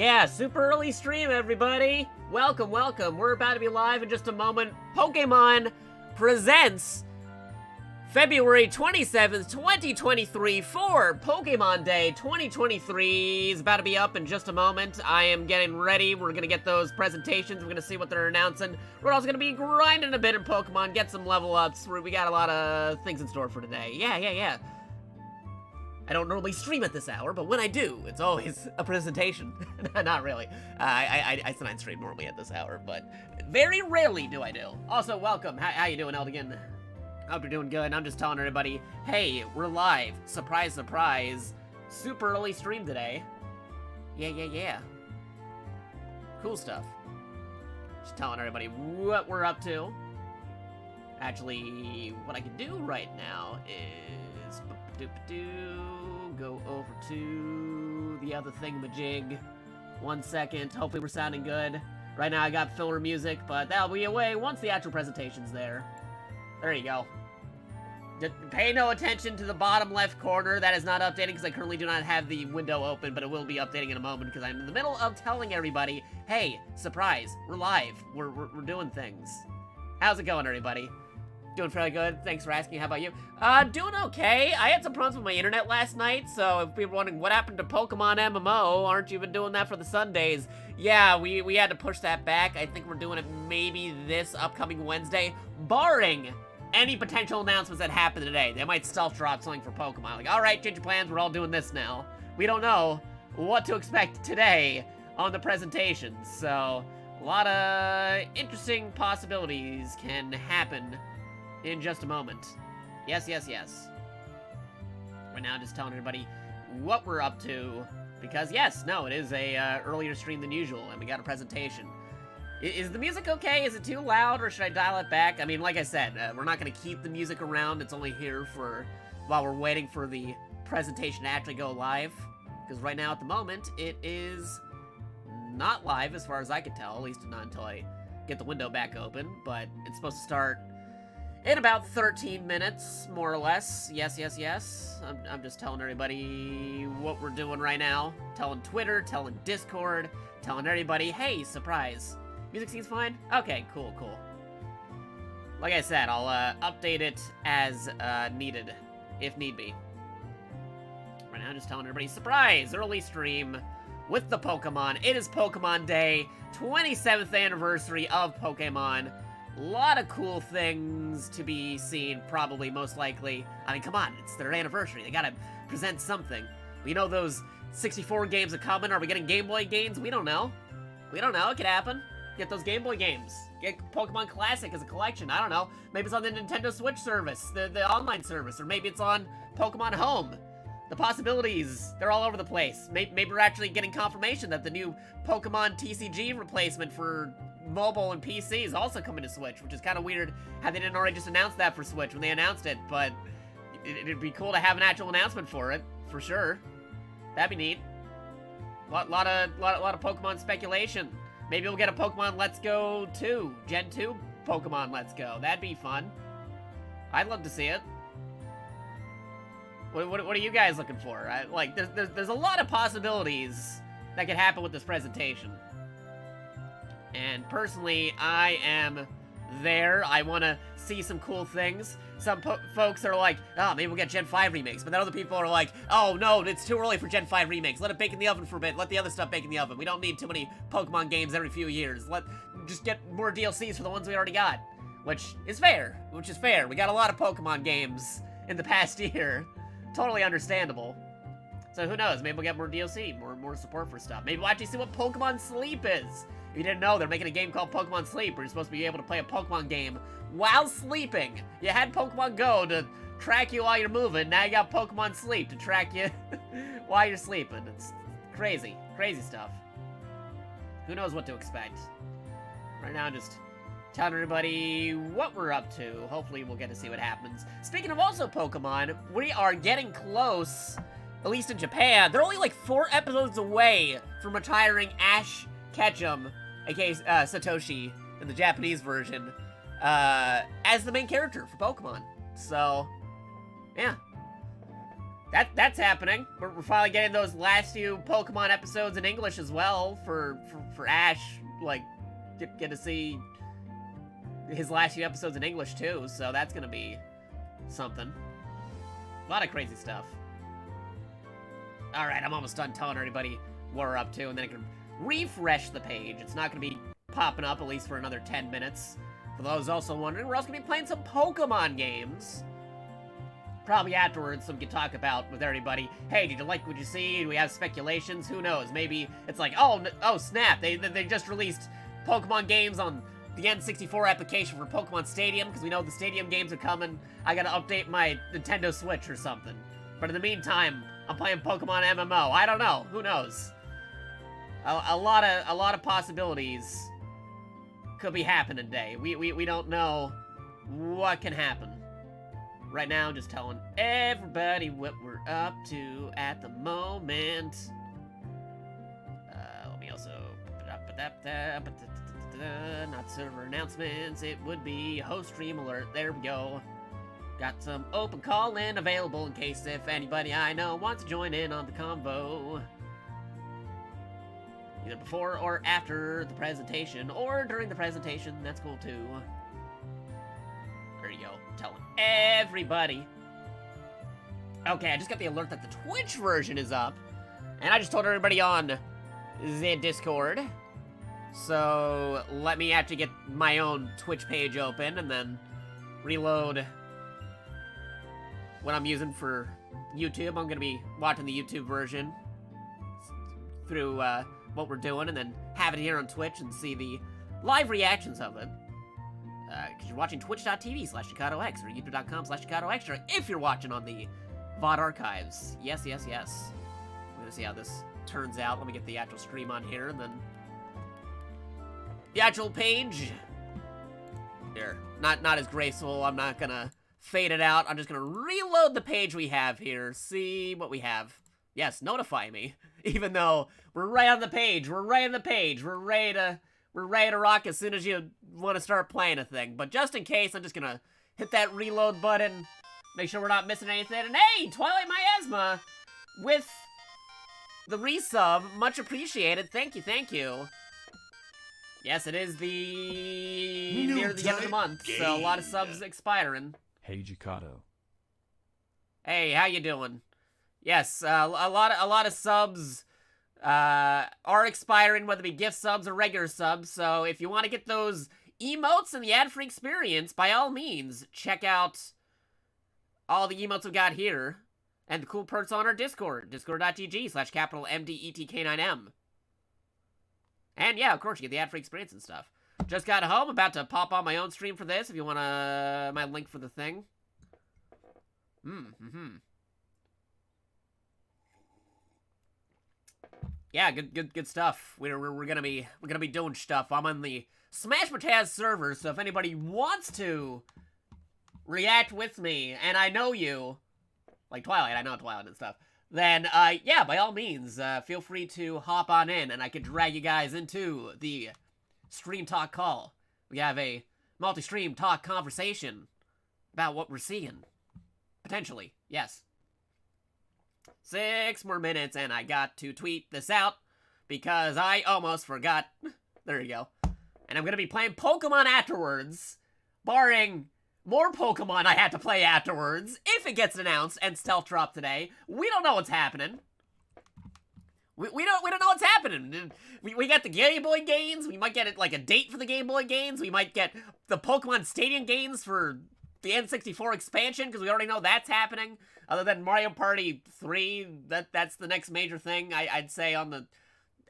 Yeah, super early stream, everybody. Welcome, welcome. We're about to be live in just a moment. Pokémon presents February 27th, 2023 for Pokémon Day 2023 is about to be up in just a moment. I am getting ready. We're going to get those presentations. We're going to see what they're announcing. We're also going to be grinding a bit in Pokemon, get some level ups. We got a lot of things in store for today. Yeah. I don't normally stream at this hour, but when I do, it's always a presentation. Not really. I sometimes stream normally at this hour, but very rarely do I do. Also, welcome. How you doing, Eldigan? Hope you're doing good. I'm just telling everybody, hey, we're live. Surprise, surprise. Super early stream today. Yeah. Cool stuff. Just telling everybody what we're up to. Actually, what I can do right now is go over to the other thingamajig. 1 second. Hopefully we're sounding good. Right now I got filler music, but that'll be away once the actual presentation's there. There you go. Pay no attention to the bottom left corner. That is not updating because I currently do not have the window open, but it will be updating in a moment because I'm in the middle of telling everybody, hey, surprise, we're live. We're doing things. How's it going, everybody? Doing fairly good. Thanks for asking. How about you? Doing okay. I had some problems with my internet last night, so if people are wondering what happened to Pokemon MMO, aren't you been doing that for the Sundays? Yeah, we had to push that back. I think we're doing it maybe this upcoming Wednesday, barring any potential announcements that happen today. They might stealth drop something for Pokemon. Like, alright, change your plans, we're all doing this now. We don't know what to expect today on the presentation, so a lot of interesting possibilities can happen in just a moment. Yes. Right now, just telling everybody what we're up to, because yes, no, it is a earlier stream than usual, and we got a presentation. Is the music okay? Is it too loud, or should I dial it back? I mean, like I said, we're not going to keep the music around. It's only here for while we're waiting for the presentation to actually go live. Because right now, at the moment, it is not live as far as I can tell. At least not until I get the window back open. But it's supposed to start in about 13 minutes, more or less. Yes. I'm just telling everybody what we're doing right now. Telling Twitter, telling Discord, telling everybody, hey, surprise. Music seems fine? Okay, cool. Like I said, I'll update it as needed, if need be. Right now, just telling everybody, surprise! Early stream with the Pokemon. It is Pokemon Day, 27th anniversary of Pokemon. A lot of cool things to be seen, probably, most likely. I mean, come on, it's their anniversary. They gotta present something. We know those 64 games are coming. Are we getting Game Boy games? We don't know. It could happen. Get those Game Boy games. Get Pokemon Classic as a collection. I don't know. Maybe it's on the Nintendo Switch service, the online service, or maybe it's on Pokemon Home. The possibilities, they're all over the place. Maybe we're actually getting confirmation that the new Pokemon TCG replacement for mobile and PC is also coming to Switch, which is kind of weird how they didn't already just announce that for Switch when they announced it, but it'd be cool to have an actual announcement for it, for sure. That'd be neat. Lot of Pokemon speculation. Maybe we'll get a Pokemon Let's Go 2, Gen 2 Pokemon Let's Go. That'd be fun. I'd love to see it. What are you guys looking for? There's a lot of possibilities that could happen with this presentation. And personally, I am there. I want to see some cool things. Some folks are like, oh, maybe we'll get Gen 5 remakes. But then other people are like, oh, no, it's too early for Gen 5 remakes. Let it bake in the oven for a bit. Let the other stuff bake in the oven. We don't need too many Pokemon games every few years. Just get more DLCs for the ones we already got. Which is fair. We got a lot of Pokemon games in the past year. Totally understandable. So who knows? Maybe we'll get more DLC, more support for stuff. Maybe we'll actually see what Pokemon Sleep is. If you didn't know, they're making a game called Pokemon Sleep, where you're supposed to be able to play a Pokemon game while sleeping. You had Pokemon Go to track you while you're moving. Now you got Pokemon Sleep to track you while you're sleeping. It's crazy stuff. Who knows what to expect? Right now, just telling everybody what we're up to. Hopefully, we'll get to see what happens. Speaking of also Pokemon, we are getting close, at least in Japan. They're only like 4 episodes away from retiring Ash Ketchum, aka Satoshi in the Japanese version, as the main character for Pokemon. So, yeah. That's happening. We're finally getting those last few Pokemon episodes in English as well for Ash. Like, get to see his last few episodes in English too. So that's gonna be something. A lot of crazy stuff. All right, I'm almost done telling everybody what we're up to, and then I can refresh the page. It's not gonna be popping up at least for another 10 minutes. For those also wondering, we're also gonna be playing some Pokemon games. Probably afterwards, so we can talk about with everybody. Hey, did you like what you see? Do we have speculations? Who knows? Maybe it's like, oh snap! They just released Pokemon games on the N64 application for Pokemon Stadium because we know the Stadium games are coming. I gotta update my Nintendo Switch or something. But in the meantime, I'm playing Pokemon MMO. I don't know. Who knows? A lot of possibilities could be happening today. We don't know what can happen. Right now, I'm just telling everybody what we're up to at the moment. Let me also... Not server announcements, it would be host stream alert. There we go. Got some open call-in available in case if anybody I know wants to join in on the convo. Either before or after the presentation, or during the presentation, that's cool too. There you go, telling everybody. Okay, I just got the alert that the Twitch version is up, and I just told everybody on the Discord. So, let me actually get my own Twitch page open, and then reload what I'm using for YouTube. I'm going to be watching the YouTube version through what we're doing, and then have it here on Twitch and see the live reactions of it. Because you're watching twitch.tv/JakatoX or youtube.com/JakatoX if you're watching on the VOD archives. Yes, yes, yes. We're going to see how this turns out. Let me get the actual stream on here, and then the actual page. Here. Not as graceful. I'm not going to fade it out. I'm just going to reload the page we have here. See what we have. Yes, notify me. Even though we're right on the page. We're right on the page. We're ready to rock as soon as you want to start playing a thing. But just in case, I'm just going to hit that reload button. Make sure we're not missing anything. And hey, Twilight Miasma with the resub. Much appreciated. Thank you, thank you. Yes, it is near the end of the month, so a lot of subs expiring. Hey, Jakato. Hey, how you doing? Yes, a lot of subs are expiring, whether it be gift subs or regular subs. So if you want to get those emotes and the ad-free experience, by all means, check out all the emotes we've got here and the cool perks on our Discord, discord.gg/MDETK9M. And yeah, of course, you get the ad-free experience and stuff. Just got home, about to pop on my own stream for this, if you want my link for the thing. Yeah, good stuff. We're gonna be doing stuff. I'm on the Smash Mataz server, so if anybody wants to react with me, and I know you, like Twilight, I know Twilight and stuff, then, yeah, by all means, feel free to hop on in, and I can drag you guys into the stream talk call. We have a multi-stream talk conversation about what we're seeing. Potentially, yes. 6 more minutes, and I got to tweet this out, because I almost forgot. There you go. And I'm gonna be playing Pokemon afterwards, barring more Pokemon I had to play afterwards, if it gets announced and stealth drop today. We don't know what's happening. We don't know what's happening. We got the Game Boy games. We might get it like a date for the Game Boy games. We might get the Pokemon Stadium games for the N64 expansion, because we already know that's happening. Other than Mario Party 3, that's the next major thing I'd say on the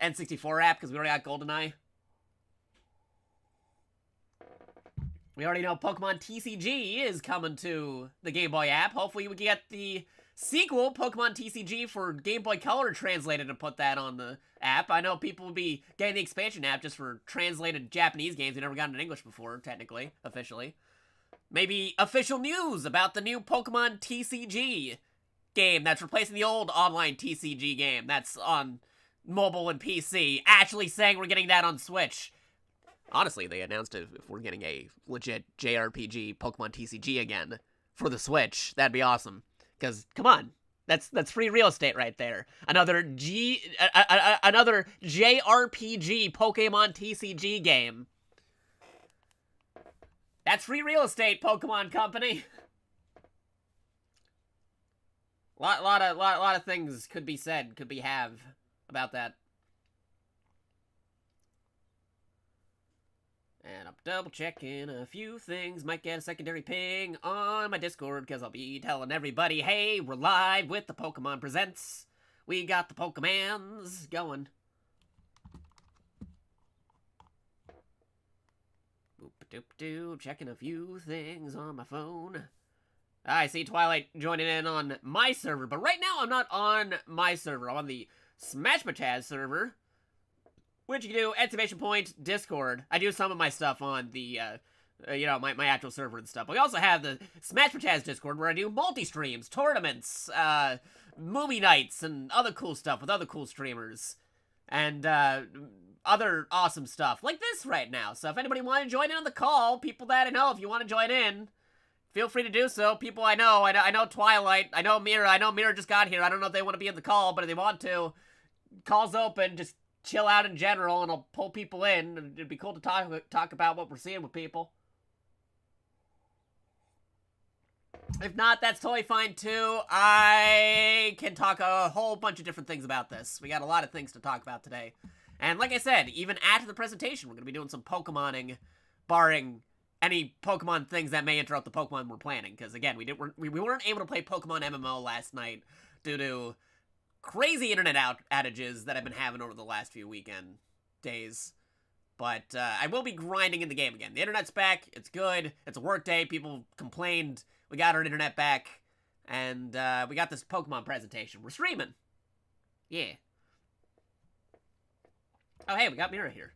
N64 app, because we already got GoldenEye. We already know Pokemon TCG is coming to the Game Boy app. Hopefully we can get the sequel, Pokemon TCG, for Game Boy Color translated and put that on the app. I know people will be getting the expansion app just for translated Japanese games we never gotten in English before, technically, officially. Maybe official news about the new Pokemon TCG game that's replacing the old online TCG game that's on mobile and PC. Actually saying we're getting that on Switch. Honestly, they announced it if we're getting a legit JRPG Pokemon TCG again for the Switch. That'd be awesome. Because, come on, That's free real estate right there. Another another JRPG Pokemon TCG game. That's free real estate, Pokemon Company. Lot of things could be said, could be have about that. And I'm double checking a few things. Might get a secondary ping on my Discord because I'll be telling everybody, hey, we're live with the Pokemon Presents. We got the Pokemans going. Boop-a-doop-doo, checking a few things on my phone. I see Twilight joining in on my server, but right now I'm not on my server. I'm on the Smash Mataz server, which you can do, exclamation point, Discord. I do some of my stuff on the, you know, my actual server and stuff. But we also have the Smash Mataz Discord, where I do multi-streams, tournaments, movie nights, and other cool stuff with other cool streamers. And, other awesome stuff, like this right now. So if anybody want to join in on the call, people that I know, if you want to join in, feel free to do so. People I know Twilight, I know Mira just got here. I don't know if they want to be in the call, but if they want to, call's open, just chill out in general, and I'll pull people in. It'd be cool to talk about what we're seeing with people. If not, that's totally fine too. I can talk a whole bunch of different things about this. We got a lot of things to talk about today. And like I said, even after the presentation, we're going to be doing some Pokemoning, barring any Pokemon things that may interrupt the Pokemon we're planning. Because again, we weren't able to play Pokemon MMO last night due to crazy internet outages that I've been having over the last few weekend days. But I will be grinding in the game again. The internet's back. It's good. It's a work day. People complained. We got our internet back. And we got this Pokemon presentation. We're streaming. Yeah. Oh, hey, we got Mira here.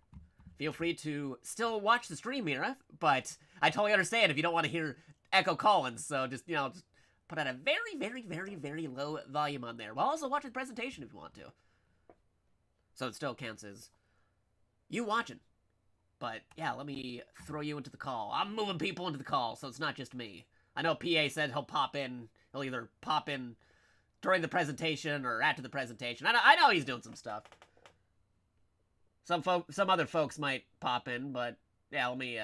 Feel free to still watch the stream, Mira. But I totally understand if you don't want to hear Echo Collins. So just, you know, just put out a very, very, very, very low volume on there. While also watching the presentation if you want to. So it still counts as you watching. But, yeah, let me throw you into the call. I'm moving people into the call, so it's not just me. I know PA said he'll pop in. He'll either pop in during the presentation or after the presentation. I know he's doing some stuff. Some other folks might pop in, but, yeah, let me, you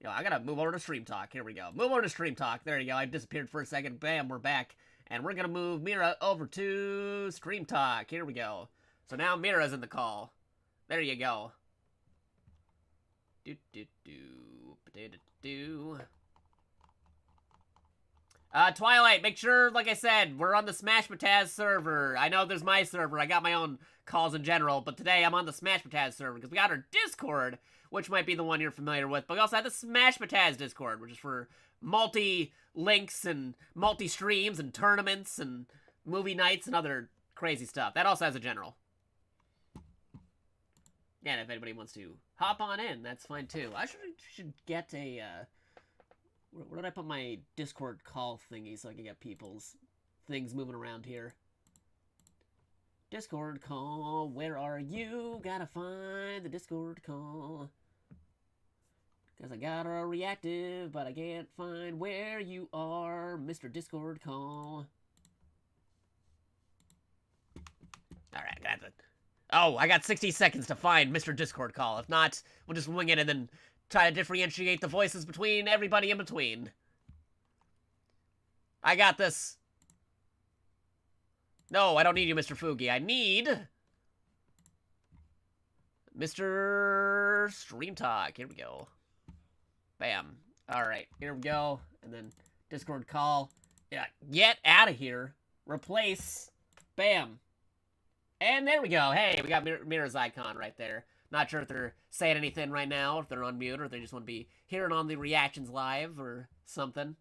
know, I gotta move over to Stream Talk. Here we go. Move over to Stream Talk. There you go. I disappeared for a second. Bam, we're back. And we're gonna move Mira over to Stream Talk. Here we go. So now Mira's in the call. There you go. Twilight, make sure, like I said, we're on the Smash Mataz server. I know there's my server. I got my own calls in general, but today I'm on the Smash Mataz server because we got our Discord, which might be the one you're familiar with, but we also have the Smash Mataz Discord, which is for multi-links and multi-streams and tournaments and movie nights and other crazy stuff. That also has a general. Yeah, and if anybody wants to hop on in, that's fine too. I should get a, where did I put my Discord call thingy so I can get people's things moving around here? Discord call, where are you? Gotta find the Discord call. Because I got a reactive, but I can't find where you are, Mr. Discord call. Alright, got it. Oh, I got 60 seconds to find Mr. Discord call. If not, we'll just wing it and then try to differentiate the voices between everybody in between. I got this. No, I don't need you, Mr. Fugi. I need Mr. Stream Talk. Here we go. Bam. Alright, here we go. And then Discord call. Yeah, get out of here. Replace. Bam. And there we go. Hey, we got Mira's icon right there. Not sure if they're saying anything right now, if they're on mute, or if they just want to be hearing on the reactions live or something.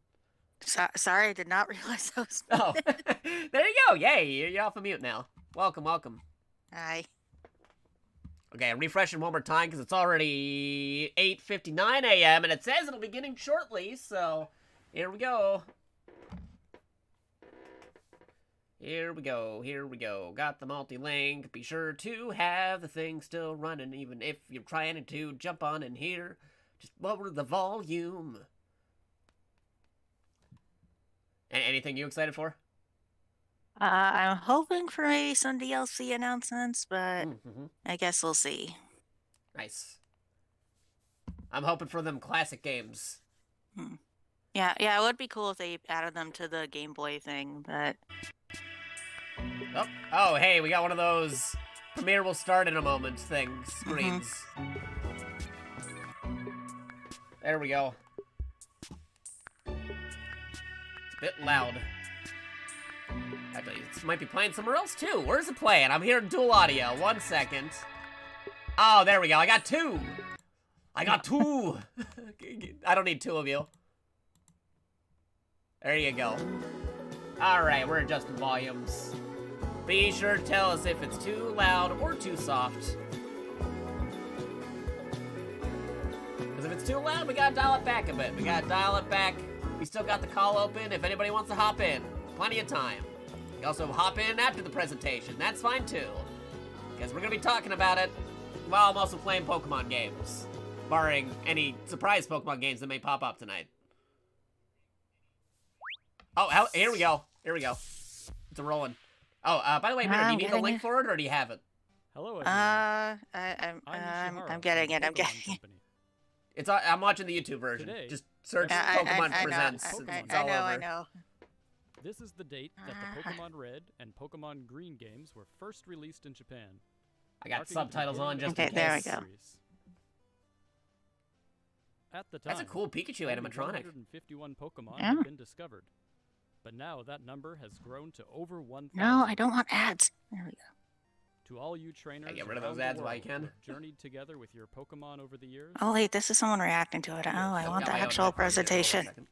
Sorry, I did not realize I was. Oh, there you go. Yay, you're off of mute now. Welcome, welcome. Hi. Okay, I'm refreshing one more time because it's already 8:59 a.m. and it says it'll be beginning shortly, so here we go. Here we go, here we go. Got the multi-link. Be sure to have the thing still running, even if you're trying to jump on in here. Just lower the volume. Anything you excited for? I'm hoping for maybe some DLC announcements, but Mm-hmm. I guess we'll see. Nice. I'm hoping for them classic games. Yeah, it would be cool if they added them to the Game Boy thing, but Oh, hey, we got one of those premiere will start in a moment screens. There we go. It's a bit loud. Actually, it might be playing somewhere else too. Where's it playing? I'm hearing dual audio. 1 second. Oh, there we go. I got two. I don't need two of you. There you go. Alright, we're adjusting volumes. Be sure to tell us if it's too loud or too soft. Because if it's too loud, we gotta dial it back a bit. We still got the call open if anybody wants to hop in. Plenty of time. You also hop in after the presentation. That's fine too. Because we're gonna be talking about it while I'm also playing Pokemon games. Barring any surprise Pokemon games that may pop up tonight. Oh, here we go. It's a rolling. Oh, by the way, Minna, do you need the link for it, or do you have it? Hello, I'm everyone. getting it. I'm watching the YouTube version. Today, Just search Pokemon Presents. It's all over. I know. This is the date that the Pokemon Red and Pokemon Green games were first released in Japan. I got subtitles on just Okay, in there case. we go. At the time, That's a cool Pikachu only animatronic. 151 Pokemon Yeah. had been discovered. But now that number has grown to over 1,000. No, I don't want ads. There we go. To all you trainers get rid of around those the ads while you world can. who have journeyed together with your Pokemon over the years. Oh wait, this is someone reacting to it. Oh, I I've want got the my own actual headphones here. Hold on a presentation. second.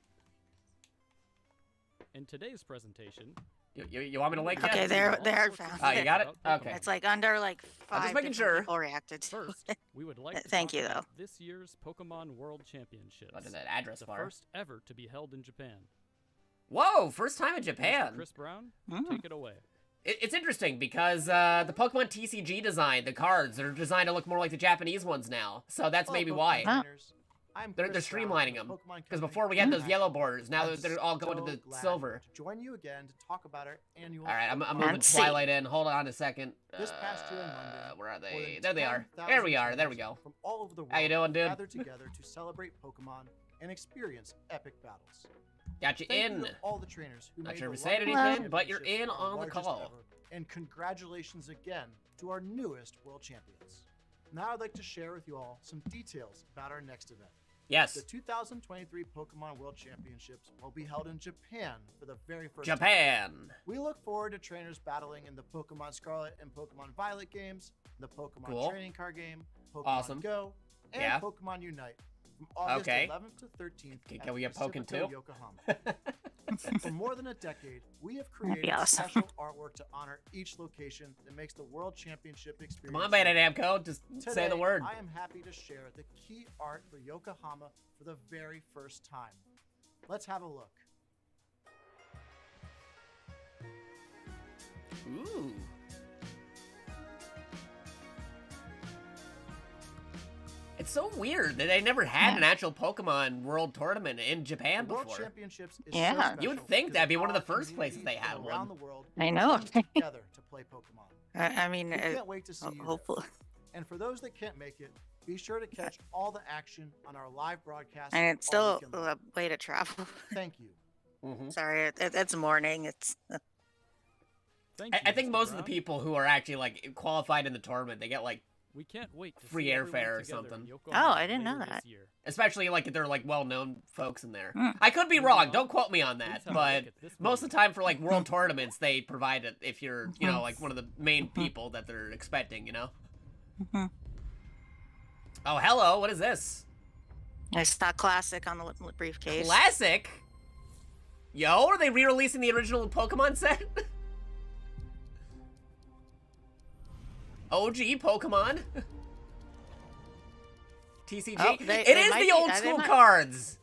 In today's presentation, You want me to link it? Okay, there all I sorts of found Oh, you it. got it? Pokemon. Okay. It's like under like I'm just 5 making different sure. people reacted to First, it. we would like to Thank talk you, about though. this year's Pokemon World Championships. What is that address The bar? first ever to be held in Japan. Whoa, first time in Mr. Japan. Chris Brown, Mm. take it away. It's interesting because the Pokemon TCG design, the cards, are designed to look more like the Japanese ones now. So that's maybe why. Huh? They're streamlining them. Because before we had those yellow borders, now they're all going to the silver. To join you again to talk about our annual. Alright, I'm moving Fancy. Twilight in. Hold on a second. This past year in London, Where are more they? than There they are. 10,000 There we are. There we trainers go. From all over the world, How you doing, dude? gathered together to celebrate Pokemon and experience epic battles. Got you Thank in. you to all the trainers who Not made sure the if you said London anything, but you're Championships in our on the largest call. ever. And congratulations again to our newest world champions. Now I'd like to share with you all some details about our next event. Yes. The 2023 Pokemon World Championships will be held in Japan for the very first time. Japan. We look forward to trainers battling in the Pokemon Scarlet and Pokemon Violet games, the Pokemon Cool. Trading Card Game, Pokemon Awesome. Go, and Yeah. Pokemon Unite from August Okay. 11th to 13th. Can at we get Pokken Pacifico, too? Yokohama. For more than a decade, we have That'd be created awesome. special artwork to honor each location that makes the World Championship experience. Come on, Bandit Namco. Just say Today, the word. I am happy to share the key art for Yokohama for the very first time. Let's have a look. Ooh. It's so weird that they never had an actual Pokemon World Tournament in Japan The World before. Championships is Yeah. so special You would think because that'd be it one of the brought first places they communities had from around one. the world I know. together to play Pokemon. I mean, We can't wait to see you there. hopefully. And for those that can't make it, be sure to catch all the action on our live broadcast. And it's all still weekend long. a way to travel. Thank you. Mhm. Sorry, it's morning. It's Thank you, I think Mr. most of the Brown. people who are actually like qualified in the tournament, they get like, We can't wait to free see everyone airfare or together in something. Yokohama Oh, I didn't know later that. this year. especially like if they're like well-known folks in there. Hmm. I could be Moving wrong. on, Don't quote me on that. Please have a But look at this most of the video. time for like world tournaments, they provide it if you're, you know, like one of the main people that they're expecting. You know. Mhm. Oh, hello. What is this? it's that classic on the briefcase. Classic. Yo, are they re-releasing the original Pokemon set? OG Pokemon. TCG. Oh, It they is might the be- old they school might- cards.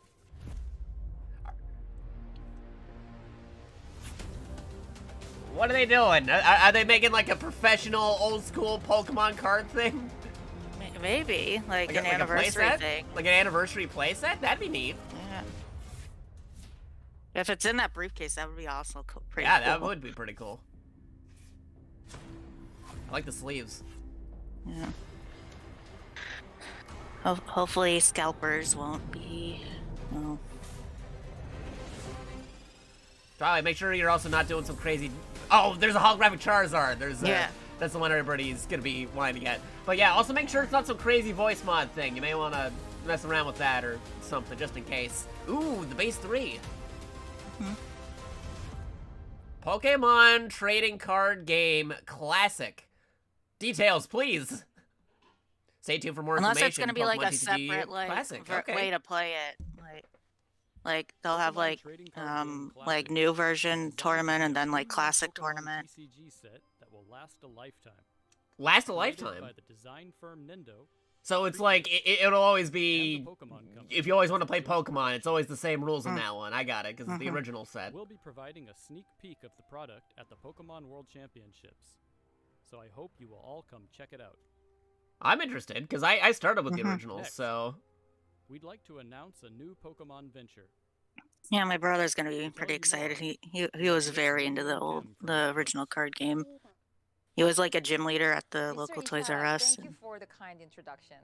What are they doing? Are they making like a professional old school Pokemon card thing? Maybe like an Like a anniversary playset? thing. Like an anniversary playset? That'd be neat. Yeah. If it's in that briefcase, that would be also pretty Yeah, cool. that would be pretty cool. I like the sleeves. Yeah. Hopefully scalpers won't be. Well, Probably make sure you're also not doing some crazy. Oh, there's a holographic Charizard. There's Yeah. That's the one everybody's gonna be wanting to get. But yeah, also make sure it's not some crazy voice mod thing. You may want to mess around with that or something just in case. Ooh, the base 3. Pokemon trading card game classic. Details, please. Stay tuned for more unless information. it's gonna be like Pokemon a TCG separate like classic. Okay. way to play it. Like they'll have Pokemon like trading card game like classic new is version designed to tournament be and a then like premium classic Pokemon tournament. TCG set that will last a lifetime. Last a Created lifetime. by the design firm Nendo. So it's like it'll always And be. the Pokemon Company. If you always want to play Pokemon, it's always the same rules in Mm. that one. I got it because it's the Mhm. original set. We'll be providing a sneak peek of the product at the Pokemon World Championships. So I hope you will all come check it out. I'm interested because I started with the Mhm. originals, Next. so We'd like to announce a new Pokemon venture. Yeah, my brother's gonna be To tell pretty you excited. more, He was here's very one into more gem from the Netflix. original card game. He was like a gym leader at the Mr. local Toys R Ita, Us. Thank you for the kind introduction.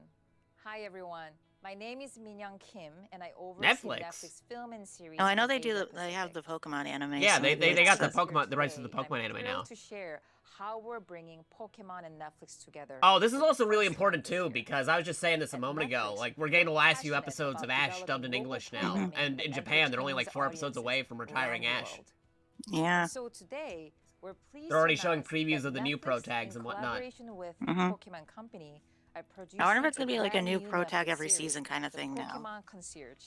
Hi everyone. My name is Minyoung Kim, and I oversee Netflix. Netflix film and series. Oh, I know in they do. Asia They have the Pacific. Pokemon anime. yeah, so they maybe got the it's Pokemon, the rights to the Today, Pokemon I'm anime thrilled now. to share how we're bringing Pokemon and Netflix together. Oh, this is for the also really first time important this too year. because I was just saying this a At moment ago. Netflix, Like we're getting the last few passionate episodes of about Ash dubbed in developing English local now, programming and that in Japan they're only like entertains 4 episodes away audiences from retiring around the Ash. world. Yeah. So today, we're pleased They're already to showing announce previews that of the new Pro Netflix, tags in and whatnot. collaboration with Mhm. Pokemon Company, are I wonder if producing it's gonna be like a brand new pro tag Netflix every series, season kind of the thing now. Pokemon Concierge.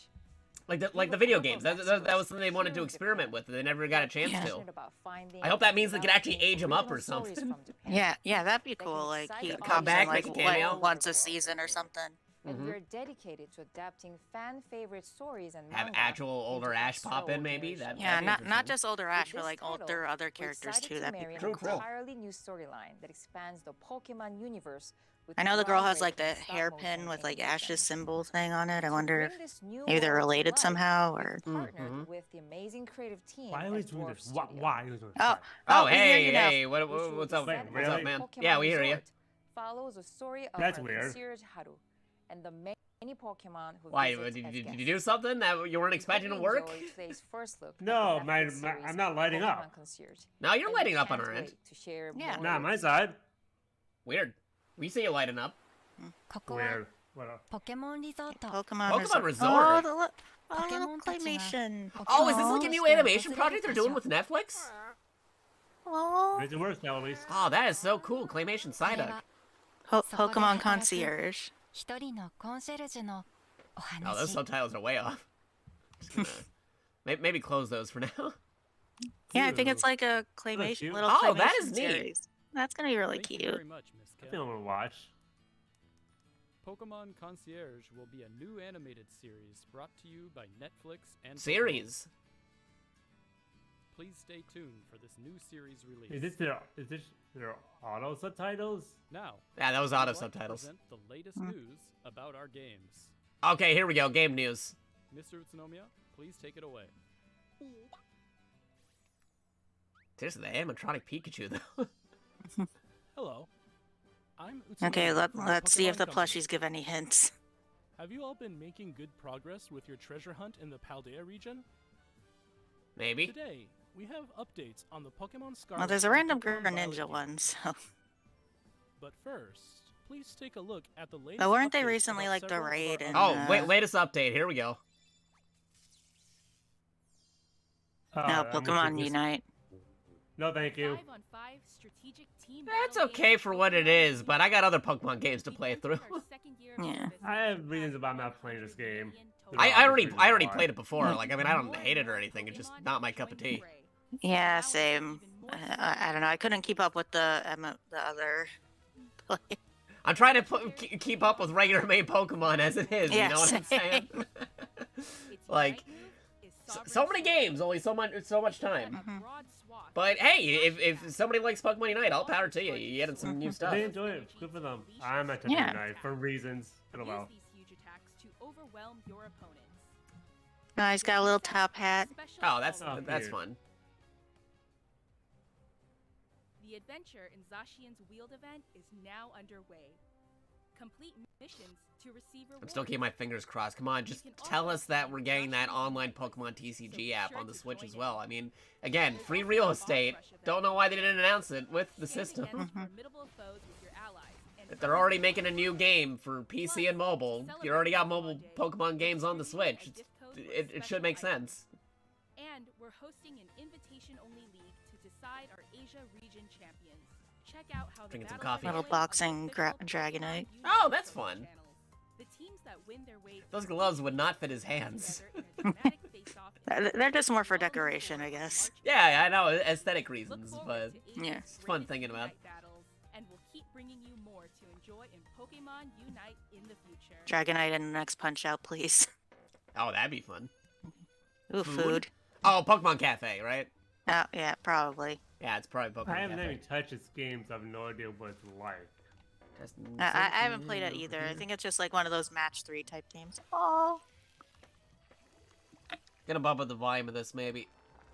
Like We the have a video couple games. of That was experts something they wanted here to in experiment Japan with, and they never got a chance Yeah. to. passionate about finding I hope that and means they could actually developing age 'em up or original stories something. from Japan. Yeah, that'd be They can cool. Like excite he audiences Come comes back, in like make a cameo. all over once the a world. season or something. And Mhm. we're dedicated to adapting fan favorite stories and Have manga actual older into Ash pop in, maybe? extraordinary Yeah, That'd be not interesting. just older With Ash, but this like title, older other we're characters excited too. to That'd be marry an True, true. entirely new storyline that expands the Pokemon universe with I know the girl has like the groundbreaking stop hairpin motion with like animation. Ash's symbol thing on it. I To wonder if bring this new maybe they're world to related life, somehow we've or. partnered Mhm. with the amazing creative team Why at are we doing Dwarf this? Why Studio. are we doing this? Oh, Oh, we hear hey, you now. hey, which will what's be up? Wait, set What's at up, really? man? Pokemon Yeah, we hear you. Resort, follows the story of That's our weird. concierge Haru and the many Pokemon who Why? visit Did as you guests. do something that you weren't We expecting to hope you work? enjoy today's first look at No, the my- Netflix my- series, I'm not lighting Pokemon up. Concierge. No, you're And we lighting up on can't our end. wait to share Yeah. more Nah, with my you. side. Weird. We see you lighting up. ここは Weird. What up? ポケモンリゾート Pokemon, Pokemon Resort. Oh, Resort. the little Pokemon claymation. Oh, is this like a Aw. new animation project they're doing with Netflix? Aw. Makes it worse now, at least. Oh, that is so cool. Claymation これ Psyduck. は Pokemon Concierge. 一人のコンシェルジュのお Oh, those 話 subtitles are way off. Just gonna- maybe close those for now. Yeah, I think it's Ew. like a claymation, cute. little Oh, claymation that is neat. series. That's gonna be really Thank you cute. very much, Miss I Kim. think I'm gonna watch. Pokemon Concierge will be a new animated series brought to you by Netflix and Pokemon. Series. Please stay tuned for this new series release. Is this their auto subtitles? Now, Yeah, that was we'd auto like to subtitles. present the latest news about our games. Okay, here we go. Game news. Mr. Utsunomiya, please take it away. Seriously, the animatronic Pikachu, though. Hello. I'm Utsunomiya Okay, from let's see if Pokemon the Company. plushies give any hints. Have you all been making good progress with your treasure hunt in the Paldea region? Maybe. Today, we have updates on the Pokemon Scarlet. Well, there's a and random Pokemon Greninja Violet one, games. so. But first, please take a look at the latest. But weren't they updates recently, about like, the several of our raid and, Oh, other wait, uh, latest update. Here we go. No, I'm gonna Pokemon take this- Unite. No, thank you. 5-on-5 strategic team That's battle okay game for what it Pokemon is, but I got other Pokemon games to play Defense through. our second year of Yeah. service I have and reasons has about not 100 playing this game. million There total are I obvious already reasons why. played it before. Mm. Like, I mean, I don't hate it or anything. It's just not my cup of tea. Yeah, same. I don't know. I couldn't keep up with the other. play. I'm trying to keep up with regular main Pokemon as it is. Yeah, You know what I'm saying? Like, so many games, only so much time. Mhm. But hey, if somebody likes Pokemon Unite, all power to you. You added some new If stuff. they enjoy it. Good for them. I'm at Yeah. Unite for reasons. It'll well. Use these huge attacks to overwhelm your opponents. No, he's got a little top hat. Oh, that's Oh, that's weird. fun. The The adventure in Zacian's Wheeled event is now underway. Complete missions to receive rewards. I'm still keeping my fingers crossed. Come on, just tell us that we're getting that online Pokemon TCG app on the Switch as well. I mean, again, free real estate. Don't know why they didn't announce it with the system. If they're already making a new game for PC and mobile, you already got mobile Pokemon games on the Switch. It should make sense. And we're hosting an invitation-only league to decide our Asia region champions. Check out how Drinking some the battles coffee. are Little going boxing on the official Dragonite. Pokemon Oh, YouTube that's and Twitch fun. channels. The teams that win their way Those through gloves the would not fit his hands. together in a dramatic face-off in They're just more for March decoration, I guess. Yeah, I know, aesthetic Look reasons, forward but to Yeah. Asia's it's fun greatest thinking about. Unite battles, and we'll keep bringing you more to enjoy in Pokemon Unite in the future. Dragonite in the next Punch Out, please. Oh, that'd be fun. Ooh, Food? food. Oh, Pokemon Cafe, right? Oh, yeah, probably. Yeah, it's probably Pokemon I haven't Cafe. even touched this game, so I have no idea what it's like. I haven't played it either. I think it's just like one of those match 3 type games. Oh. Gonna bump up the volume of this, maybe.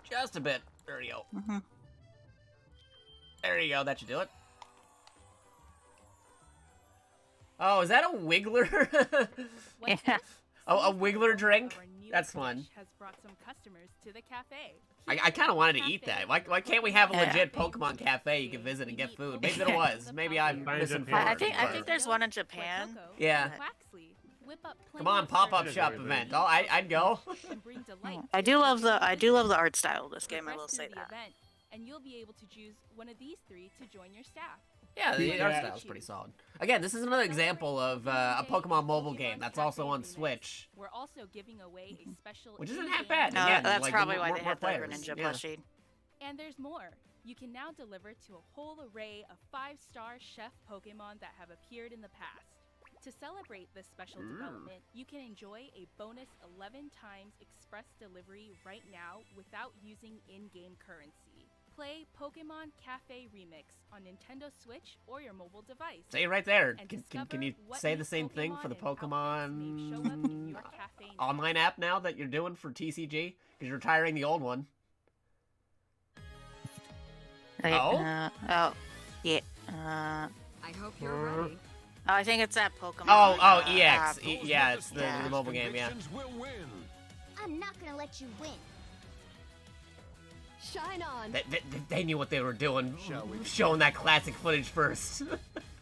Just a bit. There you go. Mm-hmm. There you go, that should do it. Oh, is that a Wiggler? What's Yeah. this? A Wiggler drink? Our newest That's fun. dish has brought some customers to the cafe. I kind of wanted to eat that. Why can't we have a Yeah. legit Pokemon Cafe you can visit and get food? Maybe there was. Maybe I'm Find misinformed. I think but- there's one in Japan. Yeah. Come on, pop-up shop event. Oh, I'd go. I do love the art style of this game. I will say that. And you'll be able to choose one of these 3 to join your staff. Yeah, the art Yeah. style's pretty solid. Again, this is another example of a Pokemon mobile game that's also on Switch. We're also giving away a special Which isn't in-game half bad. No, Again, that's like, probably more- why they more had the players. Greninja Yeah. plushie. And there's more. You can now deliver to a whole array of 5-star chef Pokemon that have appeared in the past. To celebrate this special development, you can enjoy a bonus 11 times express delivery right now without using in-game currency. Play Pokemon Cafe Remix on Nintendo Switch or your mobile device. Say it right there. And Can discover you what say new the same thing for the Pokemon and outfits may show up in Pokemon your cafe next. online app now that you're doing for TCG? Because you're retiring the old one. Right, Oh? yeah. I hope you're ready. Oh, I think it's that Pokemon. Oh, EX. app. Yeah, it's the Yeah. mobile game, yeah. I'm not gonna let you win. Shine on. They knew what they were doing, showing that classic footage first.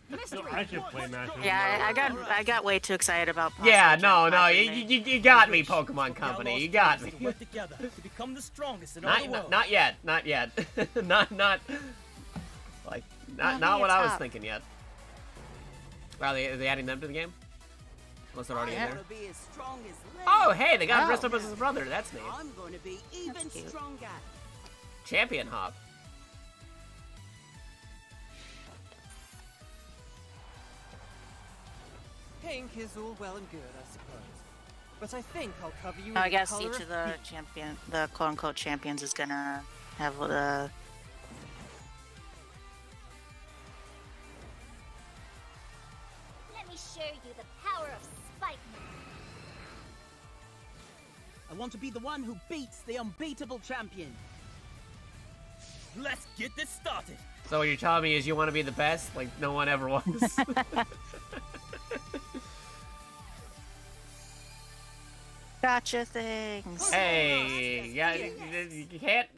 No, I should play Masters. Yeah, I got way too excited about. Yeah, possibly no, chastising me. you got me, Pokemon Company. You got me. together to become the strongest in all the world. Not yet. Not not what I was thinking yet. Wow, are they adding them to the game? Unless they're already in there. Be as strong as Oh, hey, they got him dressed up as his brother. That's neat. I'm going to be even cute. stronger. Champion hop. Pink is all well and good, I suppose. But I think I'll cover you I in guess the color each of the the quote-unquote champions is gonna have the. Let me show you the power of Spike. I want to be the one who beats the unbeatable champion. Let's get this started. So what you're telling me is you want to be the best, like no one ever was. Gotcha things. Hey, yeah, you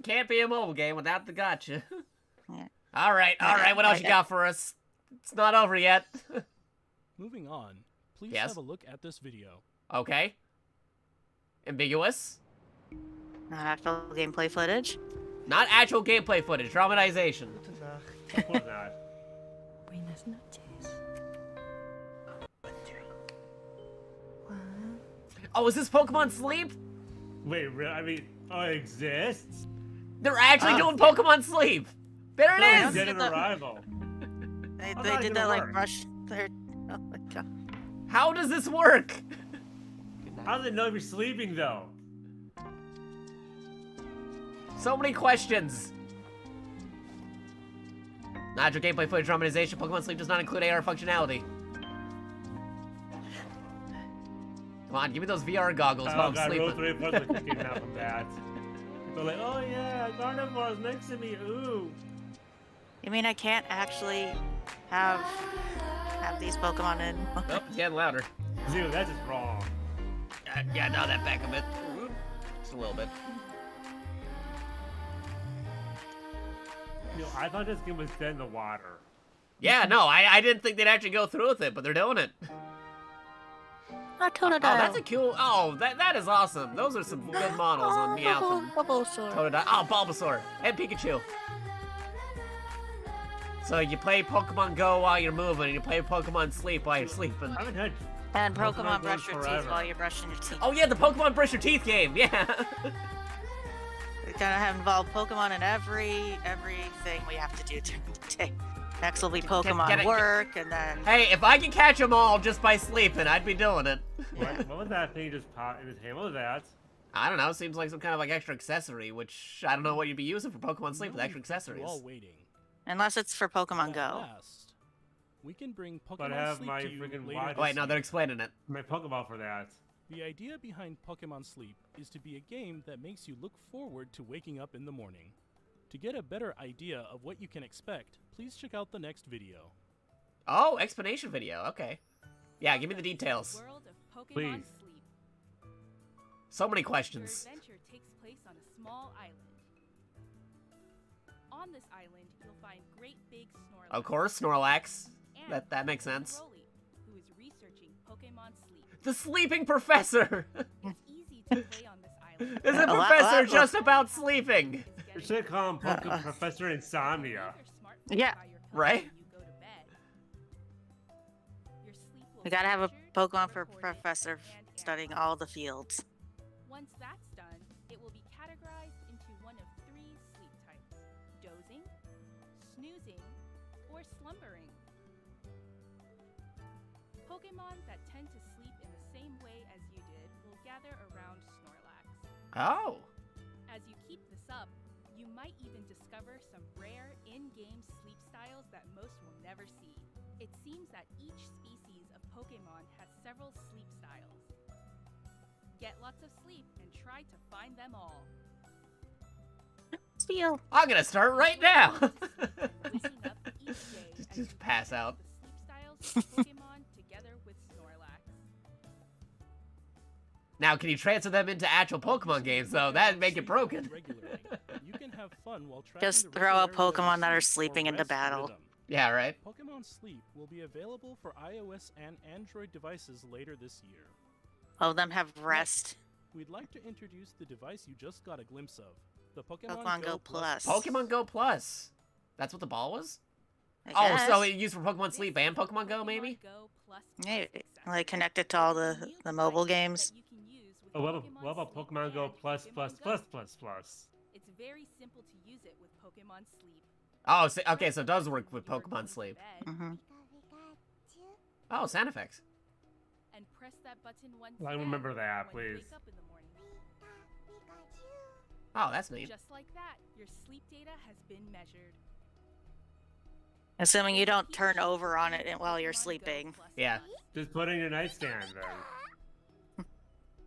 can't be a mobile game without the gotcha. Yeah. All right. What else you got for us? It's not over yet. Moving on, please Yes? have a look at this video. Okay. Ambiguous. Not actual gameplay footage. Not actual gameplay footage. Dramatization. Of course not. Buenas noches. Oh, is this Pokemon Sleep? Wait, really? I mean, it exists? They're actually doing Pokemon Sleep. There it No, is. Dead in Arrival. They How's they that did gonna that like work? brush their. Oh my god. How does this work? How does it know if you're sleeping, though? So many questions. Not actual gameplay footage dramatization. Pokemon Sleep does not include AR functionality. Come on, give me those VR goggles while Oh I'm god, Rule sleeping. 3 puzzle came out from that. People are like, oh yeah, Gardevoir's next to me, ooh. You mean I can't actually have these Pokemon in? Oh, it's getting louder. Dude, that's just wrong. Yeah, now that back a bit. Just a little bit. You know, I thought this game was dead in the water. Yeah, no, I didn't think they'd actually go through with it, but they're doing it. Oh, Totodile. Oh, that's a cool. Oh, that is awesome. Those are some good models on Meowth and Bulbasaur. Totodile. Oh, Bulbasaur and Pikachu. So you play Pokemon Go while you're moving, and you play Pokemon Sleep while you're sleeping. I haven't had And Pokemon Pokemon brush Go your forever. teeth while you're brushing your teeth. Oh yeah, the Pokemon Brush Your Teeth game. Yeah. We're gonna have involved Pokemon in everything we have to do during the day. Next will be Pokemon work, and then Hey, if I can catch them all just by sleeping, I'd be doing it. What was that thing just popped in his hand? What was that? I don't know. Seems like some kind of like extra accessory, which I don't know what you'd be using for Pokemon Sleep with extra accessories. All waiting. unless it's for Pokemon At Go. last, we can bring Pokemon But I have Sleep my to you freaking later watch. Oh, wait, this no, year. they're explaining it. My Pokeball for that. The idea behind Pokemon Sleep is to be a game that makes you look forward to waking up in the morning. To get a better idea of what you can expect, please check out the next video. Oh, explanation video. Okay. Yeah, give me the details. World of Pokemon Please. Sleep. So many Your questions. adventure takes place on a small island. On this island, you'll find great big Snorlax. Of course, Snorlax. And That makes sense. Broly, who is researching Pokemon Sleep. The sleeping professor. It's easy to play on this island. Is the What? professor What? just about sleeping? You should call him Pokemon Professor Insomnia. Yeah. Right? We gotta have a Pokemon for Professor studying all the fields. Once that's done, it will be categorized into one of 3 sleep types: dozing, snoozing, or slumbering. Pokemon that tend to sleep in the same way as you did will gather around Snorlax. Oh. As you keep this up, you might even discover some rare in-game sleep styles that most will never see. It seems that each species of Pokemon has several sleep styles. Get lots of sleep and try to find them all. Steal. I'm gonna start right now. Waking up each day Just and pass out. the sleep styles of Pokemon together with Snorlax. Now, can you transfer them into actual Pokemon games, though? That'd make it broken. Regularly. You can have fun while tracking Just the throw out regular Pokemon that are sleep or sleeping into rest battle. rhythm. Yeah, right? Pokemon Sleep will be available for iOS and Android devices later this year. All of them have rest. We'd like to introduce the device you just got a glimpse of, the Pokemon, Pokemon Go Plus. Pokemon Go Plus. That's what the ball was? I Oh, guess. so it used for Pokemon Sleep and Pokemon Go, maybe? Go Plus Maybe. accessories. Like connected to all the mobile games. That you can use with Oh, what about Sleep Pokemon Go and Plus Pokemon Plus Go. Plus Plus Plus? It's very simple to use it with Pokemon Sleep. Oh, so, okay, so it does work with Pokemon Sleep. Mm-hmm. Oh, sound effects. And press that button once I again remember that, when you please. wake up in the morning. Oh, that's neat. Just like that, your sleep data has been measured. Assuming you don't turn over on it while you're sleeping. Yeah. Just put it in your nightstand then.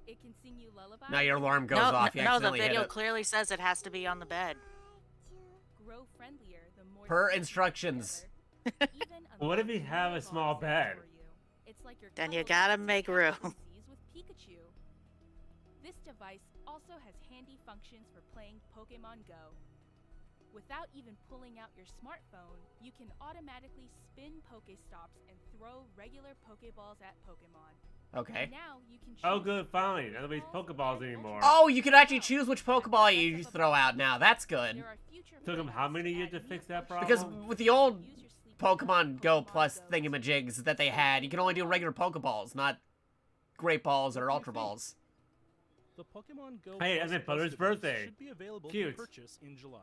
It can sing you lullabies. Now your alarm goes No, off. You no, the accidentally hit video it. clearly says it has to be on the bed. Grow friendlier the more Per sleep you instructions. get together. Even What if you unless have a Mother small Boss bed? for you. It's like your Then you cuddle gotta buddy make that room. sees with Pikachu. This device also has handy functions for playing Pokemon Go. Without even pulling out your smartphone, you can automatically spin Pokestops and throw regular Pokeballs at Pokemon. Okay. Now you can Oh, choose good, finally. None of these Pokeballs Pokeballs and anymore. Oh, you can actually choose which Pokeball you throw out now. That's good. There are future Took them how plans many to years add to new fix that functions. Because problem? with the old Use your sleep Pokemon Go Pokemon Plus Go thingamajigs that they had, you can only do regular Pokeballs, not Great Balls or Ultra Balls. The Pokemon Go Hey, Plus it's my Plus brother's device birthday. should be available Cute. for purchase in July.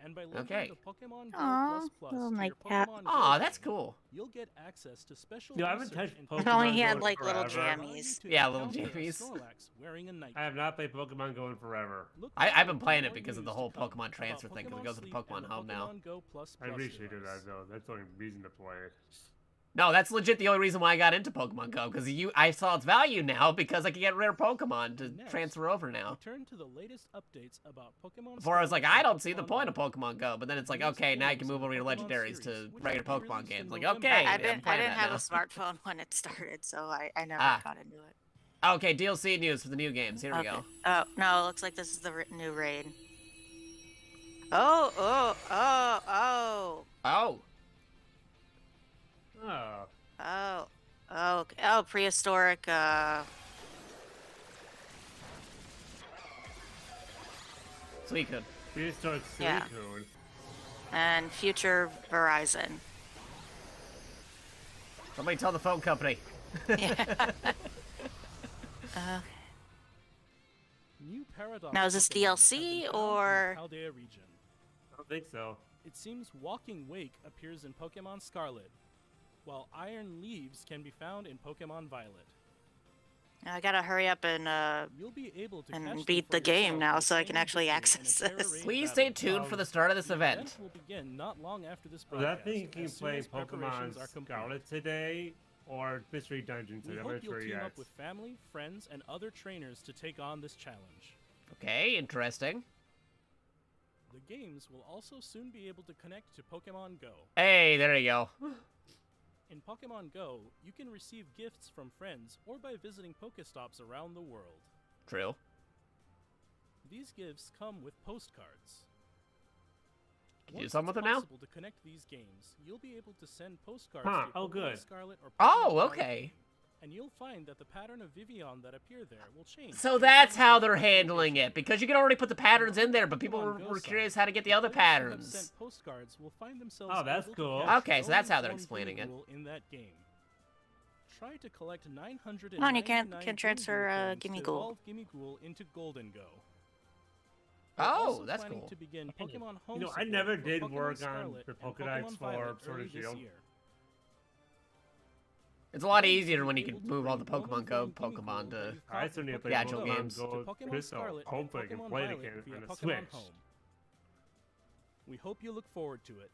And by linking Okay. the Pokemon Go Aw, Plus Plus little to my your cat. Pokemon Aw, Go that's game, cool. you'll get access to special No, I haven't research touched and Pokemon If only he Go had in like little forever. jammies. Yeah, little encounter a jammies. Snorlax wearing a night I have not played Pokemon Go in forever. Look I've forward been to playing it more because of news the to whole come Pokemon transfer about thing, 'cause it goes with the Sleep Pokemon and Home now. Pokemon Go Plus I Plus really should do device. that though. That's the only reason to play it. No, that's legit the only reason why I got into Pokemon Go, because I saw its value now because I can get rare Pokemon to transfer over now. Turn to the latest updates about Pokemon. Before I was like, I don't see the point of Pokemon Go, but then it's like, okay, now you can move over your legendaries to regular Pokemon games. Like, okay, I didn't have now. a smartphone when it started, so I never got into it. Okay, DLC news for the new games. Here we go. Oh, no, it looks like this is the new raid. Oh. Prehistoric, Suicune. Prehistoric Suicune. Yeah. And future Verizon. Somebody tell the phone company. Yeah. New Paradox Now, is this DLC or? Chaldea region. I don't think so. It seems Walking Wake appears in Pokemon Scarlet, while Iron Leaves can be found in Pokemon Violet. I gotta hurry up and You'll be able to beat the game now so I can actually access this. Please stay tuned for the start of this event. Will begin not long after this Does that mean you can as soon play as preparations are Pokemon complete. Scarlet today or Mystery Dungeon We today? I'm hope not you'll sure team yet. up with family, friends, and other trainers to take on this challenge. Okay, interesting. The games will also soon be able to connect to Pokemon Go. Hey, there you go. In Pokemon Go, you can receive gifts from friends or by visiting Pokestops around the world. True. These gifts come with postcards. Can you do something with them now? Once it's possible to connect these games, you'll be able to send postcards to Oh, Pokemon good. Scarlet or Pokemon Oh, Violet, okay. and you'll find that the pattern of Vivian that appear there will change. So that's how they're handling it, because you can already put the patterns in there, but people were curious how to get the other patterns. Sent postcards will find themselves Oh, that's able to cool. catch Okay, so that's how they're only one explaining it. Gimmighoul in that game. Try to collect 900. Come on, you can transfer Gimmighoul. Evolve Gimmighoul into Golden Go. Oh, that's cool. To begin Pokemon Home You know, I support never for did Pokemon work on Scarlet the and Pokédex Pokemon for Violet Sword early and this Shield. year. It's a lot easier when you can move all the Pokemon Go Pokemon to I still need to play the actual Pokemon games. Go Pokemon Crystal. Scarlet and Hopefully I can Pokemon play it Violet again via on the Pokemon Switch. Home. We hope you look forward to it.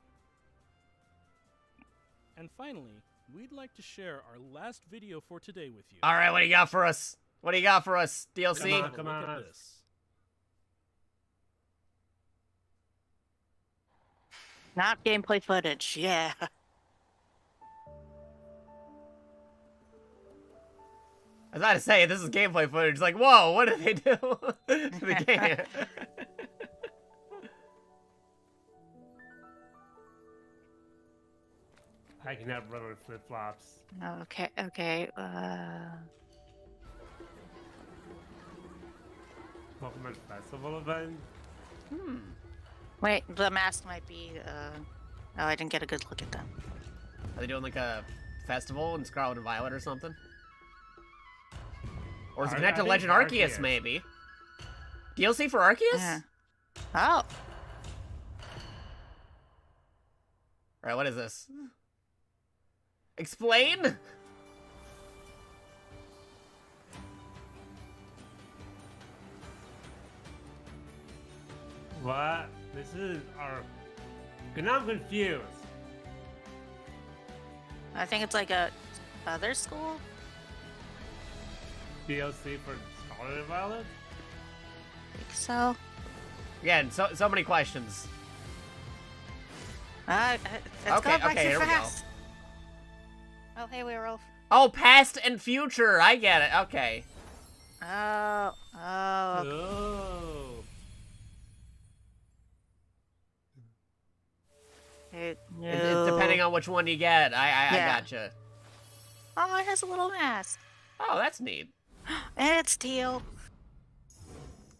And finally, we'd like to share our last video for today with you. All right, what do you got for us? What do you got for us, DLC? Come on, Look come at on. this. Not gameplay footage, yeah. I was about to say, this is gameplay footage. Like, whoa, what did they do to the game? I cannot run with flip flops. Okay. Pokemon Festival event? Wait, the mask might be, Oh, I didn't get a good look at them. Are they doing like a festival in Scarlet and Violet or something? Or is it connected to Legend Arceus, maybe? DLC for Arceus? Yeah. Oh. Alright, what is this? Explain? What? This is our... Now I'm confused. I think it's like a other school? DLC for Scarlet and Violet? I think so. Again, so many questions. It's Okay, going by okay, too here we go. fast. Oh, hey, Werewolf. Oh, past and future. I get it. Okay. Oh. Oh. It, no. It's depending on which one you get. I Yeah. gotcha. Oh, it has a little mask. Oh, that's neat. And it's teal.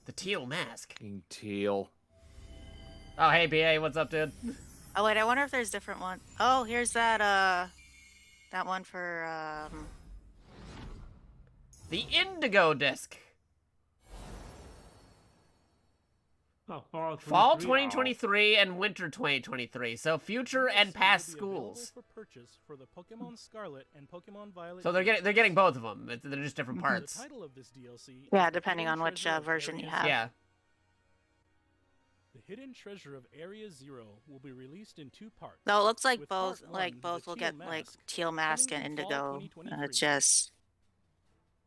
The teal mask. King Teal. Oh, hey, BA, what's up, dude? Oh, wait, I wonder if there's different ones. Oh, here's that one for, The Indigo Disc. Oh, Fall 2023 and Winter 2023. So future and past schools. For purchase for the Pokemon Scarlet and Pokemon Violet. So they're getting both of them. They're just different The parts. title of this DLC yeah, is depending on which Treasure of version you have. Yeah. The Hidden Treasure of Area Zero will be released in 2 parts. No, it looks like with both part 1, both the will Teal get like Mask, Teal Mask and coming in fall Indigo 2023. Chess.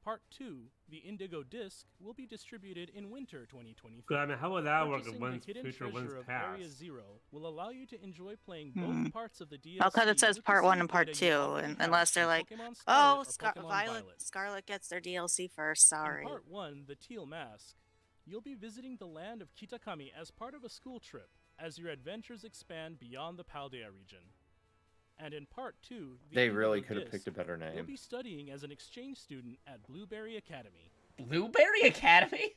Part 2, the Indigo Disc, will be distributed in winter 2023. Good, I mean, how would that work if Purchasing one's the Hidden future, one's Treasure of past? Area Zero will allow you to enjoy playing both parts of the DLC. Oh, because it says with the part 1 same and part data you 2, already and have unless they're in like, Pokemon oh, Scarlet or Pokemon Violet. Scarlet gets their DLC first. Sorry. In part 1, the Teal Mask, you'll be visiting the land of Kitakami as part of a school trip, as your adventures expand beyond the Paldea region. And in part 2, They Indigo really could have Disc, picked a better you'll name. be studying as an exchange student at Blueberry Academy. Blueberry Academy?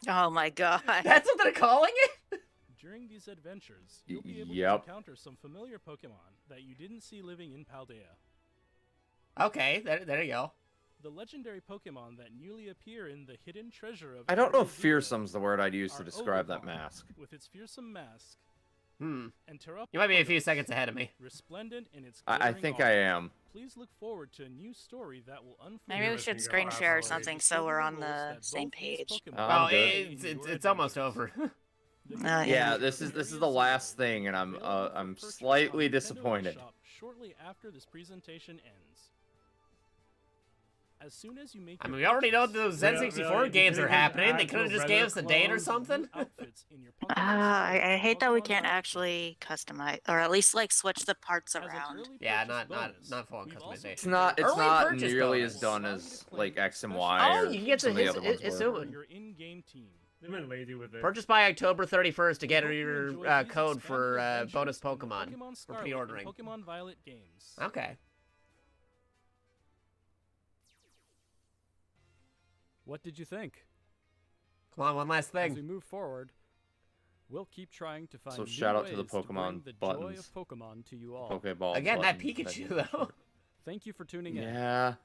Oh my god. That's what they're calling it? During these adventures, you'll be able Yep. to encounter some familiar Pokemon that you didn't see living in Paldea. Okay, there you go. The legendary Pokemon that newly appear in the Hidden Treasure of I don't know Area if Zero fearsome's the word I'd use to are describe that Ogerpon, mask. with its fearsome mask, And Terra you might be a few Pondos, seconds ahead of me. resplendent in its I glittering think armor. I am. Please look forward to a new story that will unfold. Maybe we should screen share or something so we're on the same page. Oh, good. it's almost over. Yeah, this is the last thing, and I'm slightly disappointed. Shortly after this presentation ends. As soon as you make I mean, we already know those N64 games are happening. They could have just gave us a date or something. I hate that we can't actually customize, or at least like switch the parts around. Yeah, not full on customization. It's not Early nearly purchase as done as like X and Y Oh, or you get some to of the other ones were. assume Your in-game team. They've been lazy with it. Purchase by October 31st to get Hope you your enjoy these code for expanded bonus adventures in the Pokemon Pokemon for Scarlet pre-ordering. and Pokemon Violet games. Okay. What did you think? Come on, one last As we thing. move forward, we'll keep trying to find So new shout out to the ways bring Pokemon the buttons. joy of Pokemon to you all. Pokeball. Again, that buttons, Pikachu though. Thank you for tuning in. Yeah.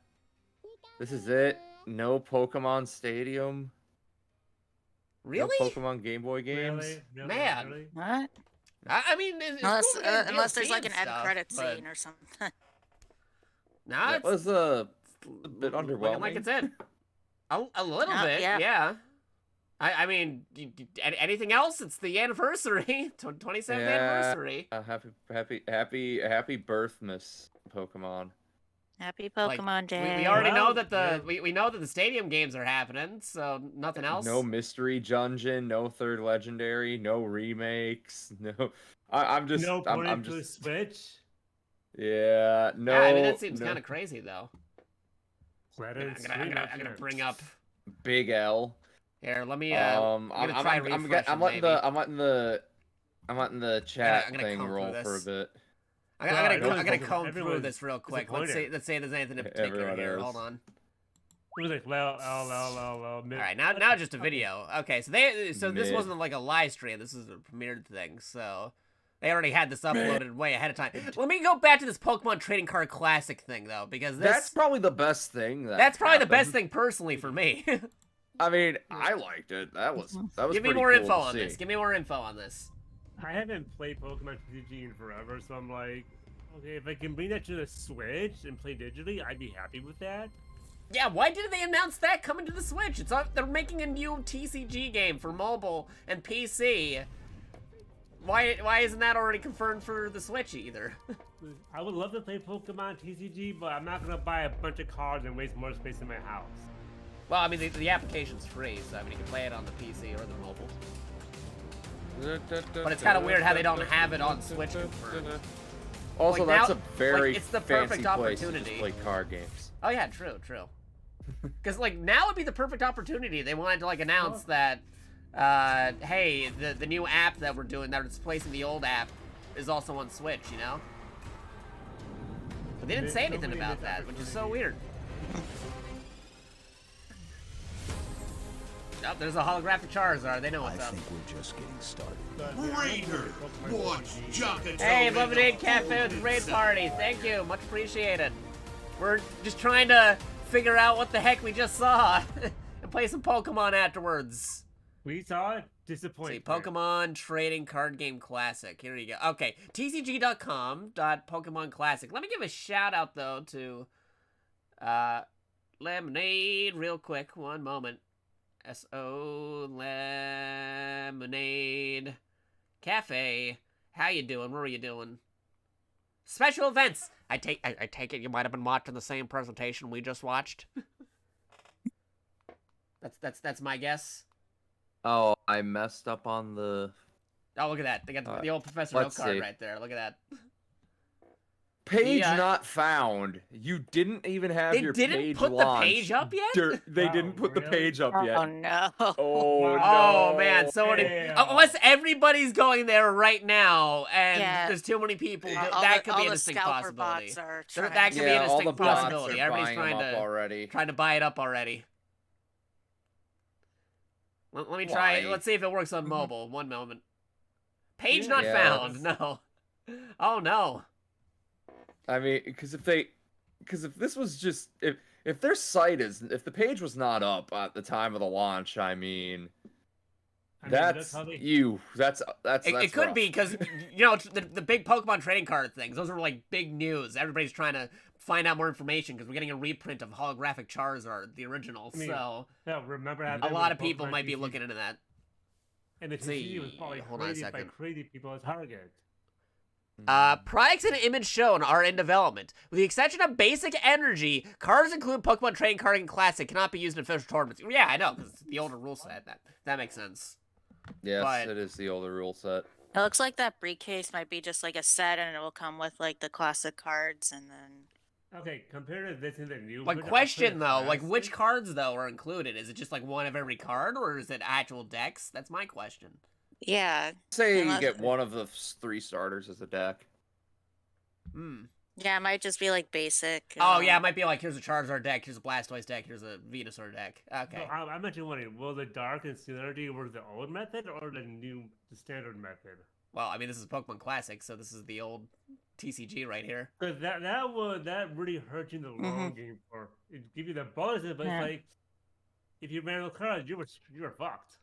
This is it. No Pokemon Stadium. Really? No Pokemon Game Boy games. Really? Man. Really? What? I mean, it's Unless, cool to get unless DLC there's like an and end stuff, credit but- scene or something. Nah, That it's was a bit looking underwhelming. like it's it. A little bit, yeah. yeah. I mean, anything else? It's the anniversary, 27th anniversary. Happy birthmas, Pokemon. Happy Like, Pokemon Day. We already know Well, that yeah. we know that the stadium games are happening, so nothing else. No mystery dungeon, no third legendary, no remakes, no. I'm just. No I'm porting to the just. Switch. Yeah, no. Yeah, I mean that seems no. kind of crazy though. Credit I'm gonna bring up Big L. here. Let me. I'm letting the chat I'm gonna thing comb through roll this. for a bit. I'm gonna comb through this real quick. Let's see if there's anything in particular Everyone here. is. Hold on. It was like well. All right, now just a video. Okay, so this Mid. wasn't like a live stream. This is a premiered thing. So they already had this uploaded way ahead of time. Let me go back to this Pokemon Trading Card Classic thing though, because That's probably the best thing. That's probably the best happened. thing personally for me. I mean, I liked it. That was Give me pretty more cool info to on see. this. Give me more info on this. I haven't played Pokemon TCG in forever, so I'm like, okay, if I can bring that to the Switch and play digitally, I'd be happy with that. Yeah, why didn't they announce that coming to the Switch? It's on, they're making a new TCG game for mobile and PC. Why isn't that already confirmed for the Switch either? I would love to play Pokemon TCG, but I'm not gonna buy a bunch of cards and waste more space in my house. Well, I mean, the application's free, so I mean, you can play it on the PC or the mobile. But it's kind of weird how they don't have it on Switch confirmed. Also, Like, that's now- a very like, it's the fancy perfect place to opportunity. just play card games. Oh yeah, true. Because like now would be the perfect opportunity. They wanted to like announce that, hey, the new app that we're doing that is replacing the old app is also on Switch. You know. But they didn't say anything about that, which is so weird. Oh, there's a holographic Charizard. They know what's up. We're just getting started. Raider, watch JakatoX. Hey, Lemonade Cafe with the raid party. Thank you. Much appreciated. We're just trying to figure out what the heck we just saw and play some Pokemon afterwards. We saw it. See, Disappointing. Pokemon Trading Card Game Classic. Here you go. Okay, tcg.com.pokemon Classic. Let me give a shout out though to Lemonade real quick. One moment. SO Lemonade. Cafe. How you doing? What are you doing? Special events. I take it you might have been watching the same presentation we just watched. That's my guess. Oh, I messed up on the... Oh, look at that. They got the old Professor Oak card right there. Look at that. Page not found. You didn't even have your page They didn't put launched. the page up yet? They didn't put the page up yet. Oh, no. Oh, no. Oh, man. So unless everybody's going there right now, and there's too many people, that could be a distinct possibility. That could be a distinct possibility. Everybody's trying to buy it up already. Let me try. Let's see if it works on mobile. One moment. Page not found. No. Oh, no. I mean, because if this was just if their site is if the page was not up at the time of the launch, I mean that's it could rough. be because you know the big Pokemon trading card things. Those are like big news. Everybody's trying to find out more information because we're getting a reprint of holographic Charizard, the original. So remember a lot of people might be looking into that. And the TCG was probably created by crazy people at Target. Products and image shown are in development. With the exception of Basic Energy, cards include Pokemon Trading Card and Classic cannot be used in official tournaments. Yeah, I know, because it's the older rule set. That makes sense. Yes, it is the older rule set. It looks like that briefcase might be just like a set, and it will come with like the classic cards, and then. Okay, compared to this in the new. My question though, like which cards though are included? Is it just like one of every card, or is it actual decks? That's my question. Yeah. Say you get one of the 3 starters as a deck. Yeah, it might just be like basic. Oh yeah, it might be like here's a Charizard deck, here's a Blastoise deck, here's a Venusaur deck. Okay. No, I'm actually wondering, will the Dark and Sincerity work the old method or the standard method? Well, I mean this is Pokemon Classic, so this is the old TCG right here. Because that really hurts you in the long game. For it give you the bonuses, but it's like if you ran those cards, you were fucked.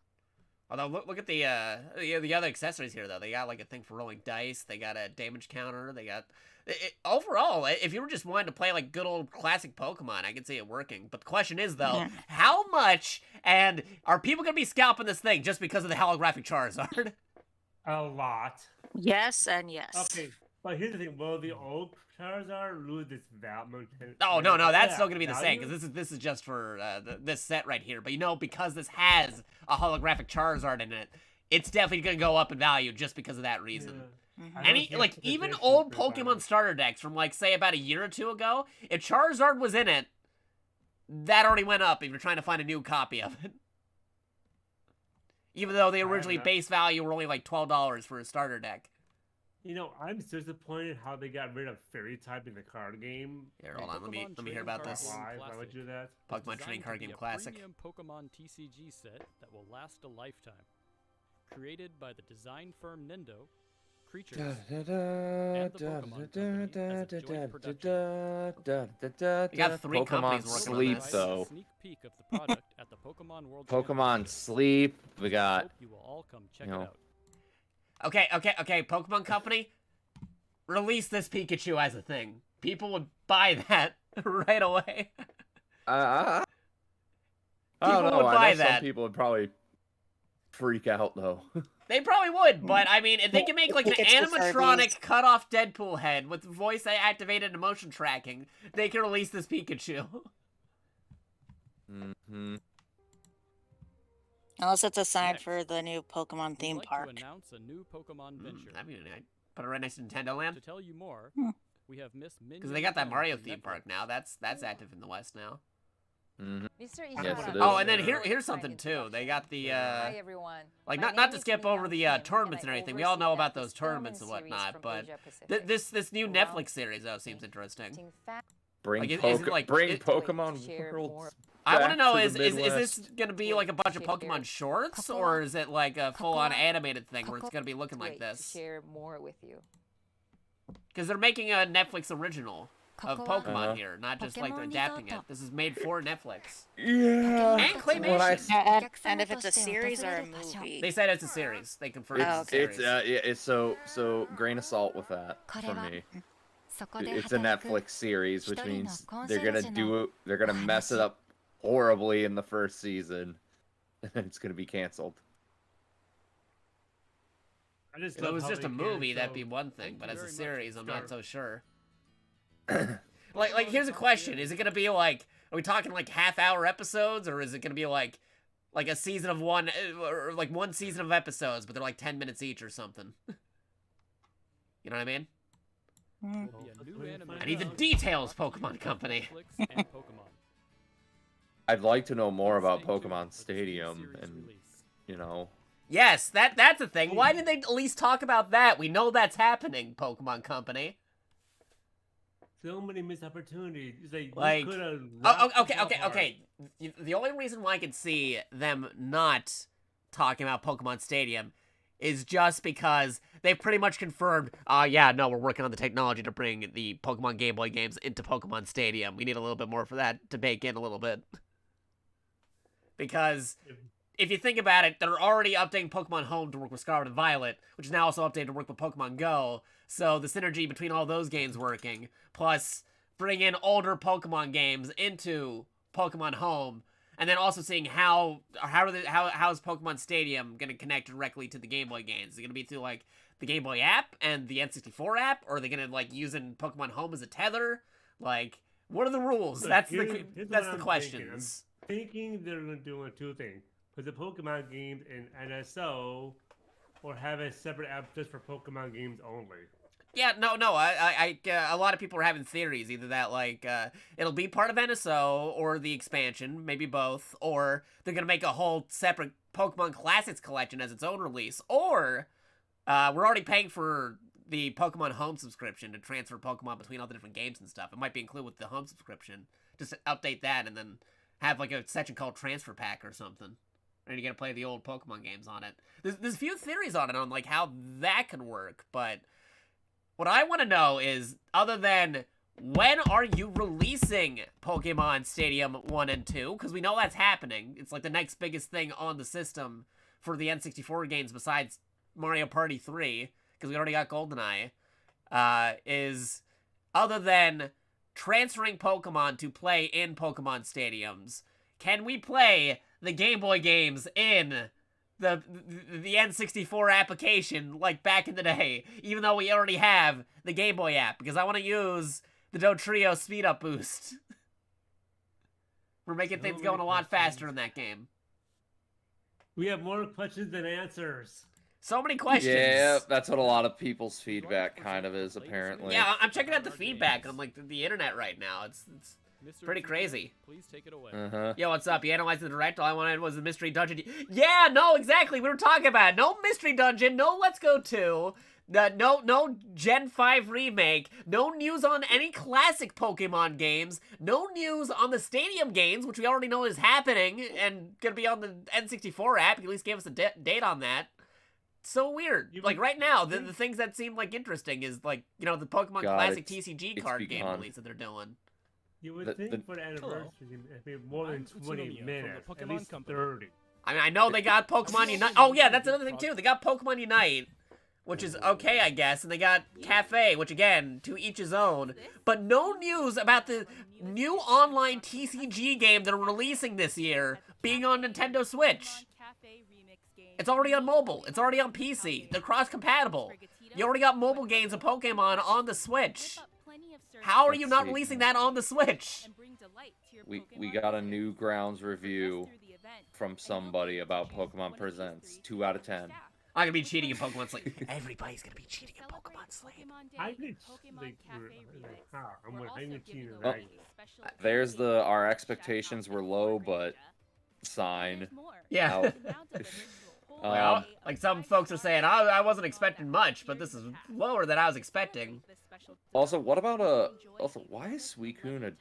Although look at the other accessories here though. They got like a thing for rolling dice. They got a damage counter. They got overall. If you were just wanting to play like good old classic Pokemon, I could see it working. But the question is though, how much and are people gonna be scalping this thing just because of the holographic Charizard? A lot. Yes and yes. Okay, but here's the thing: will the old Charizard lose its value? Oh no, that's still gonna be the same because this is just for this set right here. But you know, because this has a holographic Charizard in it, it's definitely gonna go up in value just because of that reason. Even old Pokemon starter decks from like say about a year or 2 ago, if Charizard was in it, that already went up. If you're trying to find a new copy of it, even though they originally base value were only like $12 for a starter deck. You know, I'm disappointed how they got rid of Fairy type in the card game. Here, hold on, let me hear about this. Why would you do that? Pokemon Trading Card Game Classic. Premium Pokemon TCG set that will last a lifetime. Created by the design firm Nintendo, Creatures, and the Pokemon Company as a joint production. You got 3 companies working Sleep, on this. though. Sneak peek of the product at the Pokemon World Pokemon Sleep. We got. Hope you will all come check it out. Okay, Pokemon Company, release this Pikachu as a thing. People would buy that right away. I don't know. I know some people would probably freak out, though. They probably would, but I mean, if they can make like an animatronic cut-off Deadpool head with voice-activated emotion tracking, they can release this Pikachu. Unless it's a sign for the new Pokemon theme park. To announce a new Pokemon venture. That'd be nice. Put it right next to Nintendo Land. To tell you more, we have Miss Minion. Because they got that Mario theme park now. That's active in the West now. Yes, it is. Oh, and then here's something too. They got the Hi everyone. like not to skip over the tournaments and everything. We all know about those tournaments and whatnot, but this new Netflix series though seems interesting. Bring Pokemon Worlds. I want to know is this gonna be like a bunch of Pokemon shorts or is it like a full-on animated thing where it's gonna be looking like this? Share more with you. Because they're making a Netflix original of Pokemon here, not just like they're adapting it. This is made for Netflix. Yeah. And claymation. And if it's a series or a movie. They said it's a series. They confirmed it's a series. It's so grain of salt with that for me. It's a Netflix series, which means they're gonna mess it up horribly in the first season, and then it's gonna be canceled. If it was just a movie, that'd be one thing, but as a series, I'm not so sure. like, here's a question: is it gonna be like, are we talking like half-hour episodes, or is it gonna be like a season of one, or like one season of episodes, but they're like 10 minutes each or something? You know what I mean? I need the details, Pokemon Company. I'd like to know more about Pokemon Stadium, and you know. Yes, that's a thing. Why didn't they at least talk about that? We know that's happening, Pokemon Company. So many missed opportunities. Like, okay. The only reason why I could see them not talking about Pokemon Stadium is just because they pretty much confirmed, yeah, no, we're working on the technology to bring the Pokemon Game Boy games into Pokemon Stadium. We need a little bit more for that to bake in a little bit. Because if you think about it, they're already updating Pokemon Home to work with Scarlet and Violet, which is now also updated to work with Pokemon Go. So the synergy between all those games working, plus bring in older Pokemon games into Pokemon Home, and then also seeing how is Pokemon Stadium going to connect directly to the Game Boy games? Is it going to be through like the Game Boy app and the N64 app, or are they going to like using Pokemon Home as a tether? Like, what are the rules? That's the questions. I'm thinking they're going to do two things: put the Pokemon games in NSO, or have a separate app just for Pokemon games only. Yeah, no. A lot of people are having theories, either that like it'll be part of NSO or the expansion, maybe both, or they're gonna make a whole separate Pokemon Classics collection as its own release, or we're already paying for the Pokemon Home subscription to transfer Pokemon between all the different games and stuff. It might be included with the Home subscription. Just update that and then have like a section called Transfer Pack or something. And you gotta play the old Pokemon games on it. There's a few theories on it, on like how that could work, but what I want to know is, other than when are you releasing Pokemon Stadium 1 and 2? Because we know that's happening. It's like the next biggest thing on the system for the N64 games besides Mario Party 3, because we already got GoldenEye, is other than transferring Pokemon to play in Pokemon Stadiums, can we play the Game Boy games in the N64 application like back in the day, even though we already have the Game Boy app, because I want to use the Dotrio speed up boost. We're making things going a lot faster in that game. We have more questions than answers. So many questions. Yeah, that's what a lot of people's feedback kind of is, apparently. Yeah, I'm checking out the feedback on like the internet right now. It's pretty crazy. Please take it away. Yo, what's up? You analyzed the direct? All I wanted was the mystery dungeon. Yeah, no, exactly. We were talking about it. No mystery dungeon. No Let's Go 2. No Gen 5 remake. No news on any classic Pokemon games. No news on the Stadium games, which we already know is happening and gonna be on the N64 app. You at least gave us a date on that. So weird. Like right now, the things that seem like interesting is like, you know, the Pokemon Classic TCG card game release that they're doing. You would think for the anniversary, it'd be more than 20 minutes, at least 30. I mean, I know they got Pokemon Unite. Oh, yeah, that's another thing, too. They got Pokemon Unite, which is okay, I guess. And they got Cafe, which, again, to each his own. But no news about the new online TCG game they're releasing this year being on Nintendo Switch. It's already on mobile. It's already on PC. They're cross-compatible. You already got mobile games of Pokemon on the Switch. How are you not releasing that on the Switch? We got a new grounds review from somebody about Pokemon Presents. 2 out of 10. I'm gonna be cheating in Pokemon Sleep. Everybody's gonna be cheating in Pokemon Sleep. There's our expectations were low, but sign. Yeah. Well, like some folks are saying, I wasn't expecting much, but this is lower than I was expecting. Also, what about why is Suicune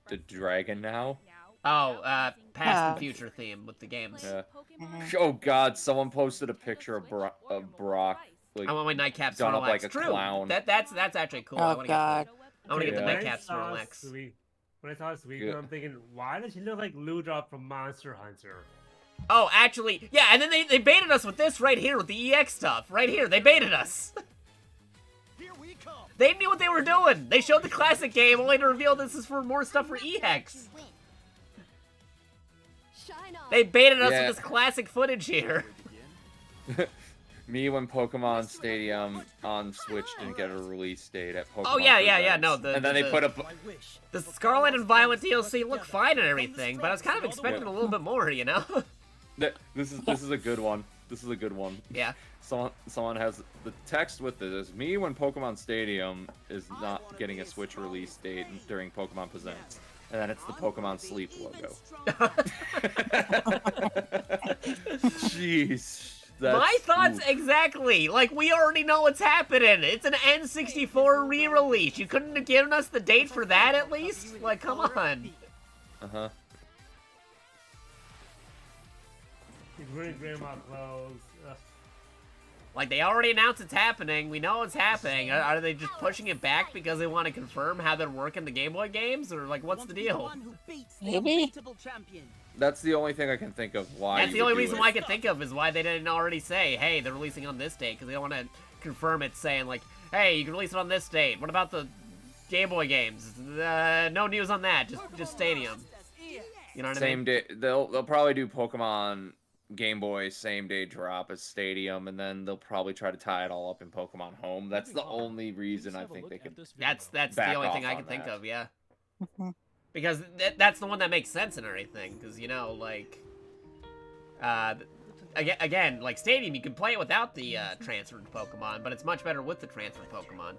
a dragon now? Oh, past and future theme with the games. Yeah. Oh God, someone posted a picture of Brock. Like, I want my Nightcap done up Snorlax. like a True. clown. That's actually cool. Oh God. I want to get the Nightcap Snorlax. When I saw Suicune, I'm thinking, why does she look like Ludrop from Monster Hunter? Oh, actually, yeah, and then they baited us with this right here, with the EX stuff. Right here, they baited us. They knew what they were doing. They showed the classic game, only to reveal this is for more stuff for EX. They baited us with this classic footage here. Me when Pokemon Stadium on Switch didn't get a release date at Pokemon. Oh yeah. Presents. No, and then they put up the Scarlet and Violet DLC looked fine and everything, but I was kind of expecting a little bit more, you know. This is a good one. This is a good one. Yeah. Someone has the text with it is me when Pokemon Stadium is not getting a Switch release date during Pokemon Presents. And then it's the Pokemon Sleep logo. Jeez. My thoughts exactly. Like, we already know what's happening. It's an N64 re-release. You couldn't have given us the date for that at least? Like, come on. Uh-huh. He's wearing grandma clothes. Ugh. Like, they already announced it's happening. We know it's happening. Are they just pushing it back because they want to confirm how they're working the Game Boy games? Or, like, what's the deal? Maybe. That's the only thing I can think of why. That's the only reason why I can think of is why they didn't already say, hey, they're releasing on this date. Because they don't want to confirm it saying, like, hey, you can release it on this date. What about the Game Boy games? No news on that. Just Stadium. You know what I mean? Same day. They'll probably do Pokemon Game Boy same day drop as Stadium, and then they'll probably try to tie it all up in Pokemon Home. That's the only reason I think they could. That's the only thing I can think of, yeah. Because that's the one that makes sense and everything. Because you know, like, again, like Stadium, you can play it without the transferred Pokemon, but it's much better with the transferred Pokemon.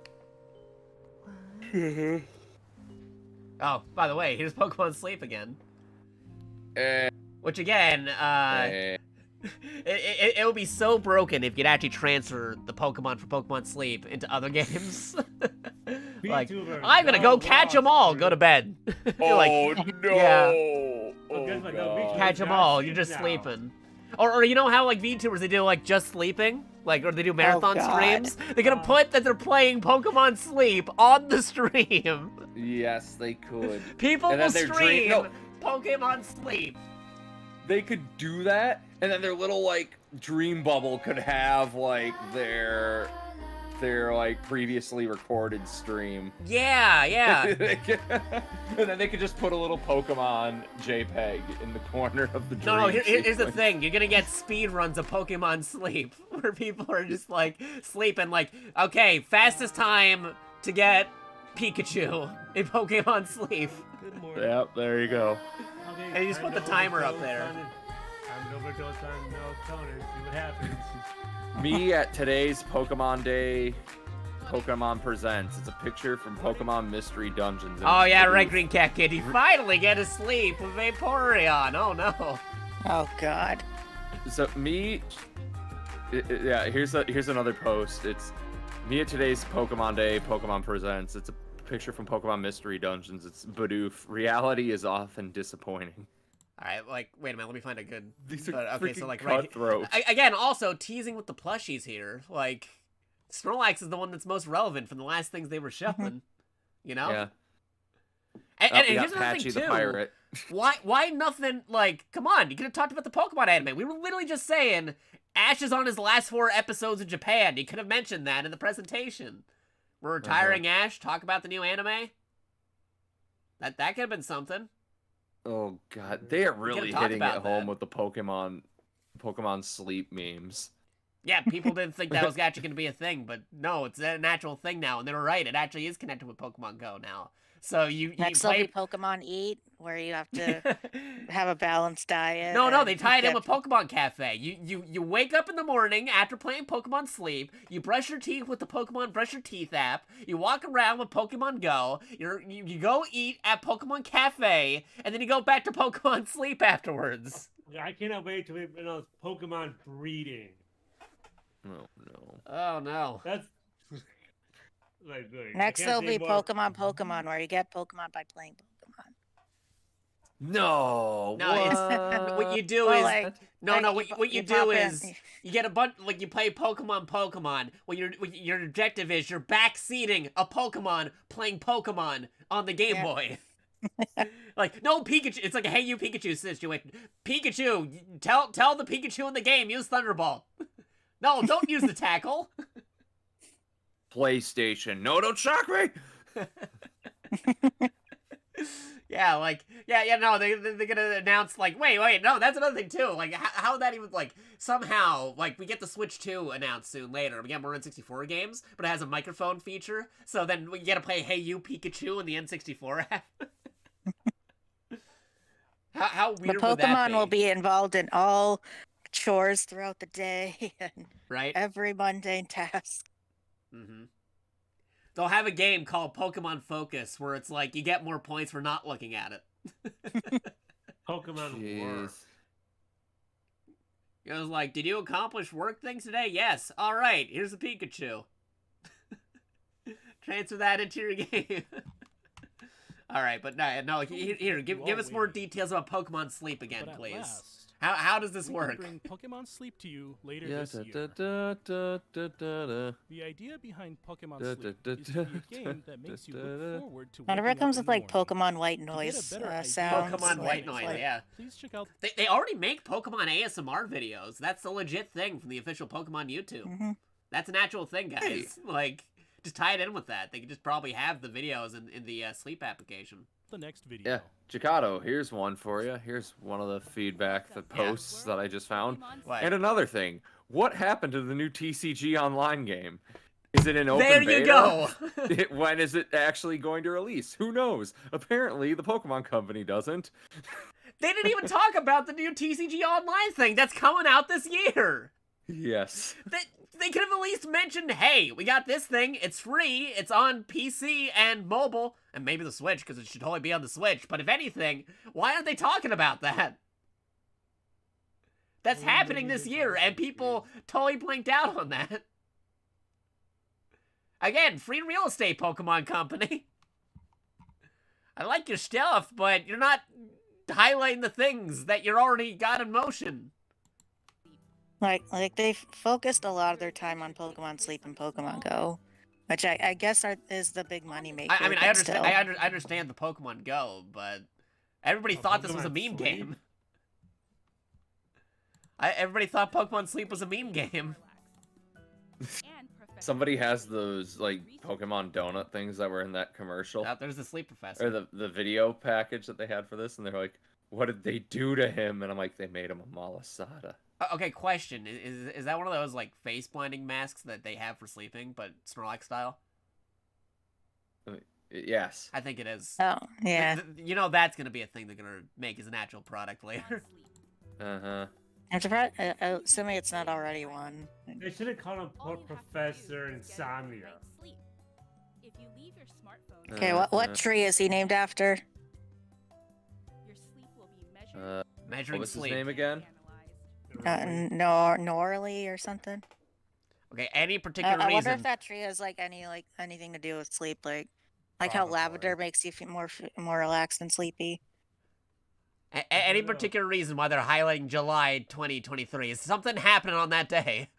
Oh, by the way, here's Pokemon Sleep again. Which again, it would be so broken if you'd actually transfer the Pokemon from Pokemon Sleep into other games. Like, I'm gonna go catch them all, go to bed. Oh, like, no! Yeah. Oh, Catch them all, you're just sleeping. Or you know how, like, VTubers, they do, like, just sleeping? Like, or they do marathon streams? They're gonna put that they're playing Pokemon Sleep on the stream. Yes, they could. People will stream Pokemon Sleep. They could do that, and then their little, like, dream bubble could have, like, their like, previously recorded stream. Yeah. And then they could just put a little Pokemon JPEG in the corner of the dream. No, here's the thing. You're gonna get speed runs of Pokemon Sleep, where people are just, like, sleeping, like, okay, fastest time to get Pikachu in Pokemon Sleep. Good morning. Yep, there you go. Okay, And you just put the timer up there. I'm gonna overdose on melatonin. See what happens. Me at today's Pokemon Day, Pokemon Presents. It's a picture from Pokemon Mystery Dungeons. Oh yeah, Red Green Cat Kid. He finally get to sleep with Vaporeon. Oh no. Oh god. So me, yeah. Here's another post. It's me at today's Pokemon Day, Pokemon Presents. It's a picture from Pokemon Mystery Dungeons. It's Bidoof. Reality is often disappointing. Alright, like, wait a minute, let me find a good... These are okay, so, like, cutthroats. right... Again, also, teasing with the plushies here. Like, Snorlax is the one that's most relevant from the last things they were showing. You know? Yeah. And we got here's another Patchy thing, the too. Pirate. Why nothing, like, come on, you could have talked about the Pokemon anime. We were literally just saying, Ash is on his last 4 episodes in Japan. You could have mentioned that in the presentation. We're retiring Ash, talk about the new anime. That could have been something. Oh god, they are really hitting it home with the Pokemon Sleep memes. Yeah, people didn't think that was actually going to be a thing, but no, it's a natural thing now, and they were right. It actually is connected with Pokemon Go now. So Next will be Pokemon Eat, where you have to have a balanced diet. No, they tie it in with Pokemon Cafe. You wake up in the morning after playing Pokemon Sleep. You brush your teeth with the Pokemon Brush Your Teeth app. You walk around with Pokemon Go. You go eat at Pokemon Cafe, and then you go back to Pokemon Sleep afterwards. I cannot wait to Pokemon breeding. Oh no. That's Next there'll be Pokemon, where you get Pokemon by playing Pokemon. No, it's what you do is what you do is you get a bunch, like, you play Pokemon. What your objective is, you're backseating a Pokemon playing Pokemon on the Game Boy. Like, no, Pikachu. It's like a Hey You Pikachu situation. Pikachu, tell the Pikachu in the game, use Thunderbolt. No, don't use the tackle. PlayStation. No, don't shock me. Yeah, like, Yeah, no, they're gonna announce, like, wait, no, that's another thing, too. Like, how that even, like, somehow, like, we get the Switch 2 announced soon later. We get more N64 games, but it has a microphone feature, so then we get to play Hey You Pikachu in the N64 app. How weird the would that Pokemon be? will be involved in all chores throughout the day and right? every mundane task. Mm-hmm. They'll have a game called Pokemon Focus where it's like you get more points for not looking at it. Pokemon War. It was like, did you accomplish work things today? Yes. All right, here's a Pikachu. Transfer that into your game. All right, but no. Here, give us more details about Pokemon Sleep again, please. Last, how does this work? Bring Pokemon Sleep to you later this year. The idea behind Pokemon Sleep is to be a game that makes you look forward to. Whenever it comes with like Pokemon white noise sounds. Pokemon white noise, yeah. Please check out. They already make Pokemon ASMR videos. That's a legit thing from the official Pokemon YouTube. Mm-hmm. That's an actual thing, guys. Hey. Like, just tie it in with that. They could just probably have the videos in the Sleep application. The next video. Yeah, Jakato, here's one for you. Here's one of the feedback, the posts that I just found. What? And another thing, what happened to the new TCG Online game? Is it in open there beta? You go. When is it actually going to release? Who knows? Apparently, the Pokemon Company doesn't. They didn't even talk about the new TCG Online thing that's coming out this year. Yes. They could have at least mentioned, hey, we got this thing, it's free, it's on PC and mobile, and maybe the Switch, because it should totally be on the Switch, but if anything, why aren't they talking about that? That's happening this year, and people totally blinked out on that. Again, free real estate, Pokemon Company. I like your stuff, but you're not highlighting the things that you already got in motion. Like they focused a lot of their time on Pokemon Sleep and Pokemon Go, which I guess is the big money maker. I mean, I understand. I understand the Pokemon Go, but everybody thought this was a meme game. Everybody thought Pokemon Sleep was a meme game. Somebody has those like Pokemon donut things that were in that commercial. There's the Sleep Professor. Or the video package that they had for this, and they're like, "What did they do to him?" And I'm like, "They made him a Malasada." Okay, question. Is that one of those, like, face-blinding masks that they have for sleeping, but Snorlax style? Yes. I think it is. Oh, yeah. You know that's going to be a thing they're going to make as an actual product later. Uh-huh. I'm surprised, assuming it's not already one. They should have called him Professor Insomnia. Okay, what tree is he named after? Measuring what was sleep. his name again? Norley or something. Okay, any particular reason? I wonder if that tree has anything to do with sleep, like how lavender makes you feel more relaxed and sleepy. Any particular reason why they're highlighting July 2023? Is something happening on that day?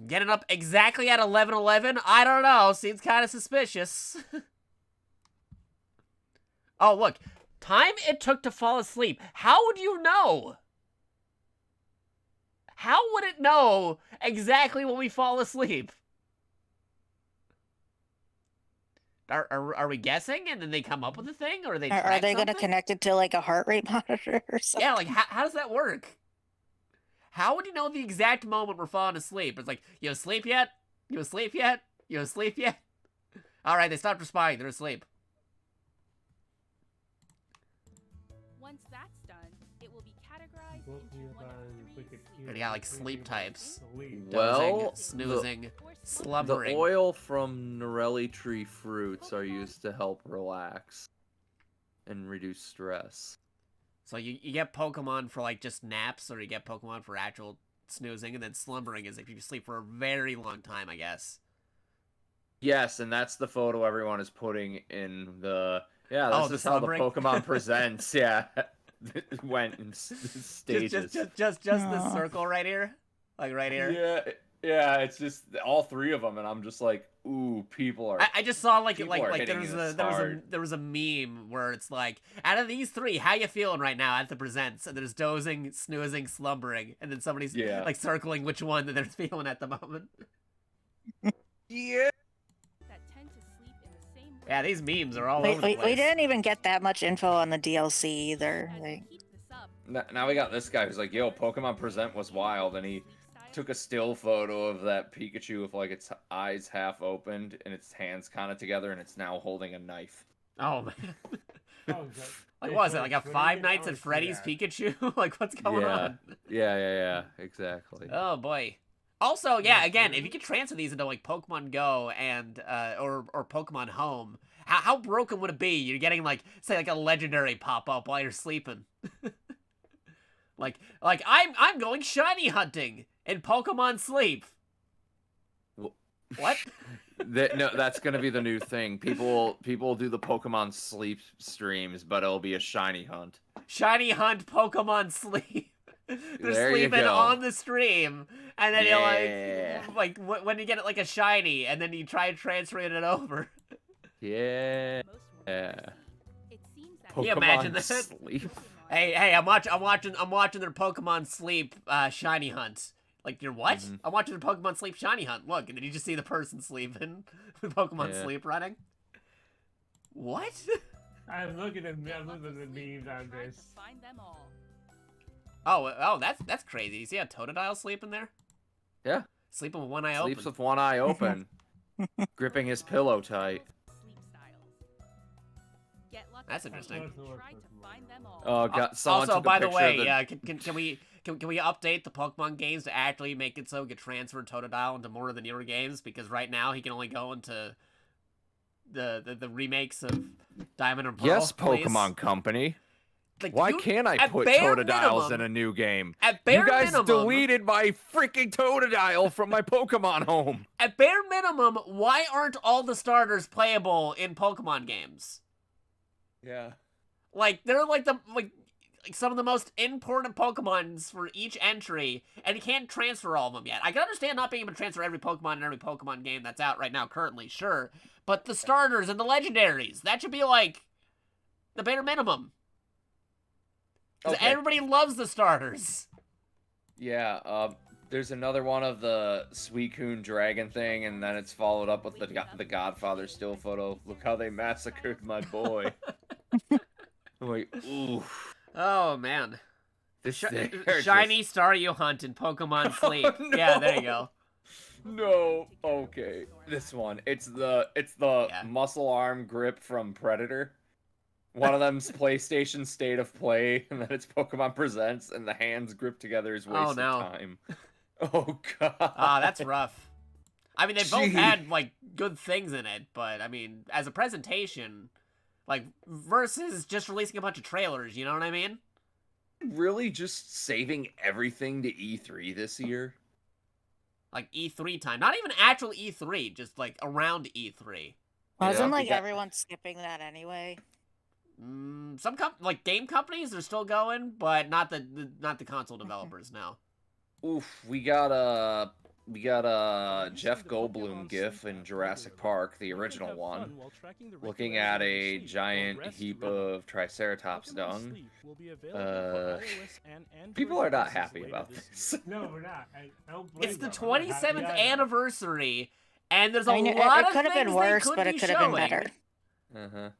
Getting up exactly at 11:11? I don't know. Seems kind of suspicious. Oh, look. Time it took to fall asleep. How would you know? How would it know exactly when we fall asleep? Are we guessing and then they come up with a thing? Or are they going to connect it to like a heart rate monitor or something? Yeah, like how does that work? How would you know the exact moment we're falling asleep? It's like, you asleep yet? You asleep yet? You asleep yet? Alright, they stopped responding. They're asleep. Once that's done, it will be categorized into one of three. They got like sleep types. Well, dozing, snoozing, slumbering. The oil from Norelli tree fruits are used to help relax and reduce stress. So you get Pokemon for like just naps, or you get Pokemon for actual snoozing, and then slumbering is if you sleep for a very long time, I guess. Yes, and that's the photo everyone is putting in the... Yeah, this is how the Pokemon Presents, went in stages. Just this circle right here? Like right here? Yeah, it's just all three of them, and I'm just like, ooh, people are... I just saw like there was a meme where it's like, out of these three, how you feeling right now at the Presents? And there's dozing, snoozing, slumbering, and then somebody's like circling which one that they're feeling at the moment. Yeah. That tend to sleep in the same Yeah, these memes are all over the place. We didn't even get that much info on the DLC either. Like... Now we got this guy who's like, yo, Pokemon Present was wild, and he took a still photo of that Pikachu with like its eyes half opened and its hands kind of together, and it's now holding a knife. Oh man. Like, what was it, like a Five Nights at Freddy's Pikachu? Like, what's going on? Yeah, exactly. Oh, boy. Also, yeah, again, if you could transfer these into, like, Pokemon Go and, or Pokemon Home, how broken would it be? You're getting, like, say, like, a legendary pop-up while you're sleeping. like, I'm going shiny hunting in Pokemon Sleep. What? No, that's gonna be the new thing. People will do the Pokemon Sleep streams, but it'll be a shiny hunt. Shiny hunt Pokemon Sleep. They're there sleeping on the stream, and then you're like when you get it like a shiny, and then you try transferring it over. Yeah. Can you imagine that? Sleep. Hey, I'm watching their Pokemon Sleep shiny hunt. Like, you're what? Mm-hmm. I'm watching the Pokemon Sleep shiny hunt. Look, and then you just see the person sleeping with Pokemon Sleep running. What? I'm looking at the memes on this. Oh, that's crazy. You see how Totodile sleeping there? Yeah. Sleeping with one eye open. Sleeps with one eye open. Gripping his pillow tight. That's interesting. Oh, God, someone also, took a by the picture way, of the... can we update the Pokemon games to actually make it so we can transfer Totodile into more of the newer games? Because right now he can only go into the remakes of Diamond and Pearl. Yes, Pokemon Company. Like, why can't I put Totodiles in a new game? You guys deleted my freaking Totodile from my Pokemon home. At bare minimum, why aren't all the starters playable in Pokemon games? Yeah. Like, they're like some of the most important Pokemons for each entry, and you can't transfer all of them yet. I can understand not being able to transfer every Pokemon in every Pokemon game that's out right now currently, sure. But the starters and the legendaries, that should be like the bare minimum. Because everybody loves the starters. Yeah, there's another one of the Suicune Dragon thing, and then it's followed up with the Godfather still photo. Look how they massacred my boy. Wait, ooh. Oh, man. Shiny Staryu Hunt in Pokemon Sleep. Oh, no. Yeah, there you go. No. Okay. This one. It's the muscle arm grip from Predator. One of them's PlayStation State of Play, and then it's Pokemon Presents, and the hands gripped together is wasted time. Oh, God. Ah, that's rough. I mean, they both had, like, good things in it, but, I mean, as a presentation, like, versus just releasing a bunch of trailers, you know what I mean? Really just saving everything to E3 this year? Like, E3 time. Not even actual E3, just, like, around E3. Wasn't, like, everyone skipping that anyway? Some game companies are still going, but not the console developers now. Oof, we got a Jeff Goldblum gif in Jurassic Park, the original one, looking at a giant heap of Triceratops dung. People are not happy about this. No, we're not. I don't blame It's the them. 27th anniversary, and there's a lot of things it could have been worse, but it could have been better. Uh-huh.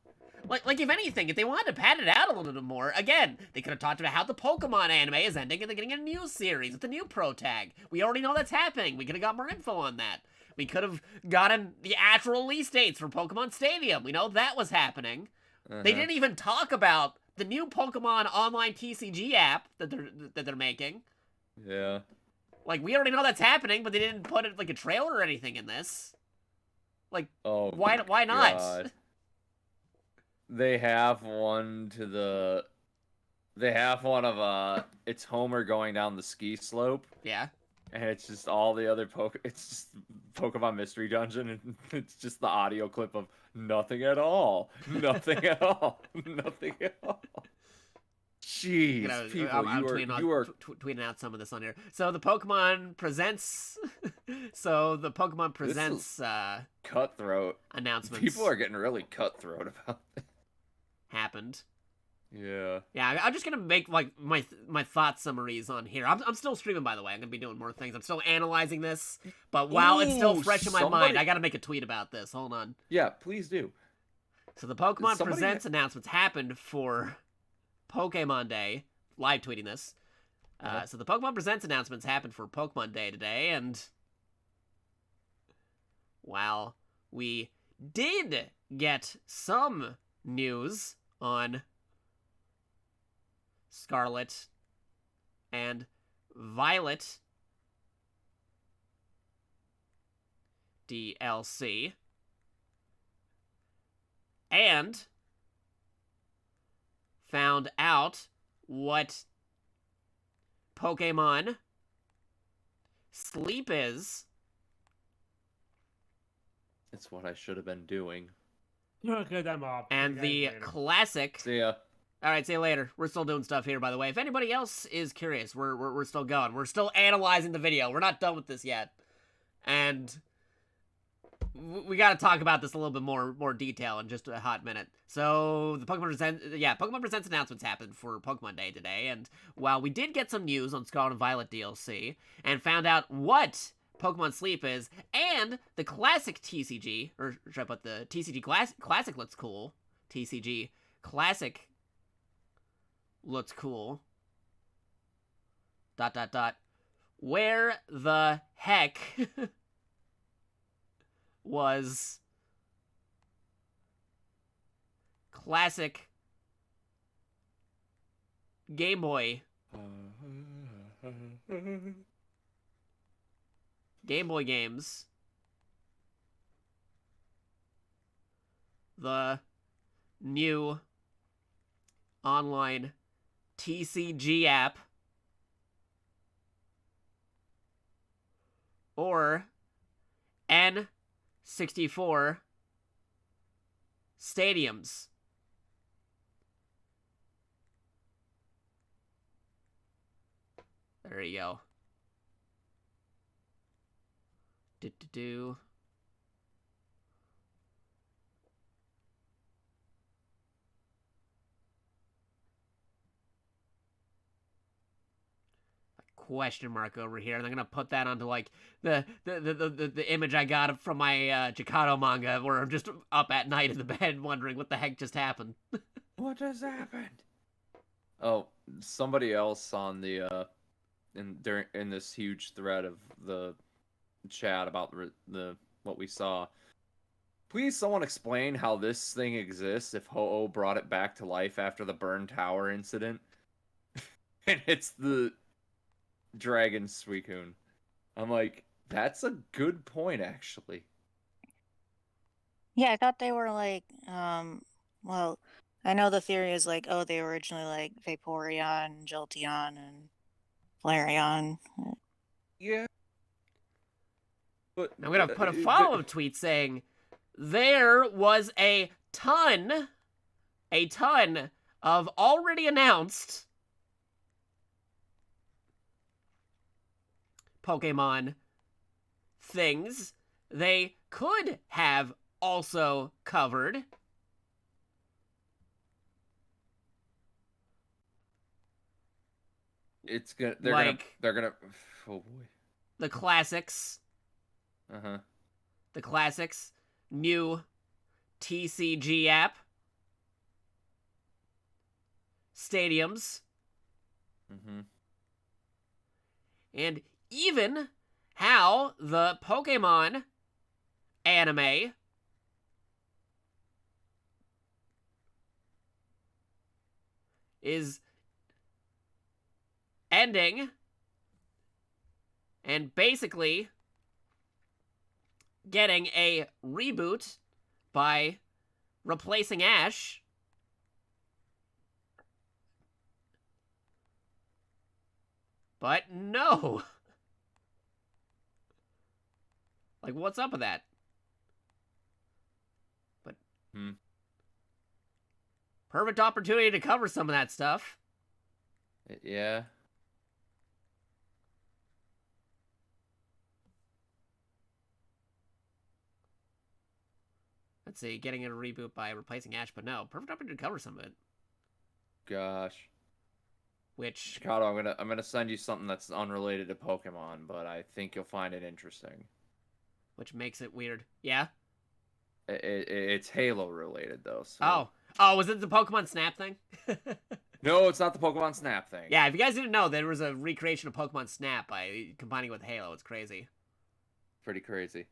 Like, if anything, if they wanted to pad it out a little bit more, again, they could have talked about how the Pokemon anime is ending and they're getting a new series with the new Pro Tag. We already know that's happening. We could have got more info on that. We could have gotten the actual release dates for Pokemon Stadium. We know that was happening. They didn't even talk about the new Pokemon online TCG app that they're making. Yeah. Like, we already know that's happening, but they didn't put it like a trailer or anything in this. Like, why not? God. They have one of it's Homer going down the ski slope. Yeah. And it's just all the other it's just Pokemon Mystery Dungeon, and it's just the audio clip of nothing at all. Nothing at all. Nothing at all. Jeez, people, I'm tweeting out some of this on here. So the Pokemon Presents cutthroat announcements. People are getting really cutthroat about this. Happened. Yeah. Yeah, I'm just gonna make like my thought summaries on here. I'm still streaming, by the way. I'm gonna be doing more things. I'm still analyzing this, but while it's still fresh in my mind, I gotta make a tweet about this. Hold on. Yeah, please do. So the Pokemon Somebody Presents announcements happened for Pokemon Day. Live tweeting this. So the Pokemon Presents announcements happened for Pokemon Day today, and while we did get some news on Scarlet and Violet DLC, and found out what Pokemon Sleep is. It's what I should have been doing. Okay, I'm off. And the classic. See ya. All right, see you later. We're still doing stuff here, by the way. If anybody else is curious, we're still going. We're still analyzing the video. We're not done with this yet, and we got to talk about this a little bit more detail in just a hot minute. So the Pokemon Presents announcements happened for Pokemon Day today, and while we did get some news on Scarlet and Violet DLC and found out what Pokemon Sleep is, and the classic TCG, or should I put the TCG Classic looks cool. TCG Classic looks cool. ... Where the heck was classic Game Boy games? The new online TCG app, or N64 stadiums? There you go. Do. Question mark over here, and I'm gonna put that onto like the image I got from my Jakato manga, where I'm just up at night in the bed wondering what the heck just happened. What just happened? Oh, somebody else on the in this huge thread of the chat about the what we saw. Please, someone explain how this thing exists if Ho-Oh brought it back to life after the Burn Tower incident. And it's the Dragon Suicune. I'm like, that's a good point, actually. Yeah, I thought they were like, well, I know the theory is like, oh, they were originally like Vaporeon, Jolteon, and Flareon. Yeah. But I'm gonna put a follow-up tweet saying there was a ton of already announced Pokemon things they could have also covered. They're gonna oh boy. The classics. Uh-huh. The classics. New TCG app. Stadiums. Mm-hmm. And even how the Pokemon anime is ending and basically getting a reboot by replacing Ash. But no. Like, what's up with that? But perfect opportunity to cover some of that stuff. Yeah. Let's see, getting a reboot by replacing Ash, but no, perfect opportunity to cover some of it. Gosh. Which Jakato, I'm gonna send you something that's unrelated to Pokemon, but I think you'll find it interesting. Which makes it weird. Yeah? It's Halo related though. So. Oh, was it the Pokemon Snap thing? No, it's not the Pokemon Snap thing. Yeah, if you guys didn't know, there was a recreation of Pokemon Snap by combining with Halo. It's crazy. Pretty crazy.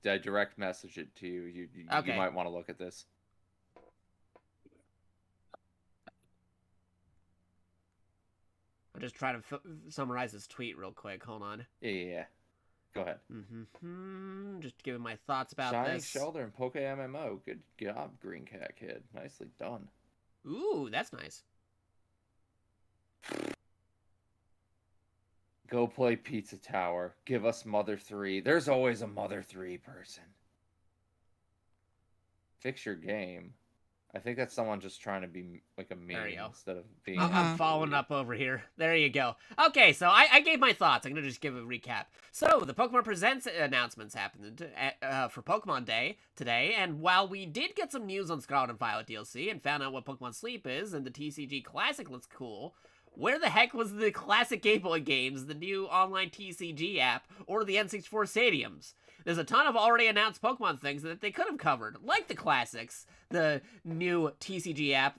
I direct message it to you. You might want to look at this. I'm just trying to summarize this tweet real quick. Hold on. Yeah. Go ahead. Just giving my thoughts about Shining this. Shelter and Poke MMO. Good job, Green Cat Kid. Nicely done. Ooh, that's nice. Go play Pizza Tower. Give us Mother 3. There's always a Mother 3 person. Fix your game. I think that's someone just trying to be like a meme instead of being... I'm following up over here. There you go. Okay, so I gave my thoughts. I'm going to just give a recap. So, the Pokemon Presents announcements happened for Pokemon Day today, and while we did get some news on Scarlet and Violet DLC and found out what Pokemon Sleep is, and the TCG Classic looks cool, where the heck was the classic Game Boy games, the new online TCG app, or the N64 stadiums? There's a ton of already announced Pokemon things that they could have covered, like the classics, the new TCG app,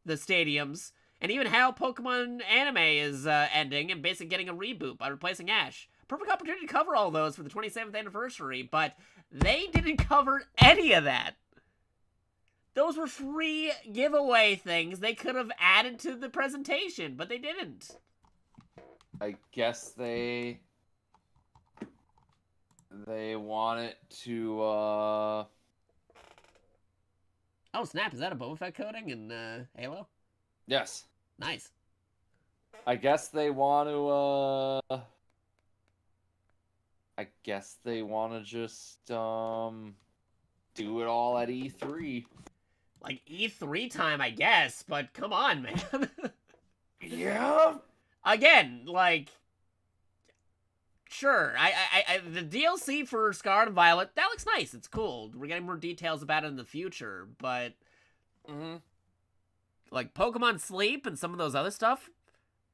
the stadiums, and even how Pokemon anime is ending and basically getting a reboot by replacing Ash. Perfect opportunity to cover all those for the 27th anniversary, but they didn't cover any of that. Those were free giveaway things they could have added to the presentation, but they didn't. I guess they want it to, Oh, snap. Is that a Boba Fett coding in Halo? Yes. Nice. I guess they want to, just, do it all at E3. Like, E3 time, I guess, but come on, man. Yeah. Again, like... Sure, the DLC for Scarlet and Violet, that looks nice. It's cool. We're getting more details about it in the future, but... Like, Pokemon Sleep and some of those other stuff,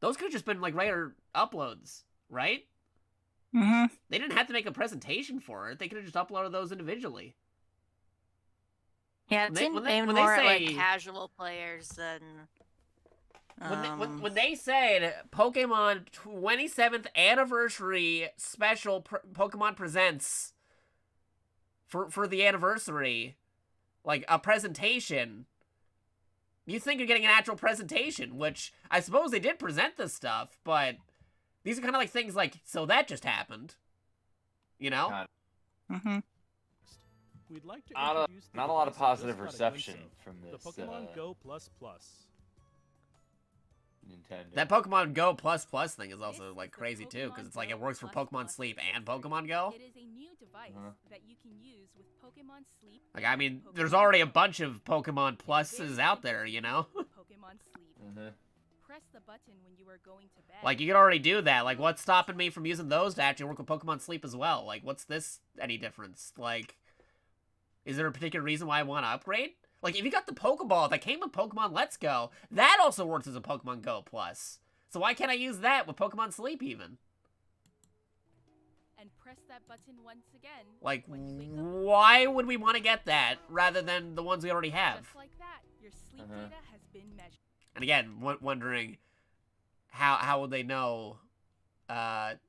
those could have just been, like, regular uploads, right? They didn't have to make a presentation for it. They could have just uploaded those individually. Yeah, it seemed aimed more at, like, casual players than... When they said Pokemon 27th Anniversary Special Pokemon Presents for the anniversary, like a presentation, you think you're getting an actual presentation, which I suppose they did present this stuff, but these are kind of like things like, so that just happened, you know? We'd like to not a lot of positive reception from this. The Pokemon Go Plus. Nintendo. That Pokemon Go Plus thing is also like crazy too, because it's like it works for Pokemon Sleep and Pokemon Go. It is a new device that you can use with Pokemon Sleep. Like, I mean, there's already a bunch of Pokemon Pluses out there, you know? Pokemon Sleep. Press the button when you are going to bed. Like, you could already do that. Like, what's stopping me from using those to actually work with Pokemon Sleep as well? Like, what's this any difference? Like, is there a particular reason why I want to upgrade? Like, if you got the Pokeball that came with Pokemon Let's Go, that also works as a Pokemon Go Plus. So why can't I use that with Pokemon Sleep, even? And press that button once again. Like, why would we want to get that, rather than the ones we already have? Just like that, your sleep data has been measured. And again, wondering, how would they know, how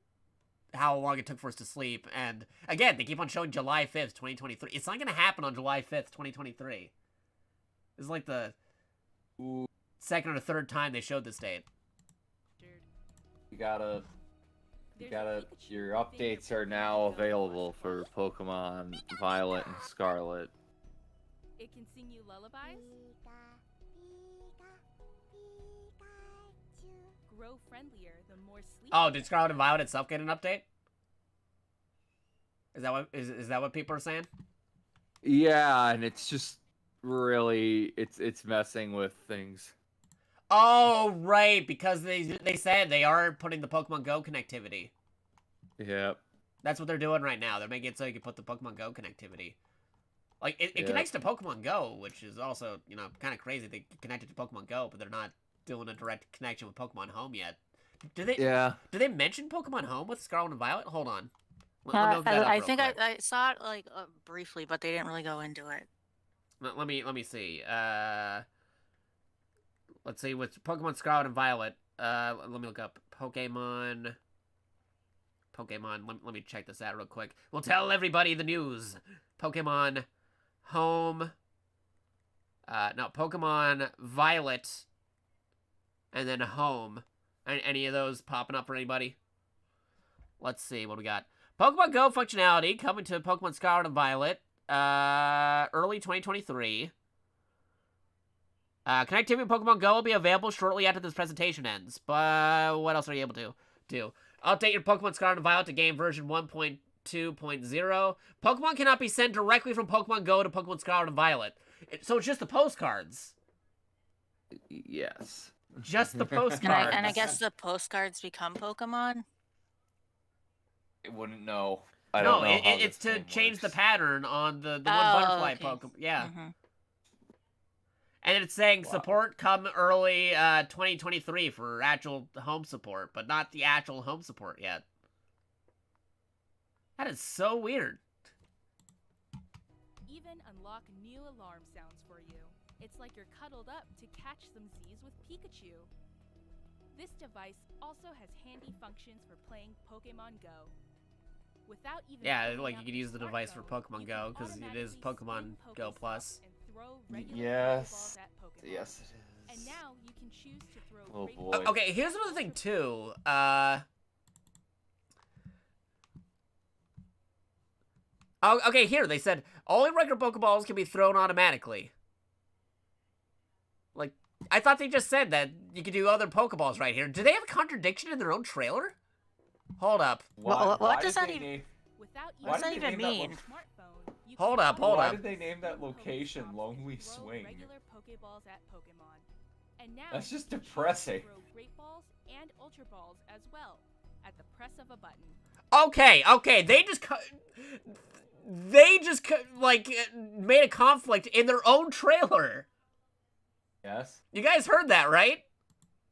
long it took for us to sleep? And, again, they keep on showing July 5th, 2023. It's not going to happen on July 5th, 2023. This is like the second or third time they showed this date. Your updates are now available for Pokemon Violet and Scarlet. It can sing you lullabies. Grow friendlier the more sleep. Oh, did Scarlet and Violet itself get an update? Is that what people are saying? Yeah, and it's just really it's messing with things. Oh, right, because they said they are putting the Pokemon Go connectivity. Yep. That's what they're doing right now. They're making it so you can put the Pokemon Go connectivity. Like, it connects to Pokemon Go, which is also, you know, kind of crazy. They connect it to Pokemon Go, but they're not doing a direct connection with Pokemon Home yet. Do they mention Pokemon Home with Scarlet and Violet? Hold on. I think I saw it like briefly, but they didn't really go into it. Let me see. Let's see with Pokemon Scarlet and Violet. Let me look up Pokemon. Let me check this out real quick. We'll tell everybody the news. Pokemon Home. No, Pokemon Violet. And then Home. Any of those popping up for anybody? Let's see what we got. Pokemon Go functionality coming to Pokemon Scarlet and Violet. Early 2023. Connectivity with Pokemon Go will be available shortly after this presentation ends. But what else are you able to do? Update your Pokemon Scarlet and Violet to game version 1.2.0. Pokemon cannot be sent directly from Pokemon Go to Pokemon Scarlet and Violet. So it's just the postcards. Yes. Just the postcards. And I guess the postcards become Pokemon? I wouldn't know. I don't know it's to change the pattern on the one butterfly Pokemon. Yeah. Mm-hmm. And it's saying support come early 2023 for actual home support, but not the actual home support yet. That is so weird. Even unlock new alarm sounds for you. It's like you're cuddled up to catch some Z's with Pikachu. This device also has handy functions for playing Pokemon Go. Without even like you could use the device for Pokemon Go because it is Pokemon Go Plus. Yes. Yes, it is. And now you can choose to throw oh boy. Okay, here's another thing too. Okay, here they said only regular Pokeballs can be thrown automatically. Like, I thought they just said that you could do other Pokeballs right here. Do they have a contradiction in their own trailer? Hold up. What does that even? What does that even mean? Hold up. Why did they name that location Lonely Swing? And now that's just depressing. throw Great Balls and Ultra Balls as well at the press of a button. Okay. They just like made a conflict in their own trailer. Yes. You guys heard that, right?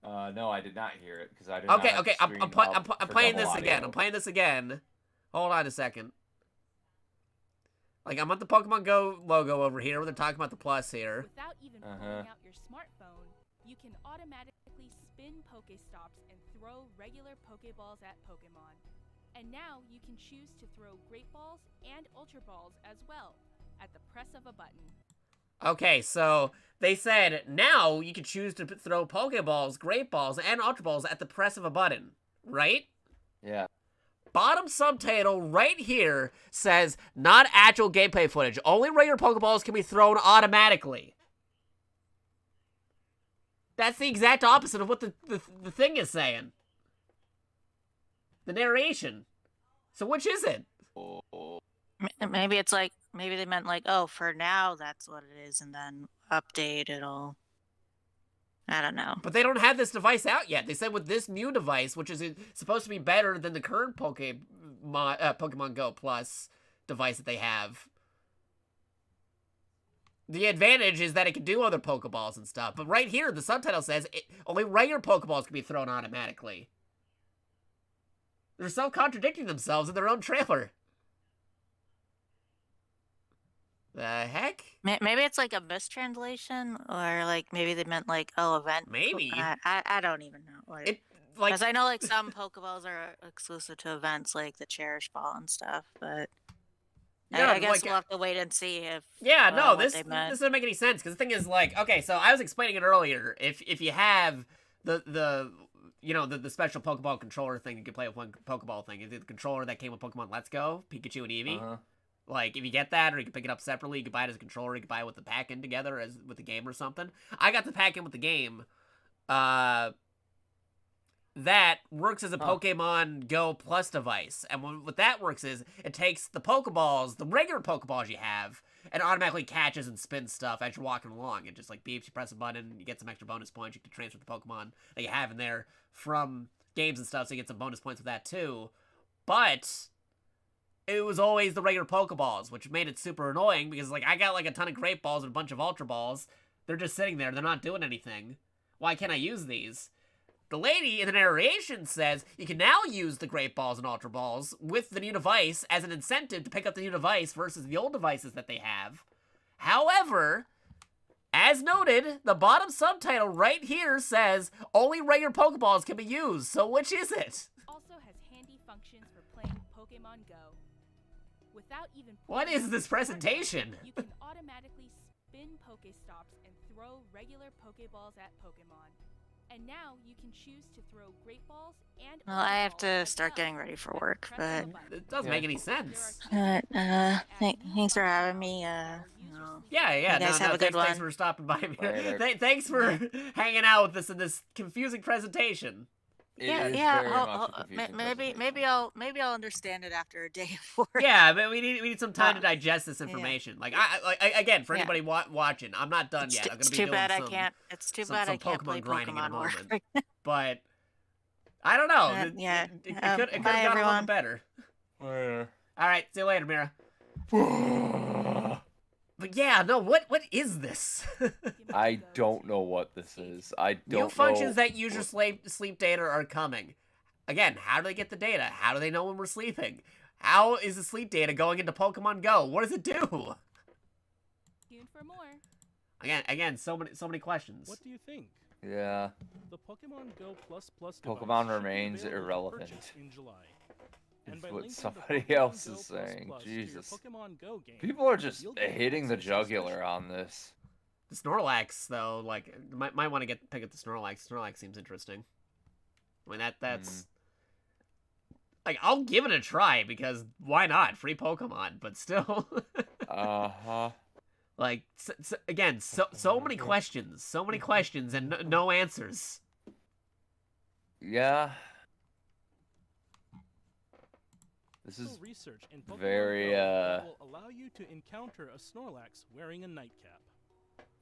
No, I did not hear it because I did not. Okay. I'm playing this again. I'm playing this again. Hold on a second. Like, I'm at the Pokemon Go logo over here where they're talking about the plus here. Without even pulling out your smartphone, you can automatically spin Pokestops and throw regular Pokeballs at Pokemon. And now you can choose to throw Great Balls and Ultra Balls as well at the press of a button. Okay, so they said now you can choose to throw Pokeballs, Great Balls, and Ultra Balls at the press of a button, right? Yeah. Bottom subtitle right here says, not actual gameplay footage. Only regular Pokeballs can be thrown automatically. That's the exact opposite of what the thing is saying. The narration. So which is it? Maybe it's like, maybe they meant like, oh, for now that's what it is, and then update it'll... I don't know. But they don't have this device out yet. They said with this new device, which is supposed to be better than the current Pokemon Go Plus device that they have. The advantage is that it can do other Pokeballs and stuff. But right here, the subtitle says only regular Pokeballs can be thrown automatically. They're self-contradicting themselves in their own trailer. The heck? Maybe it's like a mistranslation, or like maybe they meant like event. Maybe. I don't even know. Because I know like some Pokeballs are exclusive to events, like the Cherish Ball and stuff. But yeah, I guess we'll have to wait and see if. Yeah, no, this doesn't make any sense. Because the thing is, like, okay, so I was explaining it earlier. If you have the special Pokeball controller thing, you can play with one Pokeball thing. The controller that came with Pokemon Let's Go, Pikachu and Eevee. Like, if you get that, or you can pick it up separately, you can buy it as a controller, you can buy it with the pack-in together as with the game or something. I got the pack-in with the game. That works as a Pokemon Go Plus device. And what that works is, it takes the Pokeballs, the regular Pokeballs you have, and automatically catches and spins stuff as you're walking along. It just, like, beeps, you press a button, you get some extra bonus points, you can transfer the Pokemon that you have in there from games and stuff, so you get some bonus points with that, too. But it was always the regular Pokeballs, which made it super annoying because, like, I got, like, a ton of Great Balls and a bunch of Ultra Balls. They're just sitting there. They're not doing anything. Why can't I use these? the lady in the narration says you can now use the Great Balls and Ultra Balls with the new device as an incentive to pick up the new device versus the old devices that they have. However, as noted, the bottom subtitle right here says only regular Pokeballs can be used. So which is it? Also has handy functions for playing Pokemon Go. Without even What is this presentation? You can automatically spin Pokestops and throw regular Pokeballs at Pokemon. And now you can choose to throw Great Balls and Well, I have to start getting ready for work, but it doesn't make any sense. Thanks for having me. Yeah. You guys have a good thanks one. for stopping by. Thanks for hanging out with us in this confusing presentation. Maybe I'll understand it after a day of work. Yeah, but we need some time to digest this information. Like again, for anybody watching, I'm not done yet. I'm gonna be doing It's too bad I can't play grinding in a Pokemon more. moment. But I don't know. It could have gone a little better. All right, see you later, Mira. But yeah, no, what is this? I don't know what this is. I don't know. New functions that use your sleep data are coming. Again, how do they get the data? How do they know when we're sleeping? How is the sleep data going into Pokemon Go? What does it do? Tune for more. Again, so many questions. What do you think? Yeah. The Pokemon Go Plus Pokemon remains irrelevant. In July. Is what somebody else is saying. Jesus. People are just hitting the jugular on this. The Snorlax, though, like, might want to pick up the Snorlax. Snorlax seems interesting. I mean, that's... Like, I'll give it a try, because why not? Free Pokemon, but still... Uh-huh. Like, again, so many questions. So many questions and no answers. Yeah. This is very, will allow you to encounter a Snorlax wearing a nightcap.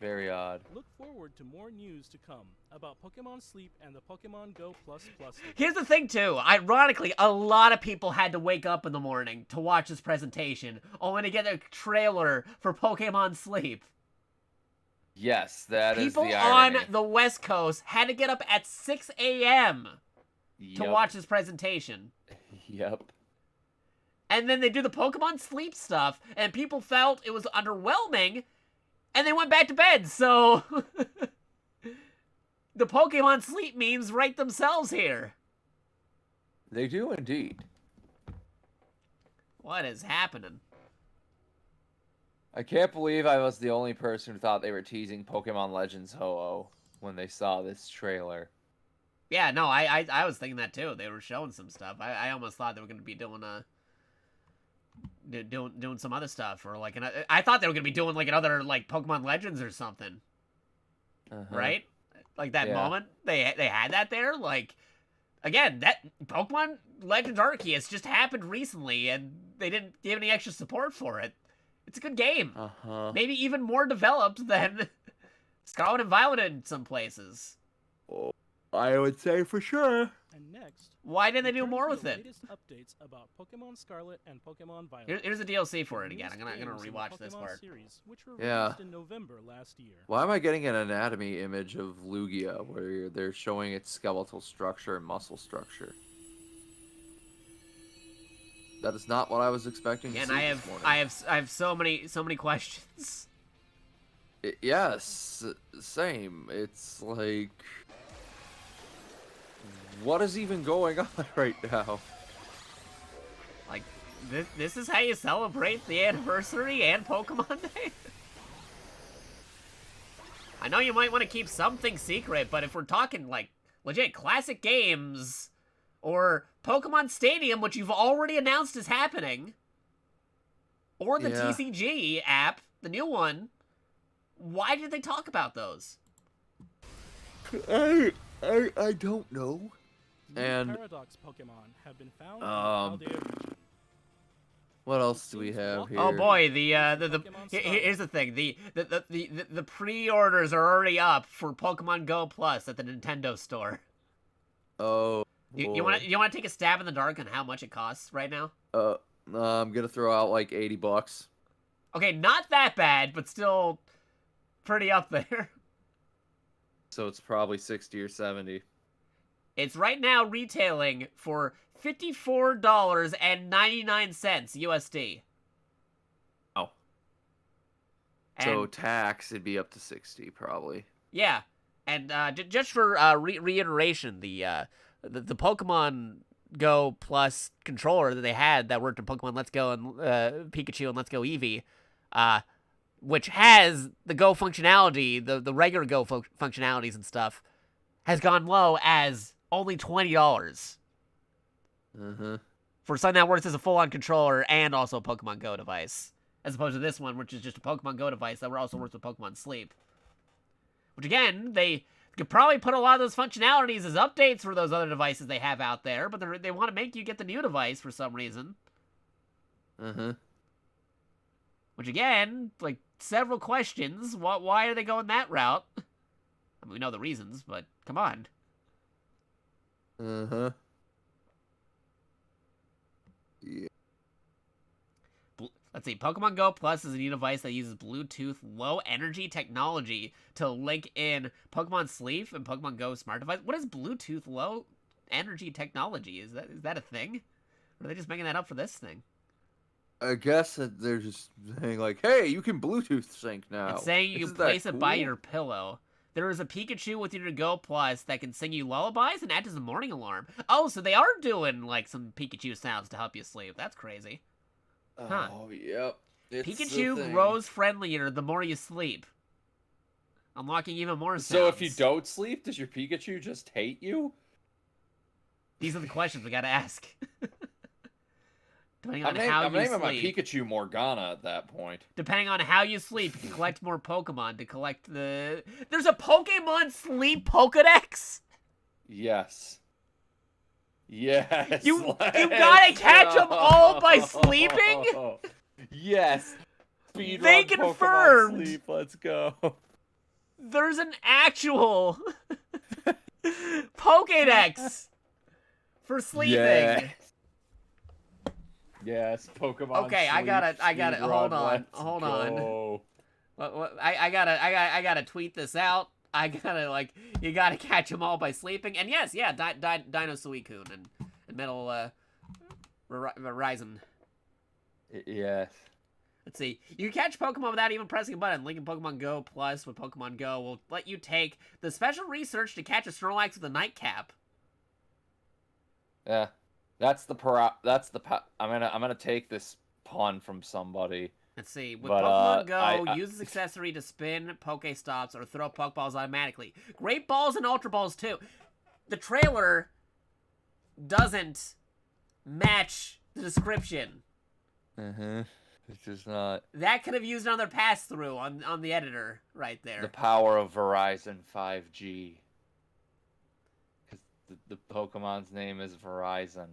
Very odd. Look forward to more news to come about Pokemon Sleep and the Pokemon Go Plus. Here's the thing, too. Ironically, a lot of people had to wake up in the morning to watch this presentation, only to get a trailer for Pokemon Sleep. Yes, that is the irony. People on the West Coast had to get up at 6 a.m. to watch this presentation. Yep. And then they do the Pokemon Sleep stuff, and people felt it was underwhelming, and they went back to bed, so... The Pokemon Sleep memes write themselves here. They do indeed. What is happening? I can't believe I was the only person who thought they were teasing Pokemon Legends Ho-Oh when they saw this trailer. Yeah, no, I was thinking that too. They were showing some stuff. I almost thought they were going to be doing doing some other stuff, or like I thought they were gonna be doing like another like Pokemon Legends or something, right? Like that moment they had that there. Like again, that Pokemon Legends Arceus just happened recently, and they didn't give any extra support for it. It's a good game, maybe even more developed than Scarlet and Violet in some places. Oh, I would say for sure. And next, why didn't they do more with it? Latest updates about Pokemon Scarlet and Pokemon Violet. Here's the DLC for it again. I'm gonna rewatch this part. Series, which were released in November last year. Why am I getting an anatomy image of Lugia where they're showing its skeletal structure and muscle structure? That is not what I was expecting to see this morning. I have so many questions. Yes, same. It's like, what is even going on right now? Like, this is how you celebrate the anniversary and Pokemon Day? I know you might want to keep something secret, but if we're talking, like, legit classic games, or Pokemon Stadium, which you've already announced is happening, or the TCG app, the new one, why did they talk about those? I don't know. And Paradox Pokemon have been found in the what else do we have here? Oh boy, here's the thing. The pre-orders are already up for Pokemon Go Plus at the Nintendo store. Oh. You want to take a stab in the dark on how much it costs right now? I'm gonna throw out like $80. Okay, not that bad, but still pretty up there. So it's probably 60 or 70. It's right now retailing for $54.99 USD. Oh. So tax, it'd be up to 60 probably. Yeah, and just for reiteration, the Pokemon Go Plus controller that they had that worked in Pokemon Let's Go and Pikachu and Let's Go Eevee, which has the Go functionality, the regular Go functionalities and stuff, has gone low as only $20. For something that works as a full-on controller and also a Pokemon Go device, as opposed to this one, which is just a Pokemon Go device that also works with Pokemon Sleep. Which, again, they could probably put a lot of those functionalities as updates for those other devices they have out there, but they want to make you get the new device for some reason. Which, again, like, several questions. Why are they going that route? I mean, we know the reasons, but come on. Yeah. Let's see. Pokemon Go Plus is a new device that uses Bluetooth low energy technology to link in Pokemon Sleep and Pokemon Go smart device. What is Bluetooth low energy technology? Is that a thing? Or are they just making that up for this thing? I guess that they're just saying like, hey, you can Bluetooth sync now. It's saying you can place it by your pillow. There is a Pikachu with your Go Plus that can sing you lullabies and act as a morning alarm. Oh, so they are doing, like, some Pikachu sounds to help you sleep. That's crazy. Huh. Oh, yep. Pikachu grows friendlier the more you sleep. Unlocking even more sounds. So if you don't sleep, does your Pikachu just hate you? These are the questions we gotta ask. Depending on I'm how you naming sleep. my Pikachu Morgana at that point. Depending on how you sleep, you can collect more Pokemon to collect the... There's a Pokemon Sleep Pokédex? Yes. Yes. You gotta catch them all by sleeping? Yes. They Speedrun confirmed. Pokemon Sleep. Let's go. There's an actual Pokédex for sleeping. Yes, Pokemon. Okay, Sleep, I got it. Hold on. Go. I gotta tweet this out. I gotta, like, you gotta catch them all by sleeping. And yes, yeah, Dino Suicune and Metal Horizon. Yes. Let's see. You can catch Pokemon without even pressing a button. Linking Pokemon Go Plus with Pokemon Go will let you take the special research to catch a Snorlax with a nightcap. Yeah. I'm gonna take this pun from somebody. Let's see. With Pokemon Go, use this accessory to spin Pokestops or throw Pokeballs automatically. Great Balls and Ultra Balls too. The trailer doesn't match the description. It's just not. That could have used another pass through on the editor right there. The power of Verizon 5G. Because the Pokemon's name is Verizon.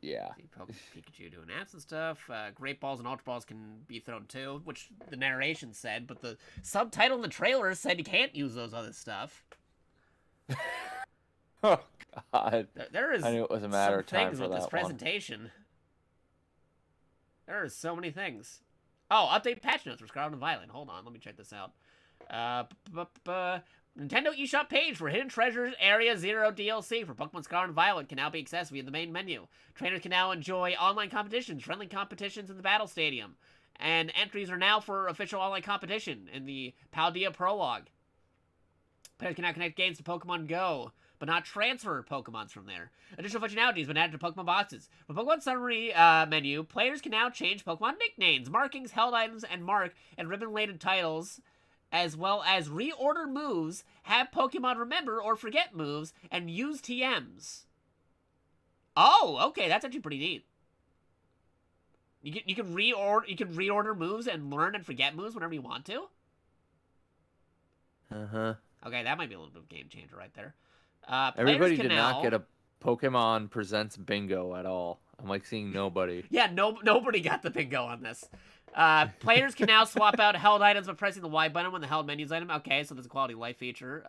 Yeah. Pikachu doing apps and stuff. Great Balls and Ultra Balls can be thrown too, which the narration said, but the subtitle in the trailer said you can't use those other stuff. Oh, God. There is I knew it was a matter of time for with this that presentation. There are so many things. Oh, update patch notes for Scarlet and Violet. Hold on, let me check this out. Nintendo eShop page for Hidden Treasures Area Zero DLC for Pokemon Scarlet and Violet can now be accessed via the main menu. Trainers can now enjoy online competitions, friendly competitions in the Battle Stadium, and entries are now for official online competition in the Paldea Prologue. Players can now connect games to Pokemon Go, but not transfer Pokemons from there. Additional functionality has been added to Pokemon boxes. For Pokemon Summary menu, players can now change Pokemon nicknames, markings, held items, and ribbon-related titles, as well as reorder moves, have Pokemon remember or forget moves, and use TMs. Oh, okay, that's actually pretty neat. You can reorder moves and learn and forget moves whenever you want to. Okay, that might be a little bit of a game changer right there. Everybody did not get a Pokemon Presents bingo at all. I'm like seeing nobody. Yeah, nobody got the bingo on this. Players can now swap out held items by pressing the Y button when the held menu's item. Okay, so there's a quality of life feature.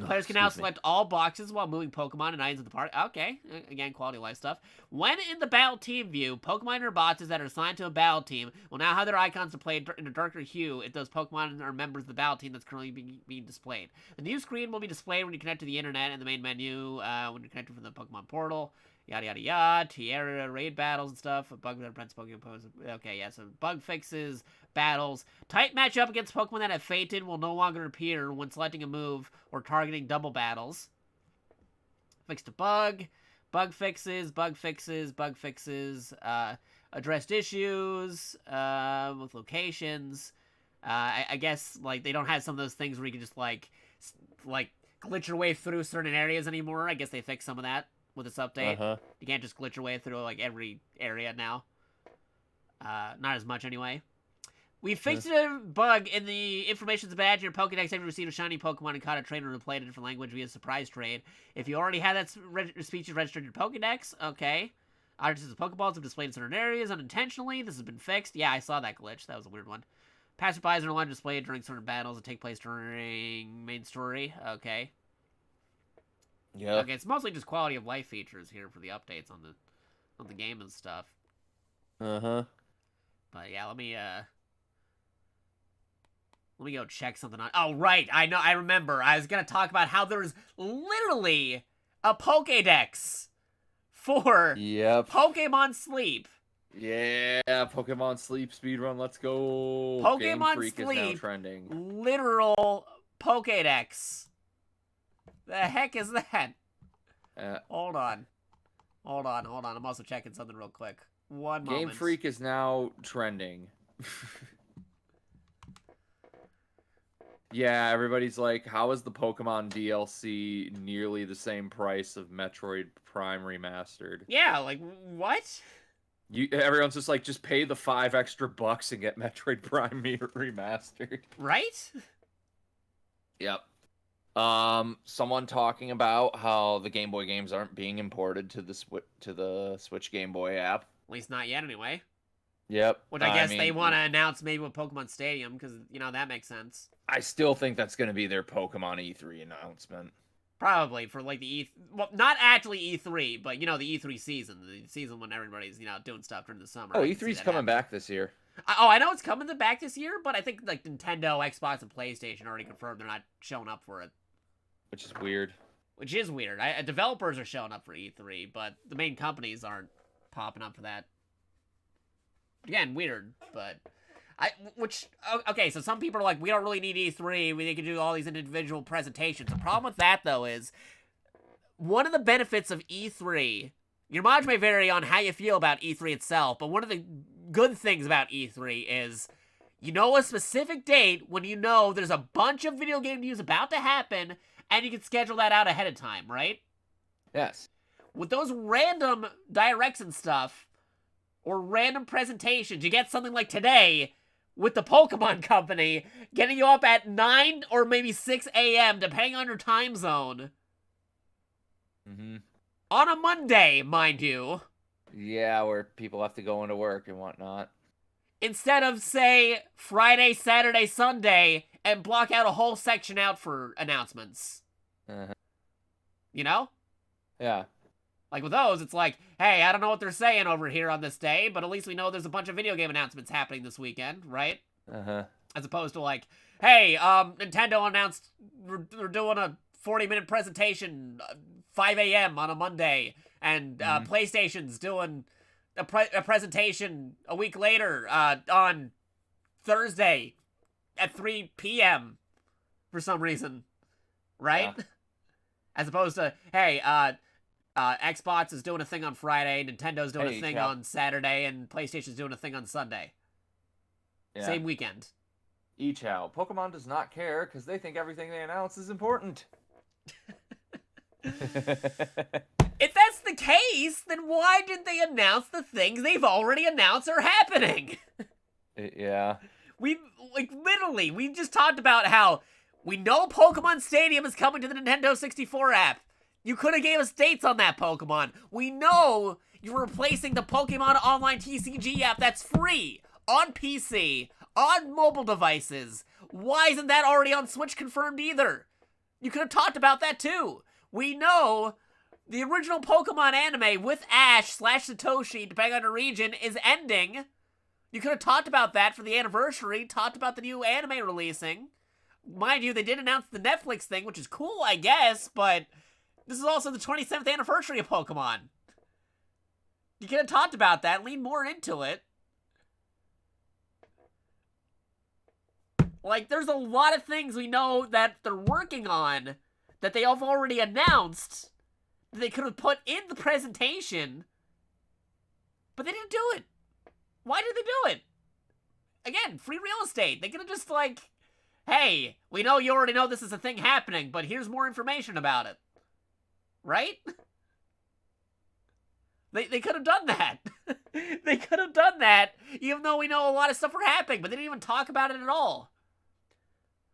Players can now select all boxes while moving Pokemon and items in the park. Okay, again, quality of life stuff. When in the battle team view, Pokemon or boxes that are assigned to a battle team will now have their icons displayed in a darker hue if those Pokemon are members of the battle team that's currently being displayed. The new screen will be displayed when you connect to the internet in the main menu when you're connected from the Pokemon portal. Yada yada yada, Tierra raid battles and stuff. A bug that prevents Pokemon poses. Okay, yeah, so bug fixes, battles. Type matchup against Pokemon that have fainted will no longer appear when selecting a move or targeting double battles. Fixed a bug. Bug fixes, bug fixes, bug fixes. Addressed issues with locations. I guess, like, they don't have some of those things where you can just, like glitch your way through certain areas anymore. I guess they fixed some of that with this update. You can't just glitch your way through, like, every area now. Not as much, anyway. We fixed a bug in the information's badge. Your Pokédex if you received a shiny Pokemon and caught a trainer who played a different language via surprise trade. If you already had that species registered in your Pokédex, okay. Artists' Pokeballs have displayed in certain areas unintentionally. This has been fixed. Yeah, I saw that glitch. That was a weird one. Passerbys are no longer displayed during certain battles that take place during main story. Okay. Yeah. Okay, it's mostly just quality of life features here for the updates on the game and stuff. But yeah, let me go check something on. Oh right, I know. I remember. I was gonna talk about how there's literally a Pokédex for Pokemon Sleep. Yeah, Pokemon Sleep speedrun. Let's go. Pokemon Game Freak Sleep. is now trending. Literal Pokédex. The heck is that? Hold on. I'm also checking something real quick. One moment. Game Freak is now trending. Yeah, everybody's like, how is the Pokemon DLC nearly the same price of Metroid Prime Remastered? Yeah, like, what? Everyone's just like, just pay the $5 extra and get Metroid Prime Remastered. Right? Yep. Someone talking about how the Game Boy games aren't being imported to the Switch Game Boy app. At least not yet, anyway. Yep. Which I guess they want to announce maybe with Pokemon Stadium, because, you know, that makes sense. I still think that's going to be their Pokemon E3 announcement. Probably, for, like, the well, not actually E3, but, you know, the E3 season. The season when everybody's, you know, doing stuff during the summer. Oh, E3's coming back this year. I know it's coming back this year, but I think, like, Nintendo, Xbox, and PlayStation already confirmed they're not showing up for it. Which is weird. Which is weird. Developers are showing up for E3, but the main companies aren't popping up for that. Again, weird, but... Okay, so some people are like, we don't really need E3, they can do all these individual presentations. The problem with that, though, is one of the benefits of E3... Your mileage may vary on how you feel about E3 itself, but one of the good things about E3 is... You know a specific date when you know there's a bunch of video game news about to happen, and you can schedule that out ahead of time, right? Yes. With those random directs and stuff, or random presentations, you get something like today with the Pokemon Company getting you up at 9 or maybe 6 a.m., depending on your time zone. On a Monday, mind you. Yeah, where people have to go into work and whatnot. Instead of, say, Friday, Saturday, Sunday, and block out a whole section out for announcements. You know? Yeah. Like with those, it's like, hey, I don't know what they're saying over here on this day, but at least we know there's a bunch of video game announcements happening this weekend, right? As opposed to like, hey, Nintendo announced they're doing a 40-minute presentation 5 a.m. on a Monday, and PlayStation's doing a presentation a week later on Thursday at 3 p.m. for some reason, right? Yeah. As opposed to, hey, Xbox is doing a thing on Friday, Nintendo's doing a thing on Saturday, and PlayStation's doing a thing on Sunday. Yeah. Same weekend. Echow. Pokemon does not care because they think everything they announce is important. If that's the case, then why did they announce the things they've already announced are happening? Yeah. We just talked about how we know Pokemon Stadium is coming to the Nintendo 64 app. You could have gave us dates on that Pokemon. We know you're replacing the Pokemon Online TCG app that's free. on PC, on mobile devices. Why isn't that already on Switch confirmed either? You could have talked about that too. We know the original Pokemon anime with Ash/Satoshi, depending on the region, is ending. You could have talked about that for the anniversary, talked about the new anime releasing. Mind you, they did announce the Netflix thing, which is cool, I guess, but this is also the 27th anniversary of Pokemon. You could have talked about that, lean more into it. Like, there's a lot of things we know that they're working on that they have already announced that they could have put in the presentation, but they didn't do it. Why did they do it? Again, free real estate. They could have just, like, hey, we know you already know this is a thing happening, but here's more information about it. Right? They could have done that. They could have done that, even though we know a lot of stuff were happening, but they didn't even talk about it at all.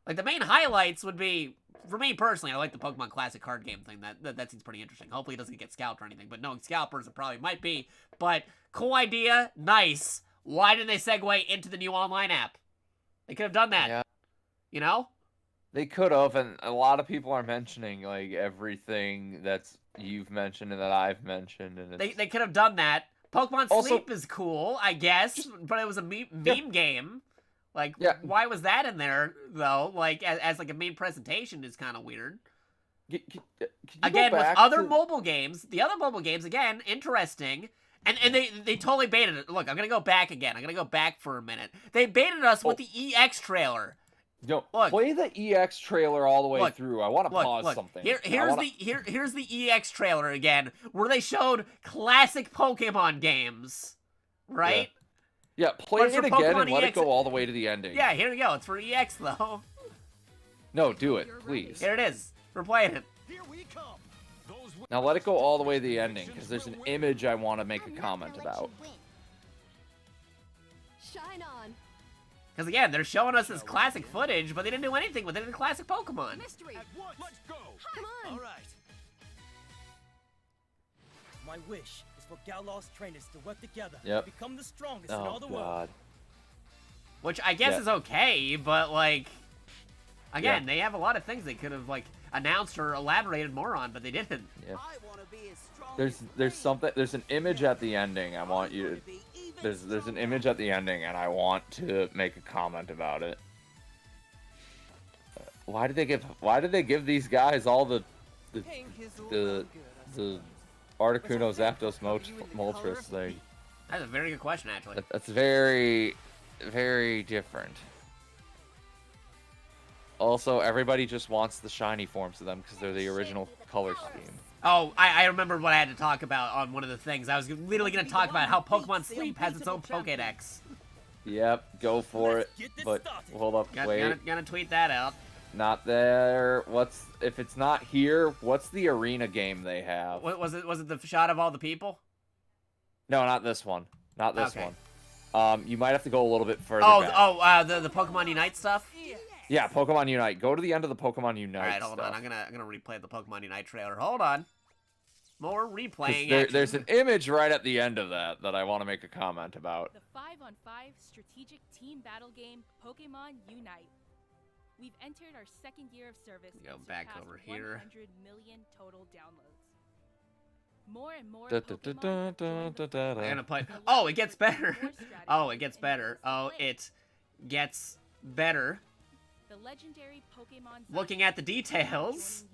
Like, the main highlights would be, for me personally, I like the Pokemon Classic card game thing. That seems pretty interesting. Hopefully it doesn't get scalped or anything, but knowing scalpers, it probably might be. But, cool idea, nice. Why didn't they segue into the new online app? They could have done that. Yeah. You know? They could have, and a lot of people are mentioning, like, everything that's you've mentioned and that I've mentioned. And it's... They could have done that. Pokemon Sleep is cool, I guess, but it was a meme game. Like, why was that in there, though? Like, as like a main presentation is kind of weird. Again, with other mobile games, the other mobile games, again, interesting. And they totally baited it. Look, I'm going to go back again. I'm going to go back for a minute. They baited us with the EX trailer. Yo, play the EX trailer all the way through. I want to pause something. Here's the EX trailer again, where they showed classic Pokemon games, right? Yeah, play it again and let it go all the way to the ending. Yeah, here we go. It's for EX, though. No, do it, please. Here it is. We're playing it. Now let it go all the way to the ending, because there's an image I want to make a comment about. Shine on. Because again, they're showing us this classic footage, but they didn't do anything with it in classic Pokemon. Mystery. Let's go. Come on. All right. My wish is for Gallo's trainers to work together and become the strongest in all the world. Which I guess is okay, but like, again, they have a lot of things they could have like announced or elaborated more on, but they didn't. Yeah. There's an image at the ending. I want you to, there's an image at the ending, and I want to make a comment about it. Why did they give these guys all the Articuno Zapdos Moltres thing? That's a very good question, actually. That's very, very different. Also, everybody just wants the shiny forms of them because they're the original color scheme. Oh, I remember what I had to talk about on one of the things. I was literally going to talk about how Pokemon Sleep has its own Pokédex. Yep, go for it. But hold up, wait. Gonna tweet that out. Not there. If it's not here? What's the arena game they have? What was it? Was it the shot of all the people? No, not this one. Not this one. You might have to go a little bit further back. The Pokemon Unite stuff. Yeah, Pokemon Unite. Go to the end of the Pokemon Unite. All right, hold on. I'm gonna replay the Pokemon Unite trailer. Hold on. More replaying. There's an image right at the end of that I want to make a comment about. The 5-on-5 strategic team battle game Pokemon Unite. We've entered our second year of service. Go back over here. 100 million total downloads. More and more Pokemon. I'm gonna play. Oh, it gets better. Oh, it gets better. Oh, it gets better. The legendary Pokemon. Looking at the details.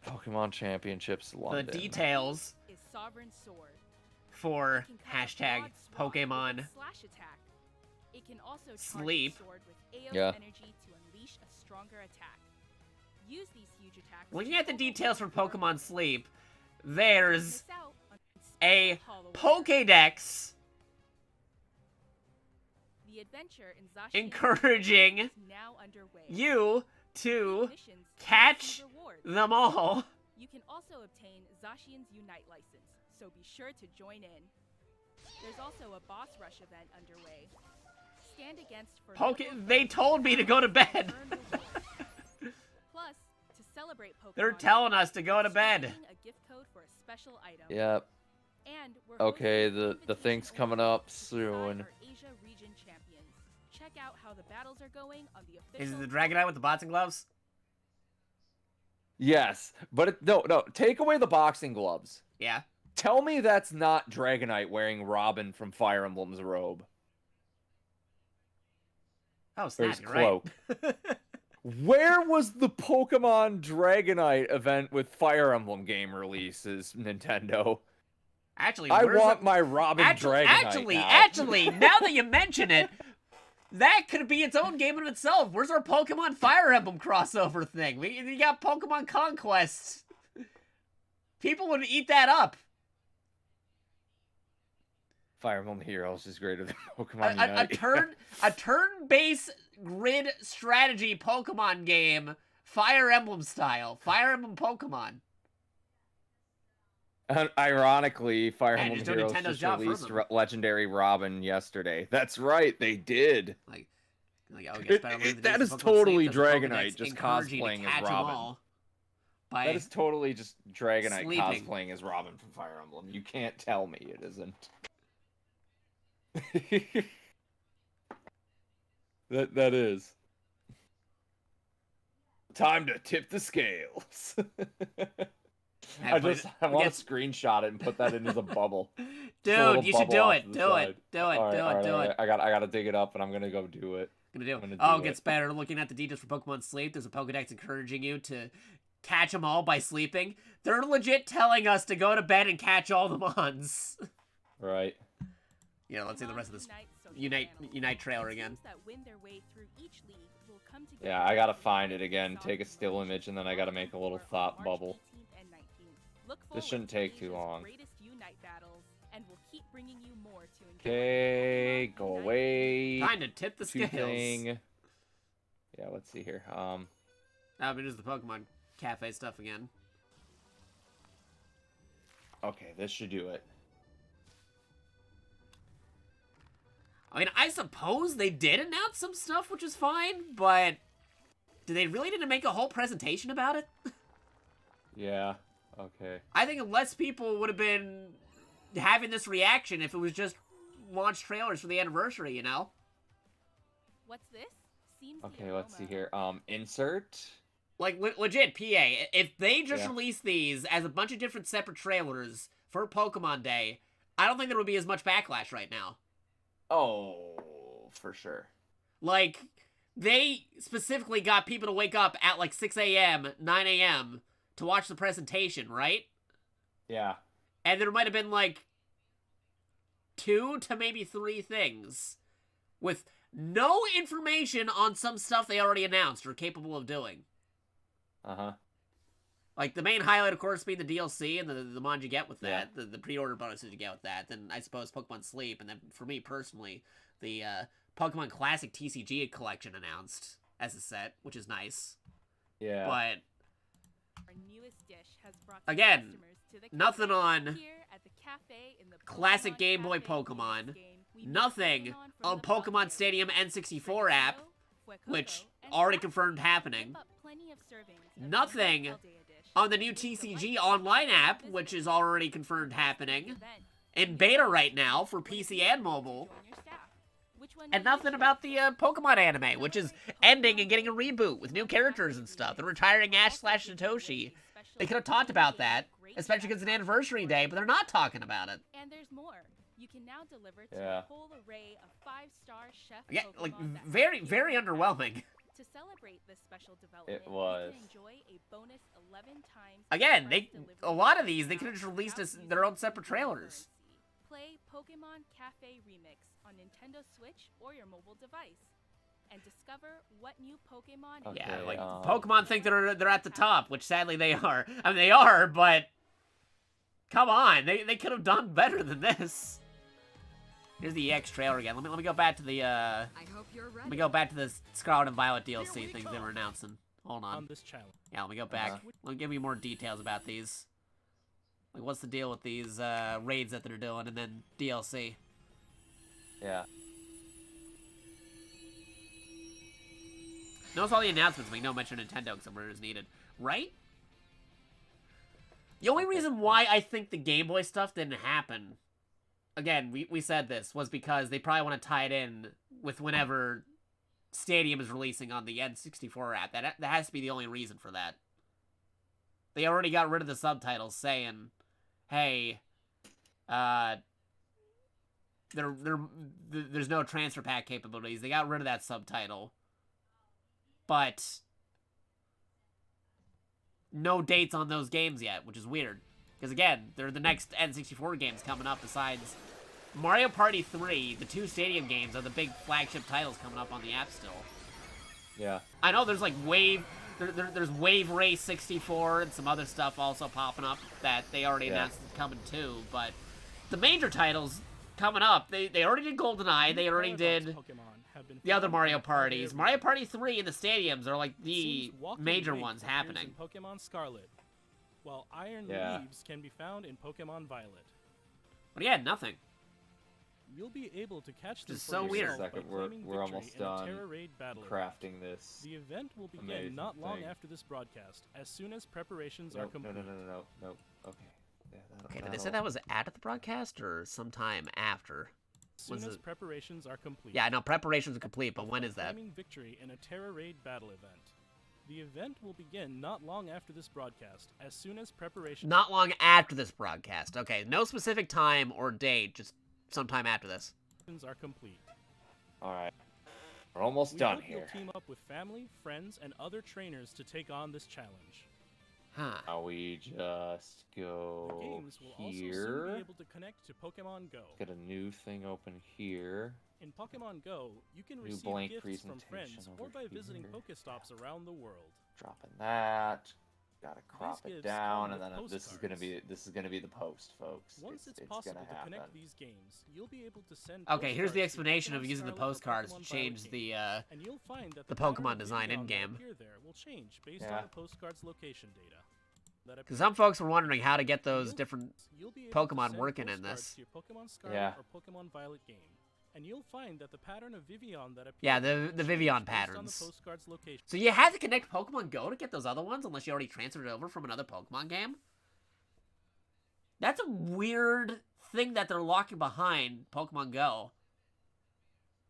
Pokemon Championships London. The details. Is Sovereign Sword. For hashtag Pokemon. It can also Sleep. Sword with AO energy to unleash a stronger attack. Use these huge attacks. Looking at the details for Pokemon Sleep, there's a Pokédex encouraging you to catch them all. You can also obtain Zacian's Unite license, so be sure to join in. There's also a boss rush event underway. Stand against they told me to go to bed. Plus, to celebrate Pokemon, they're telling us to go to bed. A gift code for a special item. Yep. And we're Okay, the thing's coming up soon. Asia region champions. Check out how the battles are going on the official. Is it the Dragonite with the boxing gloves? Yes, but no. Take away the boxing gloves. Yeah. Tell me that's not Dragonite wearing Robin from Fire Emblem's robe. Oh, snap, his you're cloak. right. Where was the Pokemon Dragonite event with Fire Emblem game releases, Nintendo? Actually, I want my Robin Dragonite now. Actually, now that you mention it, that could be its own game in itself. Where's our Pokemon Fire Emblem crossover thing? We got Pokemon Conquest. People would eat that up. Fire Emblem Heroes is greater than Pokemon Unite. A turn-based grid strategy Pokemon game, Fire Emblem style. Fire Emblem Pokemon. Ironically, Fire Emblem just do Heroes Nintendo's just job for released them. Legendary Robin yesterday. That's right, they did. That is totally Dragonite just cosplaying as Robin. That is totally just Dragonite cosplaying as Robin from Fire Emblem. You can't tell me it isn't. that is. Time to tip the scales. I want to screenshot it and put that into the bubble. Dude, you should do it. Do it. I gotta dig it up and I'm gonna go do it. It gets better. Looking at the details for Pokemon Sleep, there's a Pokedex encouraging you to catch them all by sleeping. They're legit telling us to go to bed and catch all the mons. Right. Yeah, let's see the rest of this Unite trailer again. Yeah, I gotta find it again, take a still image, and then I gotta make a little thought bubble. This shouldn't take too long. Okay, go away. Time to tip the scales. Yeah, let's see here. It is the Pokemon Cafe stuff again. Okay, this should do it. I mean, I suppose they did announce some stuff, which is fine, but do they really need to make a whole presentation about it? Yeah, okay. I think less people would have been having this reaction if it was just launch trailers for the anniversary, you know? What's this? Seems okay, let's see here. Insert. Like, legit, PA, if they just released these as a bunch of different separate trailers for Pokemon Day, I don't think there would be as much backlash right now. Oh, for sure. Like, they specifically got people to wake up at like 6 a.m., 9 a.m. to watch the presentation, right? Yeah. And there might have been like 2 to maybe 3 things with no information on some stuff they already announced or capable of doing. Uh-huh. Like, the main highlight, of course, being the DLC and the mod you get with that, the pre-order bonuses you get with that, then I suppose Pokemon Sleep, and then for me personally, the Pokemon Classic TCG collection announced as a set, which is nice. Yeah. But, our newest dish has brought again, to the nothing on here at the cafe in the Classic Game Boy Pokemon, nothing on Pokemon Stadium N64 app, which already confirmed happening, nothing on the new TCG Online app, which is already confirmed happening, in beta right now for PC and mobile, and nothing about the Pokemon anime, which is ending and getting a reboot with new characters and stuff. They're retiring Ash/Satoshi. They could have talked about that, especially because it's an anniversary day, but they're not talking about it. And there's more. You can now deliver to a whole array of 5-star chef Pokemon like, very, very underwhelming. To celebrate this special development, it was. You can enjoy a bonus 11 times. Again, a lot of these they could have just released as their own separate trailers. Play Pokemon Cafe Remix on Nintendo Switch or your mobile device, and discover what new Pokemon. Okay, yeah, like Pokemon think they're at the top, which sadly they are. I mean, they are, but come on, they could have done better than this. Here's the EX trailer again. Let me go back to the I hope you're ready. Let me go back to the Scarlet and Violet DLC things they were announcing. Hold on. This challenge. Yeah, let me go back. Let me give me more details about these. Like, what's the deal with these raids that they're doing, and then DLC? Yeah. Notice all the announcements make no mention of Nintendo except where it is needed, right? The only reason why I think the Game Boy stuff didn't happen, again, we said this, was because they probably want to tie it in with whenever Stadium is releasing on the N64 app. That has to be the only reason for that. They already got rid of the subtitles saying, hey, there's no transfer pack capabilities. They got rid of that subtitle. But no dates on those games yet, which is weird. Because again, they're the next N64 games coming up besides Mario Party 3. The 2 Stadium games are the big flagship titles coming up on the app still. Yeah. I know there's like there's Wave Race 64 and some other stuff also popping up that they already announced coming too, but the major titles coming up, they already did GoldenEye, they already did the other Mario Parties. Mario Party 3 and the Stadiums are like the major ones happening. Pokemon Scarlet, while Iron Leaves can be found in Pokemon Violet. But yeah, nothing. You'll be able to catch them for so weird. We're almost done crafting this. The event will begin not long after this broadcast, as soon as preparations are complete. No. Okay. Yeah, okay, did they say that was after the broadcast or sometime after? As soon as preparations are complete. Yeah, no, preparations are complete, but when is that? Victory in a Terra Raid battle event. The event will begin not long after this broadcast, as soon as preparations... Not long after this broadcast. Okay, no specific time or date, just sometime after this. ...are complete. Alright. We're almost done here. You'll team up with family, friends, and other trainers to take on this challenge. Huh. Now we just go the games will here. Also soon be able to connect to Pokemon Go. Get a new thing open here. In Pokemon Go, you can receive gifts from friends or by visiting Pokestops around the world. Dropping that. Gotta crop it down, and then this is gonna be the post, folks. Once it's possible to connect these games, you'll be able to send. Okay, here's the explanation of using the postcards to change the Pokemon design in game. Will change based on the postcard's location data. Because some folks were wondering how to get those different Pokemon working in this. Pokemon Scarlet or Pokemon Violet game. And you'll find that the pattern of Vivian that appears the Vivian patterns. So you had to connect Pokemon Go to get those other ones unless you already transferred it over from another Pokemon game? That's a weird thing that they're locking behind Pokemon Go.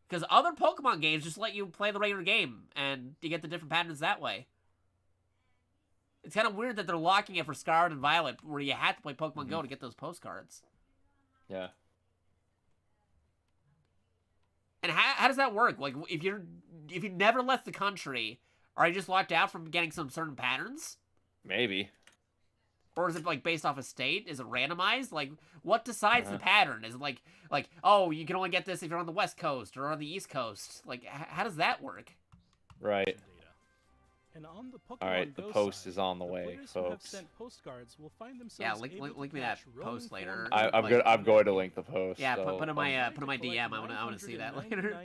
Because other Pokemon games just let you play the regular game and you get the different patterns that way. It's kind of weird that they're locking it for Scarlet and Violet where you had to play Pokemon Go to get those postcards. Yeah. And how does that work? Like, if you never left the country, are you just locked out from getting some certain patterns? Maybe. Or is it, like, based off a state? Is it randomized? Like, what decides the pattern? Is it like, oh, you can only get this if you're on the West Coast or on the East Coast? Like, how does that work? Right. And on the Pokemon Alright, the post is on the way, folks. Will find yeah, link me that post later. I'm going to link the post. Yeah, put in my DM. I want to see that later.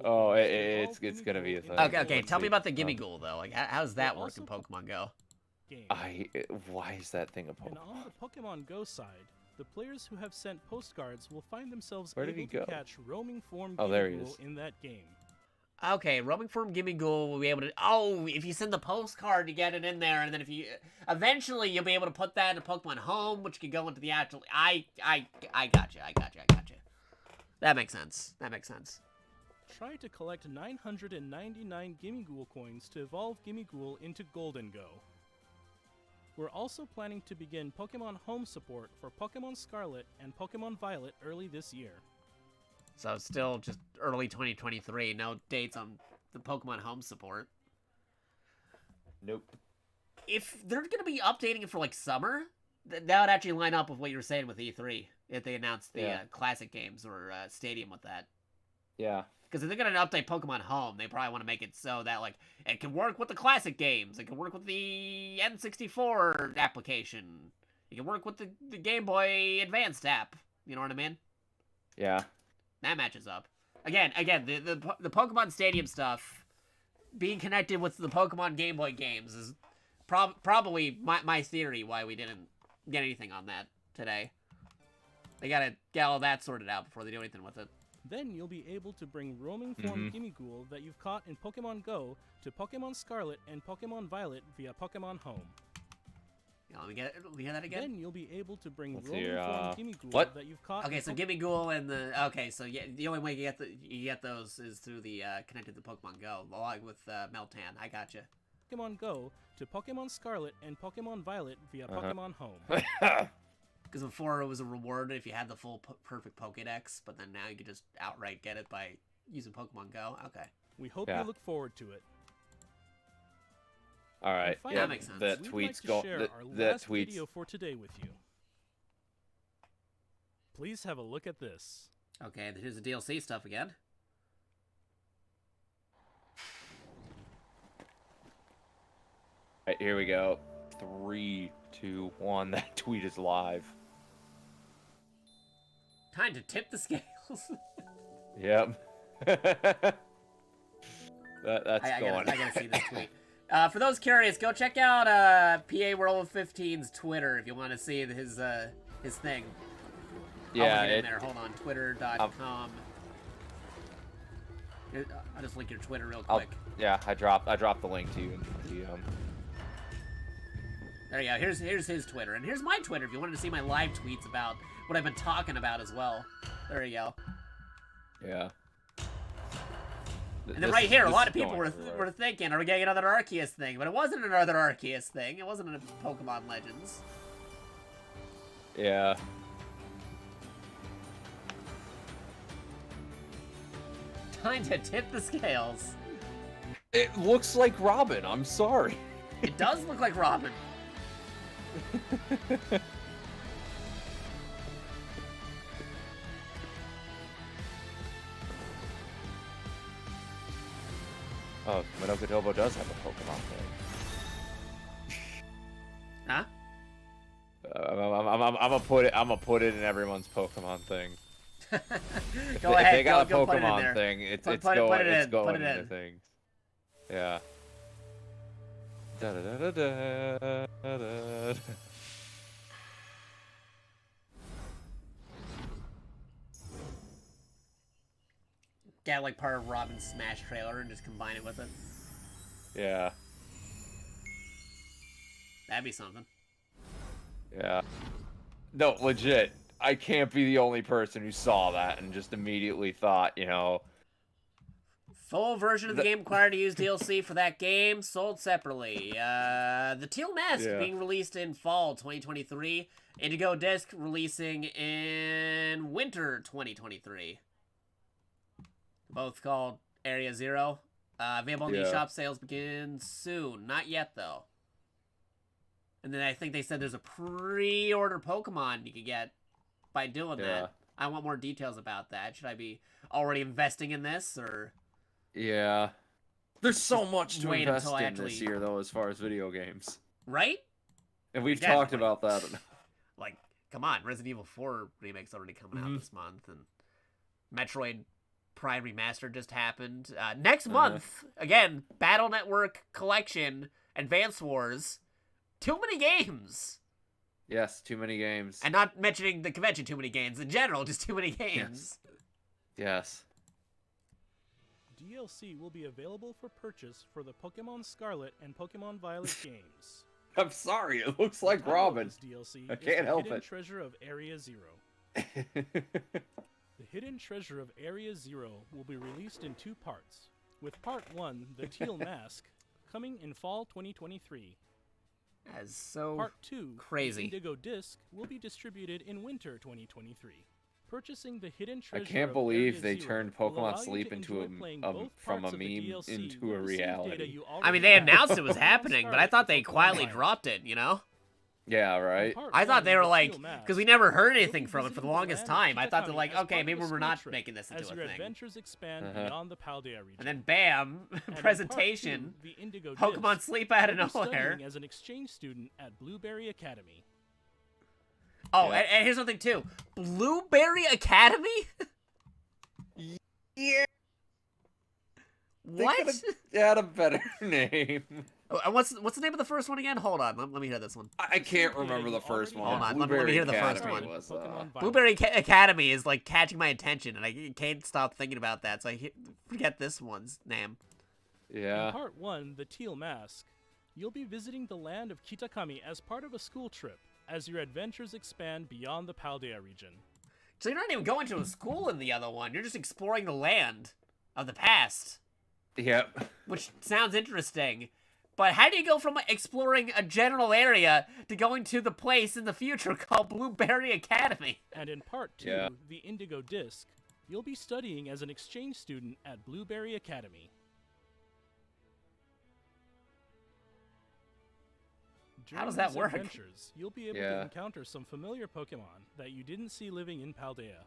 Oh, it's gonna be a thing. Okay. Tell me about the Gimme Ghoul though. Like, how does that work in Pokemon Go? Why is that thing a Pokemon? And on the Pokemon Go side, the players who have sent postcards will find themselves able to catch roaming form Gimme Ghoul in that game. Okay, roaming form Gimme Ghoul will be able to... Oh, if you send the postcard to get it in there, and then if you... Eventually, you'll be able to put that in Pokemon Home, which can go into the actual... I gotcha. That makes sense. Try to collect 999 Gimme Ghoul coins to evolve Gimme Ghoul into Golden Go. We're also planning to begin Pokemon Home support for Pokemon Scarlet and Pokemon Violet early this year. So it's still just early 2023. No dates on the Pokemon Home support. Nope. If they're going to be updating it for, like, summer, that would actually line up with what you were saying with E3. If they announced the classic games or Stadium with that. Yeah. Because if they're going to update Pokemon Home, they probably want to make it so that, like, it can work with the classic games. It can work with the N64 application. It can work with the Game Boy Advanced app. You know what I mean? Yeah. That matches up. Again, the Pokemon Stadium stuff being connected with the Pokemon Game Boy games is probably my theory why we didn't get anything on that today. They gotta get all that sorted out before they do anything with it. Then you'll be able to bring roaming form Gimme Ghoul that you've caught in Pokemon Go to Pokemon Scarlet and Pokemon Violet via Pokemon Home. Let me hear that again. Then you'll be able to bring Let's Roman hear, form Gimmighoul what? that you've caught. Okay, so Gimmighoul and the so yeah, the only way you get those is through the connected to Pokemon Go, along with Meltan. I gotcha. Pokemon Go to Pokemon Scarlet and Pokemon Violet via Pokemon Home. Because before it was a reward if you had the full perfect Pokédex, but then now you can just outright get it by using Pokemon Go. Okay. We hope you look forward to it. All right. Finally, that makes sense. That we'd tweet's like to share our that last tweet's video for today with you. Please have a look at this. Okay, here's the DLC stuff again. All right, here we go. 3, 2, 1. That tweet is live. Time to tip the scales. Yep. That's going. I gotta see this tweet. For those curious, go check out PA World 15's Twitter if you want to see his thing. Yeah, I'll link it in there. Hold on, twitter.com. I'll just link your Twitter real quick. Yeah, I dropped the link to you in the There you go. Here's his Twitter, and here's my Twitter if you wanted to see my live tweets about what I've been talking about as well. There you go. Yeah. And then right here, a lot of people were thinking, are we getting another Arceus thing? But it wasn't another Arceus thing. It wasn't a Pokemon Legends. Yeah. Time to tip the scales. It looks like Robin. I'm sorry. It does look like Robin. Oh, Minokotobo does have a Pokemon thing. Huh? I'm gonna put it in everyone's Pokemon thing. Go ahead. If they got a go put it in Pokemon there. thing, it's Put going it into in. things. Yeah. Da da da da da da. Get like part of Robin's Smash trailer and just combine it with it. Yeah. That'd be something. Yeah. No, legit. I can't be the only person who saw that and just immediately thought, you know. Full version of the game required to use DLC for that game, sold separately. The Teal Mask being released in fall 2023. Indigo Disc releasing in winter 2023. Both called Area Zero. Available in eShop, sales begin soon. Not yet, though. And then I think they said there's a pre-order Pokemon you could get by doing that. I want more details about that. Should I be already investing in this, or... Yeah. There's so much to invest in actually... this year, though, as far as video games. Right? And we've talked about that. Like, come on, Resident Evil 4 remake's already coming out this month, and Metroid Prime Remastered just happened. Next month, again, Battle Network Collection, Advance Wars. Too many games! Yes, too many games. And not mentioning the convention too many games. In general, just too many games. Yes. DLC will be available for purchase for the Pokemon Scarlet and Pokemon Violet games. I'm sorry, it looks like Robin. DLC I can't help Hidden it. Treasure of Area Zero. The Hidden Treasure of Area Zero will be released in 2 parts, with Part 1, the Teal Mask, coming in fall 2023. That's so Part 2, crazy. the Indigo Disc, will be distributed in winter 2023. Purchasing the Hidden Treasure I can't of believe Area they Zero turned will Pokemon allow you Sleep to into enjoy playing a both from a parts of the meme DLC into with a the same data reality. you I mean, already they have announced for it was Pokemon happening, but I Scarlet thought and they Pokemon quietly Violet. dropped it, you know? Yeah, right. I thought they were like, Teal because we Mask, never heard you'll anything be from it for the visiting longest land time. of I thought they're Shigatami like, as okay, part maybe of a we're school not trip making this into as a your thing. adventures expand beyond the Paldea region. And then bam, And in presentation, Part 2, the Indigo Pokemon Disc, Sleep out of you'll be nowhere. studying as an exchange student at Blueberry Academy. Oh, and here's something too. Blueberry Academy? Yeah. What? They had a better name. Oh, and what's the name of the first one again? Hold on, let me hear this one. I can't remember the first one. Hold on, let me hear the first Academy one. was, Blueberry Academy is like catching my attention, and I can't stop thinking about that. So I forget this one's name. Yeah. In Part 1, the Teal Mask, You'll be visiting the land of Kitakami as part of a school trip, as your adventures expand beyond the Paldea region. So you're not even going to a school in the other one, you're just exploring the land of the past. Yep. Which sounds interesting. But how do you go from exploring a general area to going to the place in the future called Blueberry Academy? And in part 2, the Indigo Disc, you'll be studying as an exchange student at Blueberry Academy. How does that work? Adventures, you'll be able to encounter some familiar Pokemon that you didn't see living in Paldea.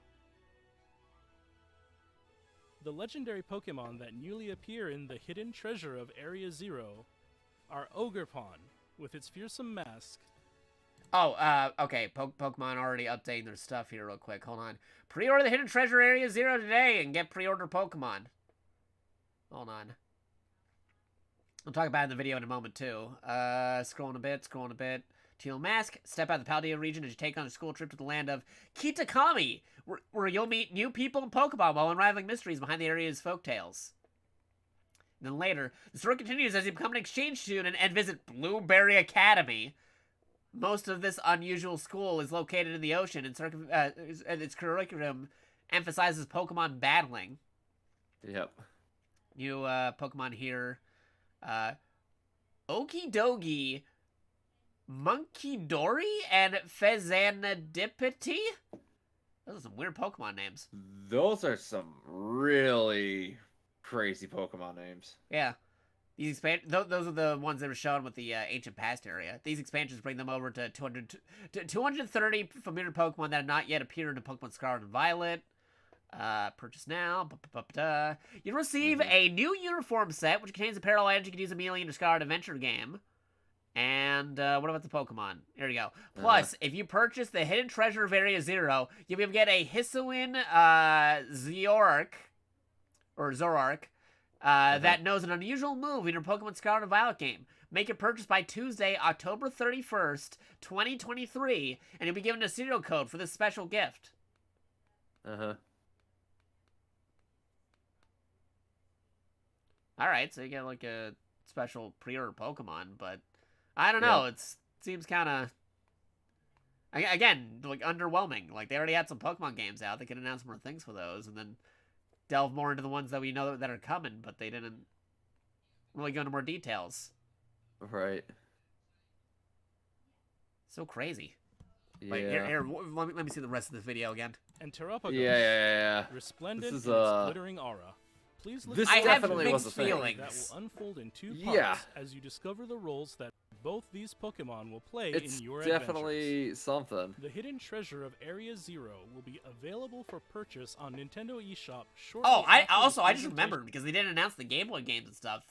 The legendary Pokemon that newly appear in the hidden treasure of Area 0 are Ogerpon, with its fearsome mask. Oh, okay, Pokemon already updating their stuff here real quick. Hold on. Pre-order the hidden treasure Area 0 today and get pre-order Pokemon. Hold on. I'll talk about it in the video in a moment, too. Scrolling a bit. Teal Mask. Step out of the Paldea region as you take on a school trip to the land of Kitakami, where you'll meet new people and Pokemon while unraveling mysteries behind the area's folktales. And then later, the story continues as you become an exchange student and visit Blueberry Academy. Most of this unusual school is located in the ocean, and its curriculum emphasizes Pokemon battling. Yep. New Pokemon here. Okidogi, Monkidori, and Fezanadipity? Those are some weird Pokemon names. Those are some really crazy Pokemon names. Yeah. Those are the ones that were shown with the Ancient Past area. These expansions bring them over to 230 familiar Pokemon that have not yet appeared in Pokemon Scarlet and Violet. Purchase now. You receive a new uniform set, which contains apparel items you can use immediately in your Scarlet Adventure game. And, what about the Pokemon? Here we go. Plus, if you purchase the Hidden Treasure of Area 0, you'll be able to get a Hisuian, Zoroark, that knows an unusual move in your Pokemon Scarlet and Violet game. Make your purchase by Tuesday, October 31st, 2023, and you'll be given a serial code for this special gift. Alright, so you get, like, a special pre-order Pokemon, but I don't know, it seems kind of, again, like, underwhelming. Like, they already had some Pokemon games out, they could announce more things for those, and then delve more into the ones that we know that are coming, but they didn't really go into more details. Right. So crazy. Yeah. Wait, here, let me see the rest of this video again. And Terapagos, yeah. resplendent This is, in its glittering aura. Please look. This I definitely have was a mixed thing. feelings. That will unfold in 2 parts as you discover the roles that both these Pokemon will play in your definitely adventures. something. The hidden treasure of Area 0 will be available for purchase on Nintendo eShop shortly. Oh, I just remembered because they didn't announce the Game Boy games and stuff.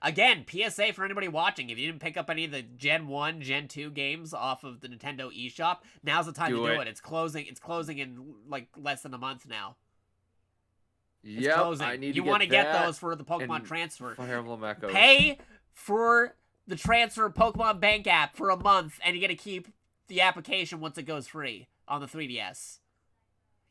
Again, PSA for anybody watching, if you didn't pick up any of the Gen 1, Gen 2 games off of the Nintendo eShop, now's the time to do it. It's closing in like less than a month now. Yeah, I need you want to get those for the Pokemon Transfer. Fire Emblem Echoes. Pay for the Transfer Pokemon Bank app for a month, and you get to keep the application once it goes free on the 3DS.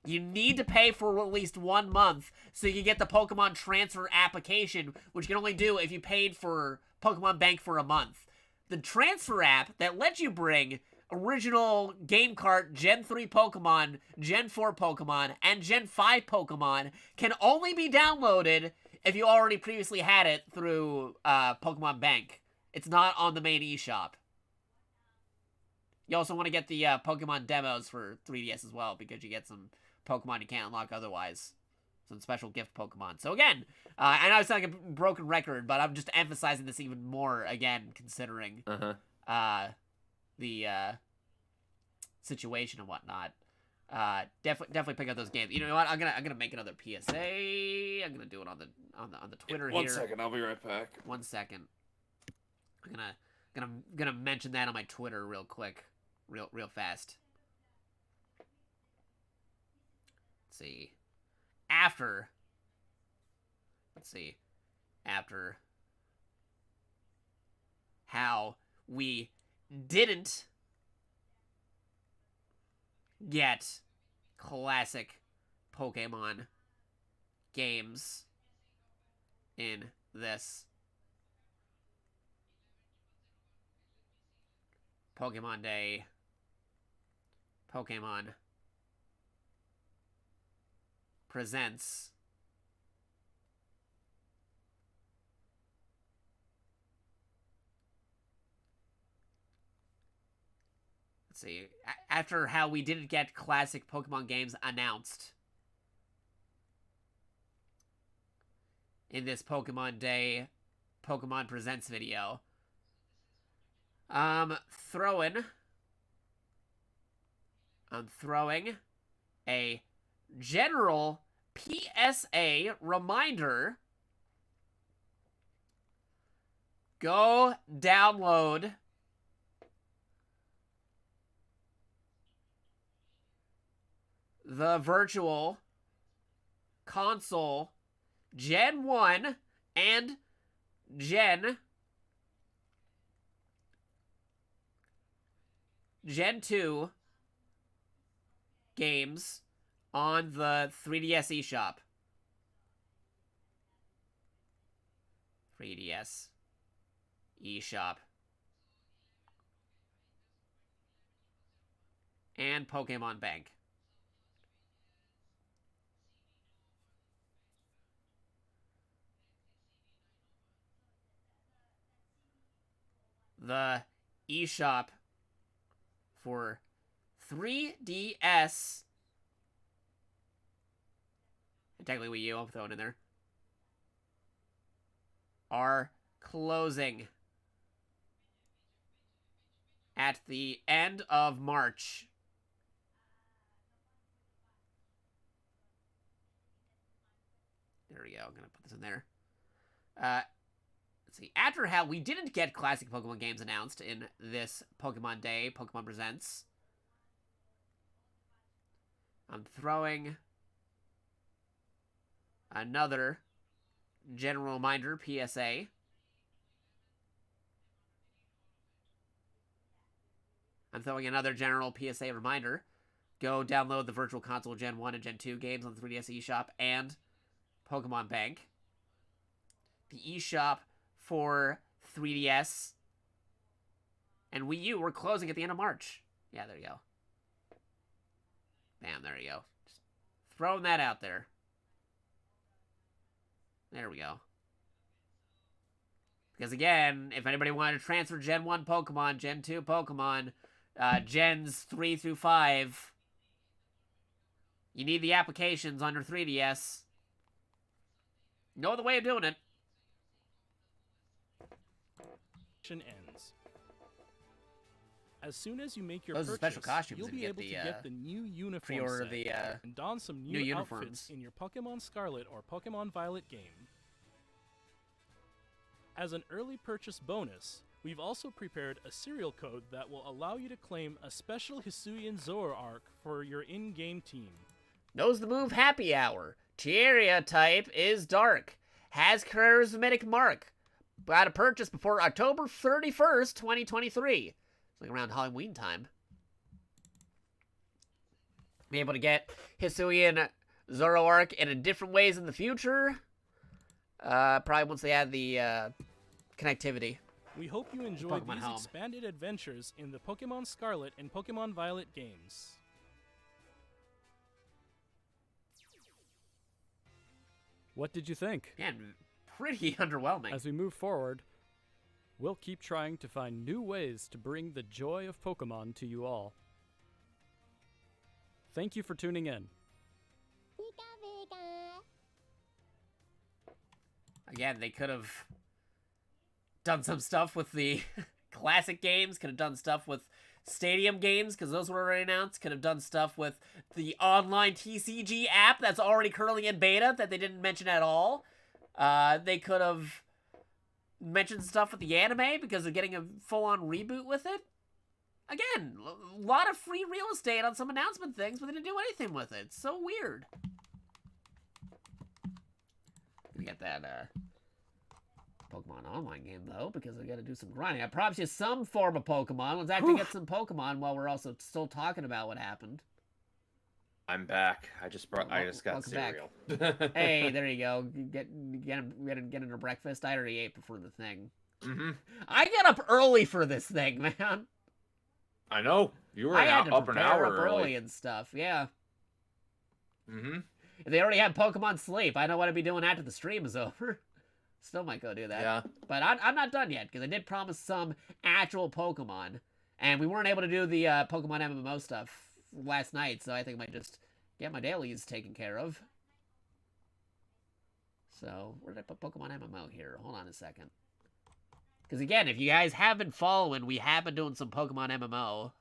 You need to pay for at least 1 month so you can get the Pokemon Transfer application, which you can only do if you paid for Pokemon Bank for a month. The Transfer app that lets you bring original Game Cart Gen 3 Pokemon, Gen 4 Pokemon, and Gen 5 Pokemon can only be downloaded if you already previously had it through Pokemon Bank. It's not on the main eShop. You also want to get the Pokemon demos for 3DS as well, because you get some Pokemon you can't unlock otherwise. Some special gift Pokemon. So again, I know it's like a broken record, but I'm just emphasizing this even more, again, considering the situation and whatnot. Definitely pick up those games. You know what? I'm gonna make another PSA. I'm gonna do it on the Twitter here. 1 second, I'll be right back. 1 second. I'm gonna mention that on my Twitter real quick, real fast. Let's see. After how we didn't get classic Pokemon games in this Pokemon Day. Pokemon presents let's see, after how we didn't get classic Pokemon games announced in this Pokemon Day Pokemon Presents video, I'm throwing a general PSA reminder. Go download the Virtual Console Gen 1 and Gen 2 games on the 3DS eShop. 3DS eShop. And Pokemon Bank. The eShop for 3DS and technically Wii U, I'll throw it in there, are closing at the end of March. There we go. I'm going to put this in there. Let's see. After how we didn't get classic Pokemon games announced in this Pokemon Day, Pokemon Presents, I'm throwing another general reminder, PSA. I'm throwing another general PSA reminder. Go download the Virtual Console Gen 1 and Gen 2 games on the 3DS eShop and Pokemon Bank. The eShop for 3DS and Wii U were closing at the end of March. Yeah, there you go. Bam, there you go. Just throwing that out there. There we go. Because again, if anybody wanted to transfer Gen 1 Pokemon, Gen 2 Pokemon, Gens 3 through 5, you need the applications on your 3DS. No other way of doing it. Ends. As soon as you make your Those are purchase, special costumes you'll be able to get the new uniform pre-order set and don some new uniforms outfits in your Pokemon Scarlet or Pokemon Violet game. As an early purchase bonus, we've also prepared a serial code that will allow you to claim a special Hisuian Zoroark for your in-game team. Knows the move happy hour. Tierra type is dark. Has charismatic mark. Got to purchase before October 31st, 2023. It's like around Halloween time. Be able to get Hisuian Zoroark in different ways in the future. Probably once they add the connectivity. We hope you enjoy Pokemon these Home. expanded adventures in the Pokemon Scarlet and Pokemon Violet games. What did you think? Man, pretty underwhelming. As we move forward, we'll keep trying to find new ways to bring the joy of Pokemon to you all. Thank you for tuning in. Again, they could have done some stuff with the classic games, could have done stuff with Stadium games, because those were already announced, could have done stuff with the online TCG app that's already currently in beta that they didn't mention at all. They could have mentioned stuff with the anime because they're getting a full-on reboot with it. Again, a lot of free real estate on some announcement things, but they didn't do anything with it. It's so weird. Gonna get that Pokemon online game though, because I gotta do some grinding. I promise you some form of Pokemon. Let's actually get some Pokemon while we're also still talking about what happened. I'm back. I just got cereal. Hey, there you go. Get into breakfast. I already ate before the thing. Mm-hmm. I got up early for this thing, man. I know. You were I had to up an prepare hour up early and stuff. Yeah. Mm-hmm. They already have Pokemon Sleep. I know what I'd be doing after the stream is over. Still might go do that. Yeah. But I'm not done yet, because I did promise some actual Pokemon. And we weren't able to do the Pokemon MMO stuff last night, so I think I might just get my dailies taken care of. So, where did I put Pokemon MMO here? Hold on a second. Because again, if you guys have been following, we have been doing some Pokemon MMO.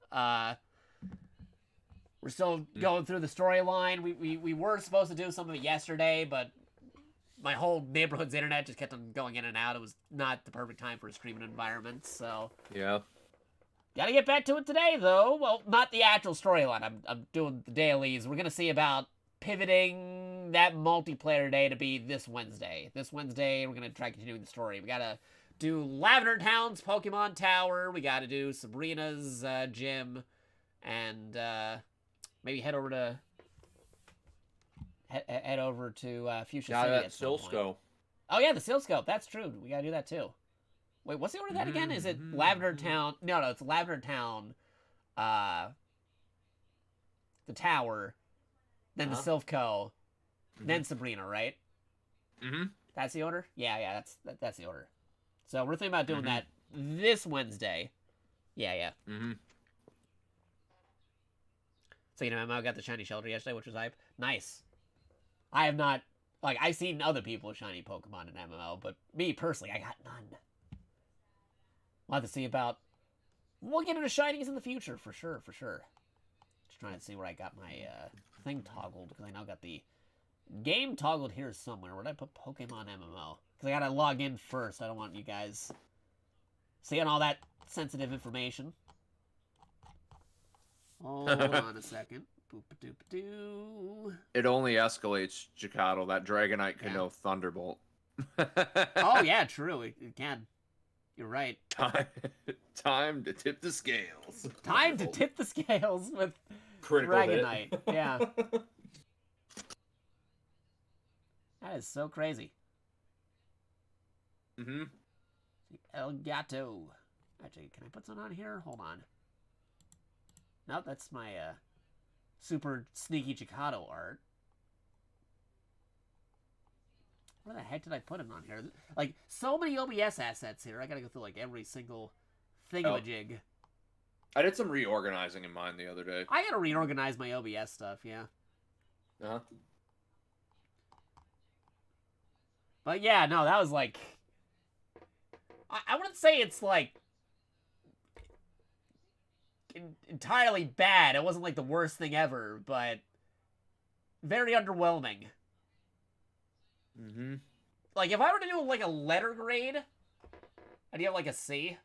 We're still going through the storyline. We were supposed to do some of it yesterday, but my whole neighborhood's internet just kept on going in and out. It was not the perfect time for a streaming environment, so... Yeah. Gotta get back to it today, though. Well, not the actual storyline. I'm doing the dailies. We're gonna see about pivoting that multiplayer day to be this Wednesday. This Wednesday, we're gonna try continuing the story. We gotta do Lavender Town's Pokemon Tower. We gotta do Sabrina's gym. And, maybe head over to... Head over to Fuchsia City at some point. Silscope. Oh, yeah, the Silscope. That's true. We gotta do that, too. Wait, what's the order of that again? Is it Lavender Town? No, it's Lavender Town, the Tower, then the Silph then Sabrina, right? Mm-hmm. That's the order? Yeah, that's the order. So we're thinking about doing that this Wednesday. Yeah. Mm-hmm. So, I got the shiny shelter yesterday, which was hype. Nice. I have not, I've seen other people with shiny Pokemon in MMO, but me, personally, I got none. We'll have to see about... We'll get into shinies in the future, for sure. Just trying to see where I got my thing toggled, because I now got the game toggled here somewhere. Where did I put Pokemon MMO? Because I gotta log in first. I don't want you guys seeing all that sensitive information. Hold on a second. Boop-a-doop-a-doo. It only escalates, Jakato. That Dragonite can know Thunderbolt. Oh, yeah, true. It can. You're right. Time to tip the scales. Time to tip the scales with Critical Dragonite. hit. Yeah. That is so crazy. Mm-hmm. Elgato. Actually, can I put something on here? Hold on. Nope, that's my super sneaky Jakato art. Where the heck did I put him on here? So many OBS assets here. I gotta go through, every single thingamajig. I did some reorganizing in mine the other day. I gotta reorganize my OBS stuff, yeah. Uh-huh. But yeah, no, that was I wouldn't say it's entirely bad. It wasn't the worst thing ever, but very underwhelming. Mm-hmm. If I were to do a letter grade, I'd give a C.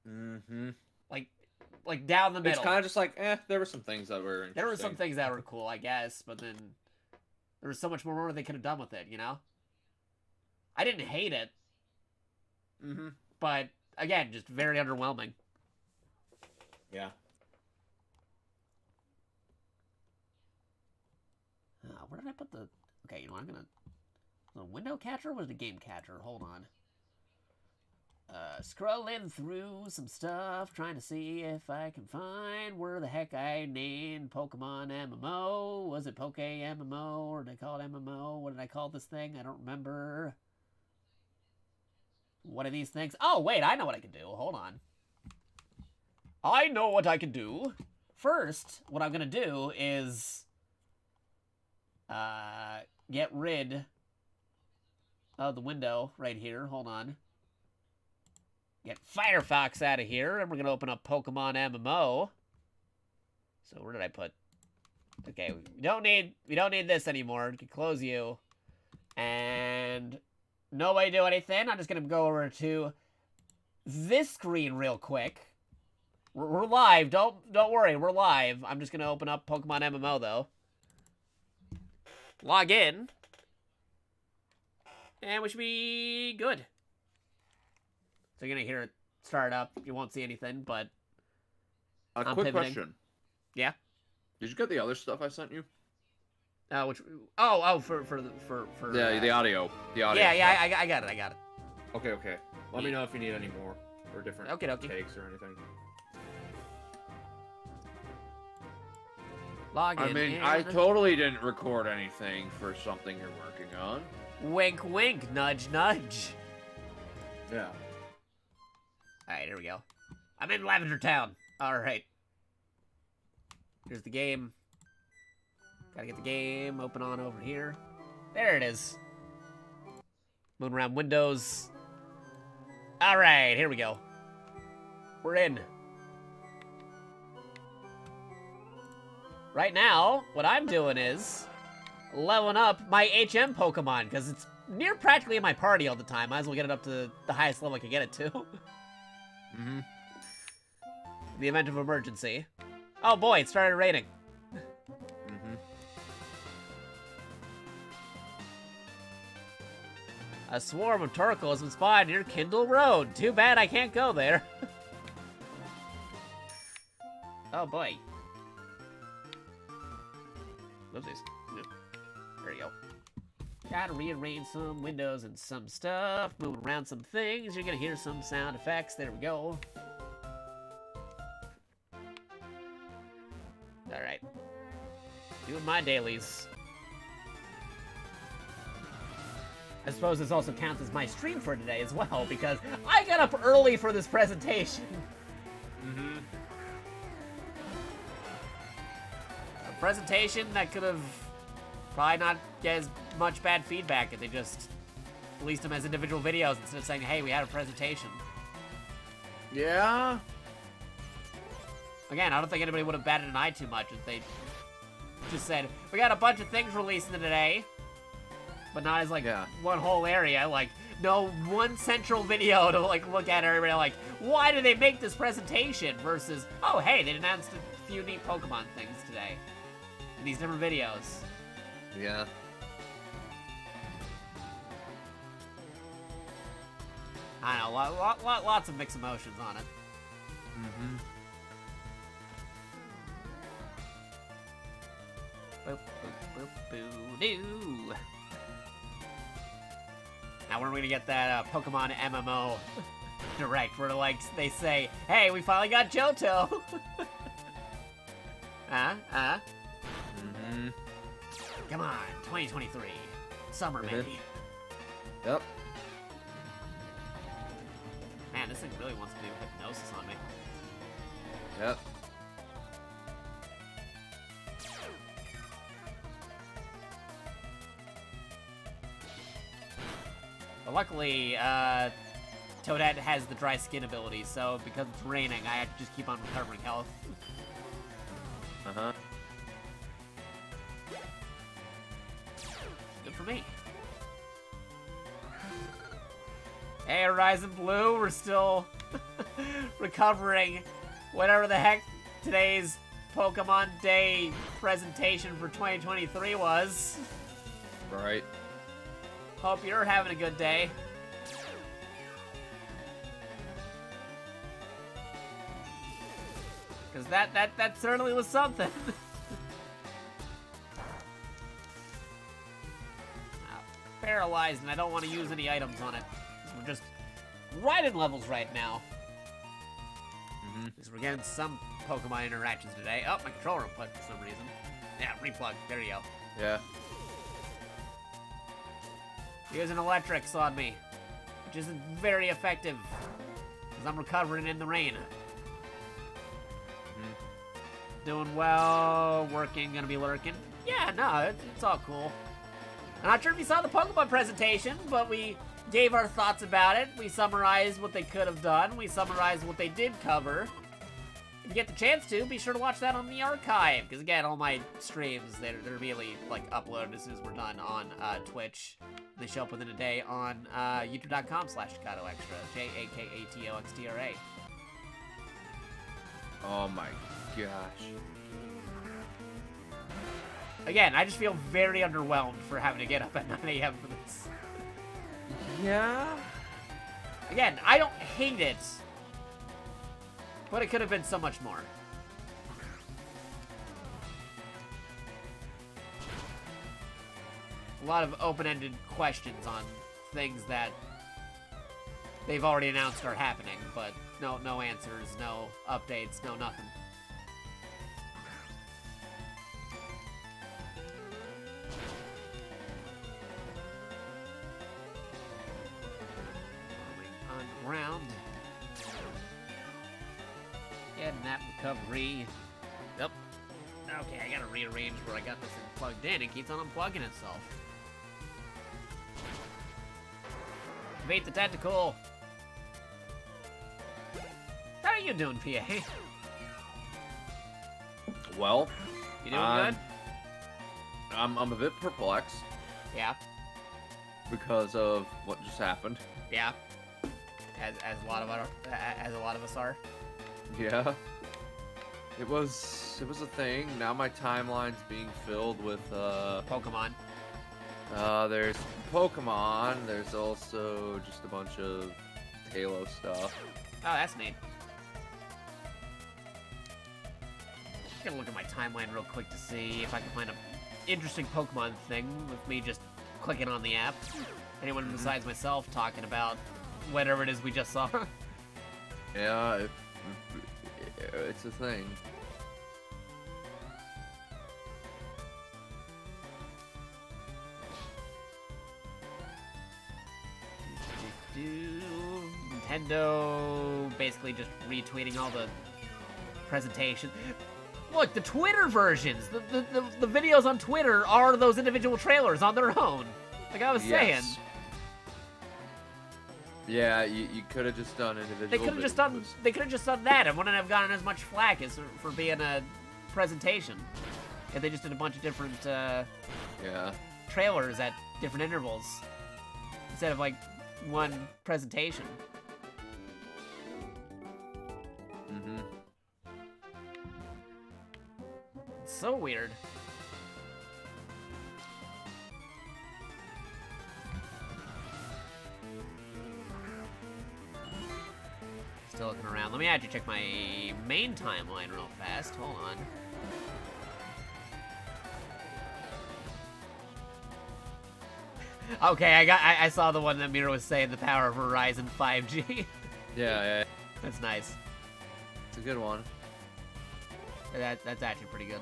Mm-hmm. Down the middle. It's kind of just there were some things that were interesting. There were some things that were cool, I guess, but then there was so much more they could have done with it, I didn't hate it. Mm-hmm. But, again, just very underwhelming. Yeah. Where did I put the... Okay, I'm gonna... The window catcher or was the game catcher? Hold on. Scrolling through some stuff, trying to see if I can find where the heck I named Pokemon MMO. Was it Poke MMO, or did I call it MMO? What did I call this thing? I don't remember. What are these things? Oh, wait, I know what I can do. Hold on. I know what I can do. First, what I'm gonna do is... get rid of the window right here. Hold on. Get Firefox out of here, and we're gonna open up Pokemon MMO. So where did I put? Okay, we don't need this anymore. We can close you, and nobody do anything. I'm just gonna go over to this screen real quick. We're live. Don't worry, we're live. I'm just gonna open up Pokemon MMO though. Log in. And we should be good. So you're gonna hear it start up. You won't see anything, but a I'm quick pivoting. question. Yeah. Did you get the other stuff I sent you? Which? Oh, for yeah, the audio. The audio. Yeah, I got it. Okay. Let me know if you need any more or different takes or anything. Log in. I mean, I totally didn't record anything for something you're working on. Wink, wink, nudge, nudge. Yeah. Alright, here we go. I'm in Lavender Town. Alright. Here's the game. Gotta get the game open on over here. There it is. Moving around windows. Alright, here we go. We're in. Right now, what I'm doing is leveling up my HM Pokemon, because it's near practically in my party all the time. Might as well get it up to the highest level I can get it to. Mm-hmm. In the event of emergency. Oh boy, it started raining. Mm-hmm. A swarm of Torkoal has been spotted near Kindle Road. Too bad I can't go there. Oh boy. Whoopsies. There you go. Gotta rearrange some windows and some stuff. Move around some things. You're gonna hear some sound effects. There we go. Alright. Doing my dailies. I suppose this also counts as my stream for today as well, because I got up early for this presentation. Mm-hmm. A presentation that could have probably not get as much bad feedback if they just released them as individual videos instead of saying, hey, we had a presentation. Yeah. Again, I don't think anybody would have batted an eye too much if they just said, we got a bunch of things releasing today, but not as, like, one whole area. Like, no one central video to, like, look at everybody like, why did they make this presentation? Versus, oh, hey, they announced a few neat Pokemon things today in these different videos. Yeah. I don't know, lots of mixed emotions on it. Mm-hmm. Boop, boop, boop, boo, doo. Now when are we gonna get that Pokemon MMO direct where like they say, hey, we finally got Johto. Mm-hmm. Come on, 2023. Summer, maybe. Yep. Man, this thing really wants to do hypnosis on me. Yep. But luckily, Toadette has the dry skin ability, so because it's raining, I have to just keep on recovering health. Uh-huh. Good for me. Hey, Horizon Blue, we're still recovering whatever the heck today's Pokemon Day presentation for 2023 was. Right. Hope you're having a good day. Because that certainly was something. Paralyzed, and I don't want to use any items on it. We're just right in levels right now. Mm-hmm. Because we're getting some Pokemon interactions today. Oh, my controller unplugged for some reason. Yeah, replug. There you go. Yeah. Using electrics on me, which isn't very effective, because I'm recovering in the rain. Mm-hmm. Doing well, working, gonna be lurking. Yeah, no, it's all cool. I'm not sure if you saw the Pokemon presentation, but we gave our thoughts about it. We summarized what they could have done. We summarized what they did cover. If you get the chance to, be sure to watch that on the archive. Because again, all my streams, they're immediately like uploaded as soon as we're done on Twitch. They show up within a day on youtube.com/JakatoXtra. JakatoXtra. Oh my gosh. Again, I just feel very underwhelmed for having to get up at 9 a.m. for this. Yeah? Again, I don't hate it, but it could have been so much more. A lot of open-ended questions on things that they've already announced are happening, but no answers, no updates, no nothing. ground. Getting that recovery. Yep. Okay, I gotta rearrange where I got this thing plugged in. It keeps on unplugging itself. Activate the tentacle. How are you doing, PA? Well, you doing good? I'm a bit perplexed. Yeah. Because of what just happened. Yeah. As a lot of us are. Yeah. It was a thing. Now my timeline's being filled with Pokemon. There's Pokemon. There's also just a bunch of Halo stuff. Oh, that's neat. I'm gonna look at my timeline real quick to see if I can find an interesting Pokemon thing with me just clicking on the app. Anyone besides myself talking about whatever it is we just saw. Yeah, it's a thing. Nintendo basically just retweeting all the presentation. Look, the Twitter versions, the videos on Twitter are those individual trailers on their own. Like I was saying. Yeah, you could have just done individual. They could have just done that. It wouldn't have gotten as much flack as for being a presentation. If they just did a bunch of different trailers at different intervals instead of like one presentation. It's so weird. Still looking around. Let me actually check my main timeline real fast. Hold on. Okay, I saw the one that Mira was saying, the power of Verizon 5G. Yeah. That's nice. It's a good one. That's actually pretty good.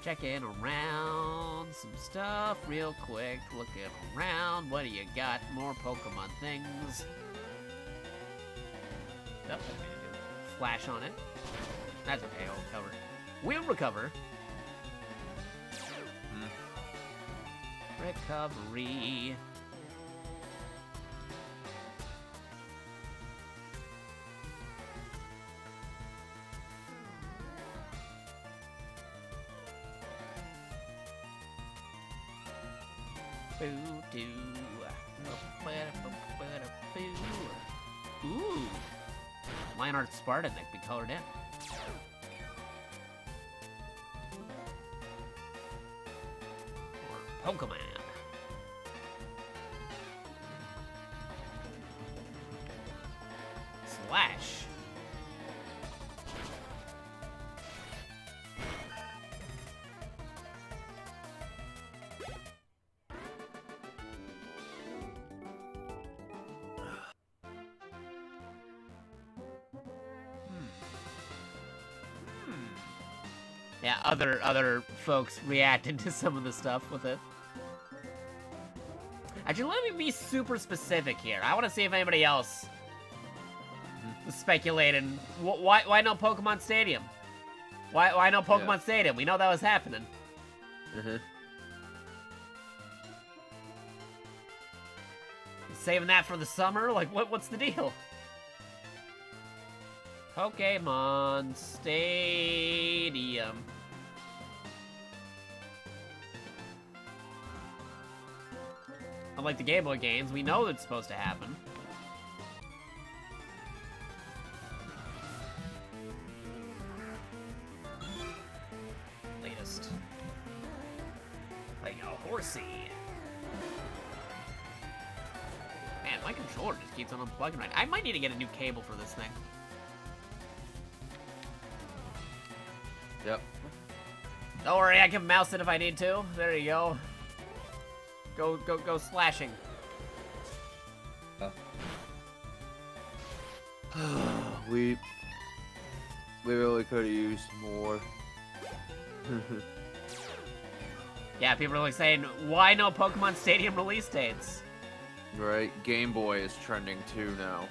Checking around some stuff real quick. Looking around. What do you got? More Pokemon things. Oh, flash on it. That's okay, I'll recover. We'll recover. Recovery. Boo-doo. Ooh. Lionheart Spartan that can be colored in. Or Pokemon. Slash. Yeah, other folks reacted to some of the stuff with it. Actually, let me be super specific here. I want to see if anybody else was speculating. Why no Pokemon Stadium? Why no Pokemon Stadium? We know that was happening. Saving that for the summer? Like, what's the deal? Pokemon Stadium. Unlike the Game Boy games, we know it's supposed to happen. Latest. Like a horsey. Man, my controller just keeps on unplugging right. I might need to get a new cable for this thing. Yep. Don't worry, I can mouse it if I need to. There you go. Go slashing. We really could have used more. Yeah, people are like saying, why no Pokemon Stadium release dates? Right, Game Boy is trending too now.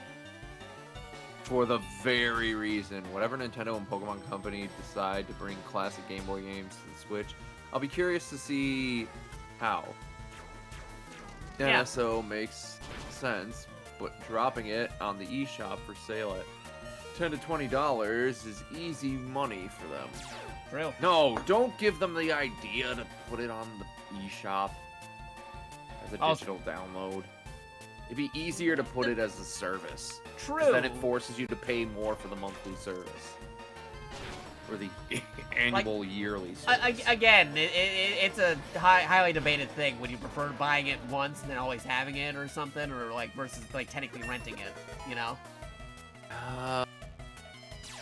For the very reason, whatever Nintendo and Pokemon Company decide to bring classic Game Boy games to the Switch, I'll be curious to see how. Yeah. NSO makes sense, but dropping it on the eShop for sale at $10 to $20 is easy money for them. True. No, don't give them the idea to put it on the eShop as a digital download. It'd be easier to put it as a service. True. Then it forces you to pay more for the monthly service. Or the annual, yearly service. Again, it's a highly debated thing. Would you prefer buying it once and then always having it or something? Or, like, versus, like, technically renting it, you know?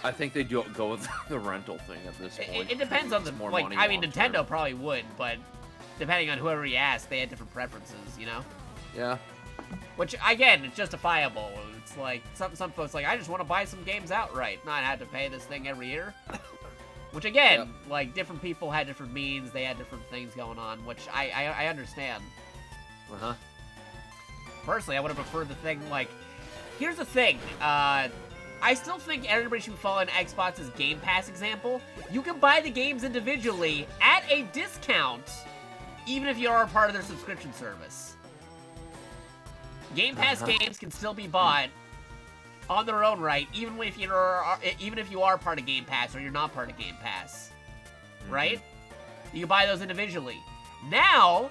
I think they do go with the rental thing at this point. It depends on the, more like, money I mean, long-term. Nintendo probably would, but depending on whoever you ask, they had different preferences, you know? Yeah. Which, again, it's justifiable. It's like, some folks like, I just want to buy some games outright, not have to pay this thing every year. Which, again, like, different people had different means, they had different things going on, which I understand. Uh-huh. Personally, I would have preferred the thing, like, here's the thing, I still think everybody should follow an Xbox's Game Pass example. You can buy the games individually at a discount, even if you are a part of their subscription service. Game Pass games can still be bought on their own right, even if you are part of Game Pass or you're not part of Game Pass, right? You can buy those individually. Now,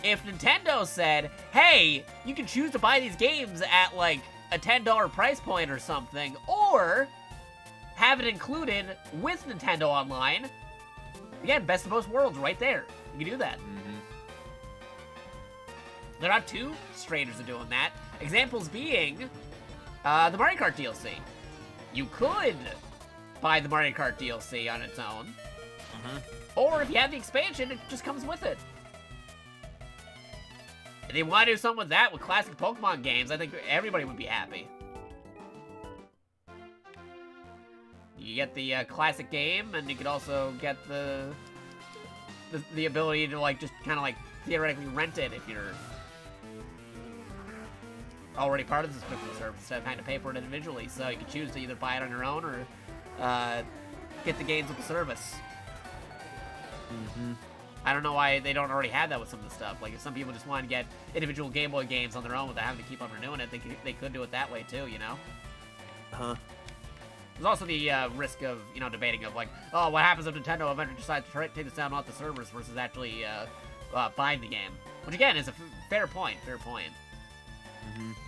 if Nintendo said, "Hey, you can choose to buy these games at like a $10 price point or something, or have it included with Nintendo Online," again, best of both worlds, right there. You can do that. There are two strangers are doing that. Examples being the Mario Kart DLC. You could buy the Mario Kart DLC on its own, or if you have the expansion, it just comes with it. If they want to do something with that, with classic Pokemon games, I think everybody would be happy. You get the classic game, and you could also get the ability to like just kind of like theoretically rent it if you're already part of the subscription service instead of having to pay for it individually. So you can choose to either buy it on your own or get the games with the service. I don't know why they don't already have that with some of the stuff. Like, if some people just want to get individual Game Boy games on their own without having to keep on renewing it, they could do it that way too, you know? There's also the risk of, you know, debating of like, oh, what happens if Nintendo eventually decides to take this down off the servers versus actually buying the game? Which, again, is a fair point.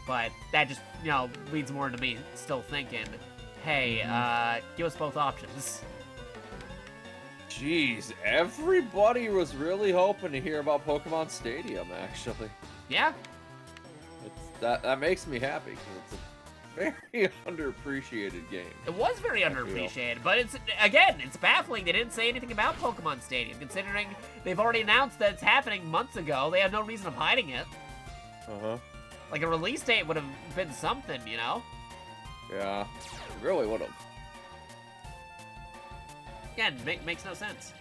But that just, you know, leads more into me still thinking, hey, give us both options. Jeez, everybody was really hoping to hear about Pokemon Stadium, actually. Yeah. That makes me happy, because it's a very underappreciated game. It was very underappreciated, but it's baffling they didn't say anything about Pokemon Stadium, considering they've already announced that it's happening months ago. They have no reason of hiding it. Like, a release date would have been something, you know? Yeah, it really would have. Yeah, it makes no sense.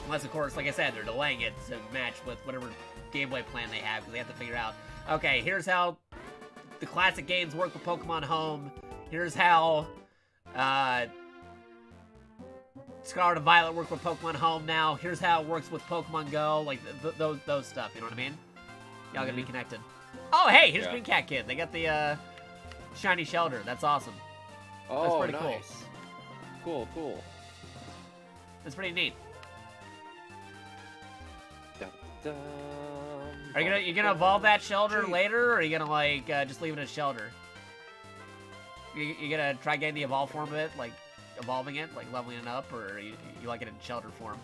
Unless, of course, like I said, they're delaying it to match with whatever Game Boy plan they have, because they have to figure out, okay, here's how the classic games work with Pokemon Home. Here's how Scarlet and Violet work with Pokemon Home now. Here's how it works with Pokemon Go. Like, those stuff, you know what I mean? Y'all gonna be connected. Oh, hey, here's Green Cat Kid. They got the shiny shelter. That's awesome. That's pretty nice. Cool. That's pretty neat. Dum, Are you gonna evolve that shelter later, or are you gonna like just leave it as shelter? You gonna try getting the evolve form of it, like evolving it, like leveling it up, or you like it in shelter form?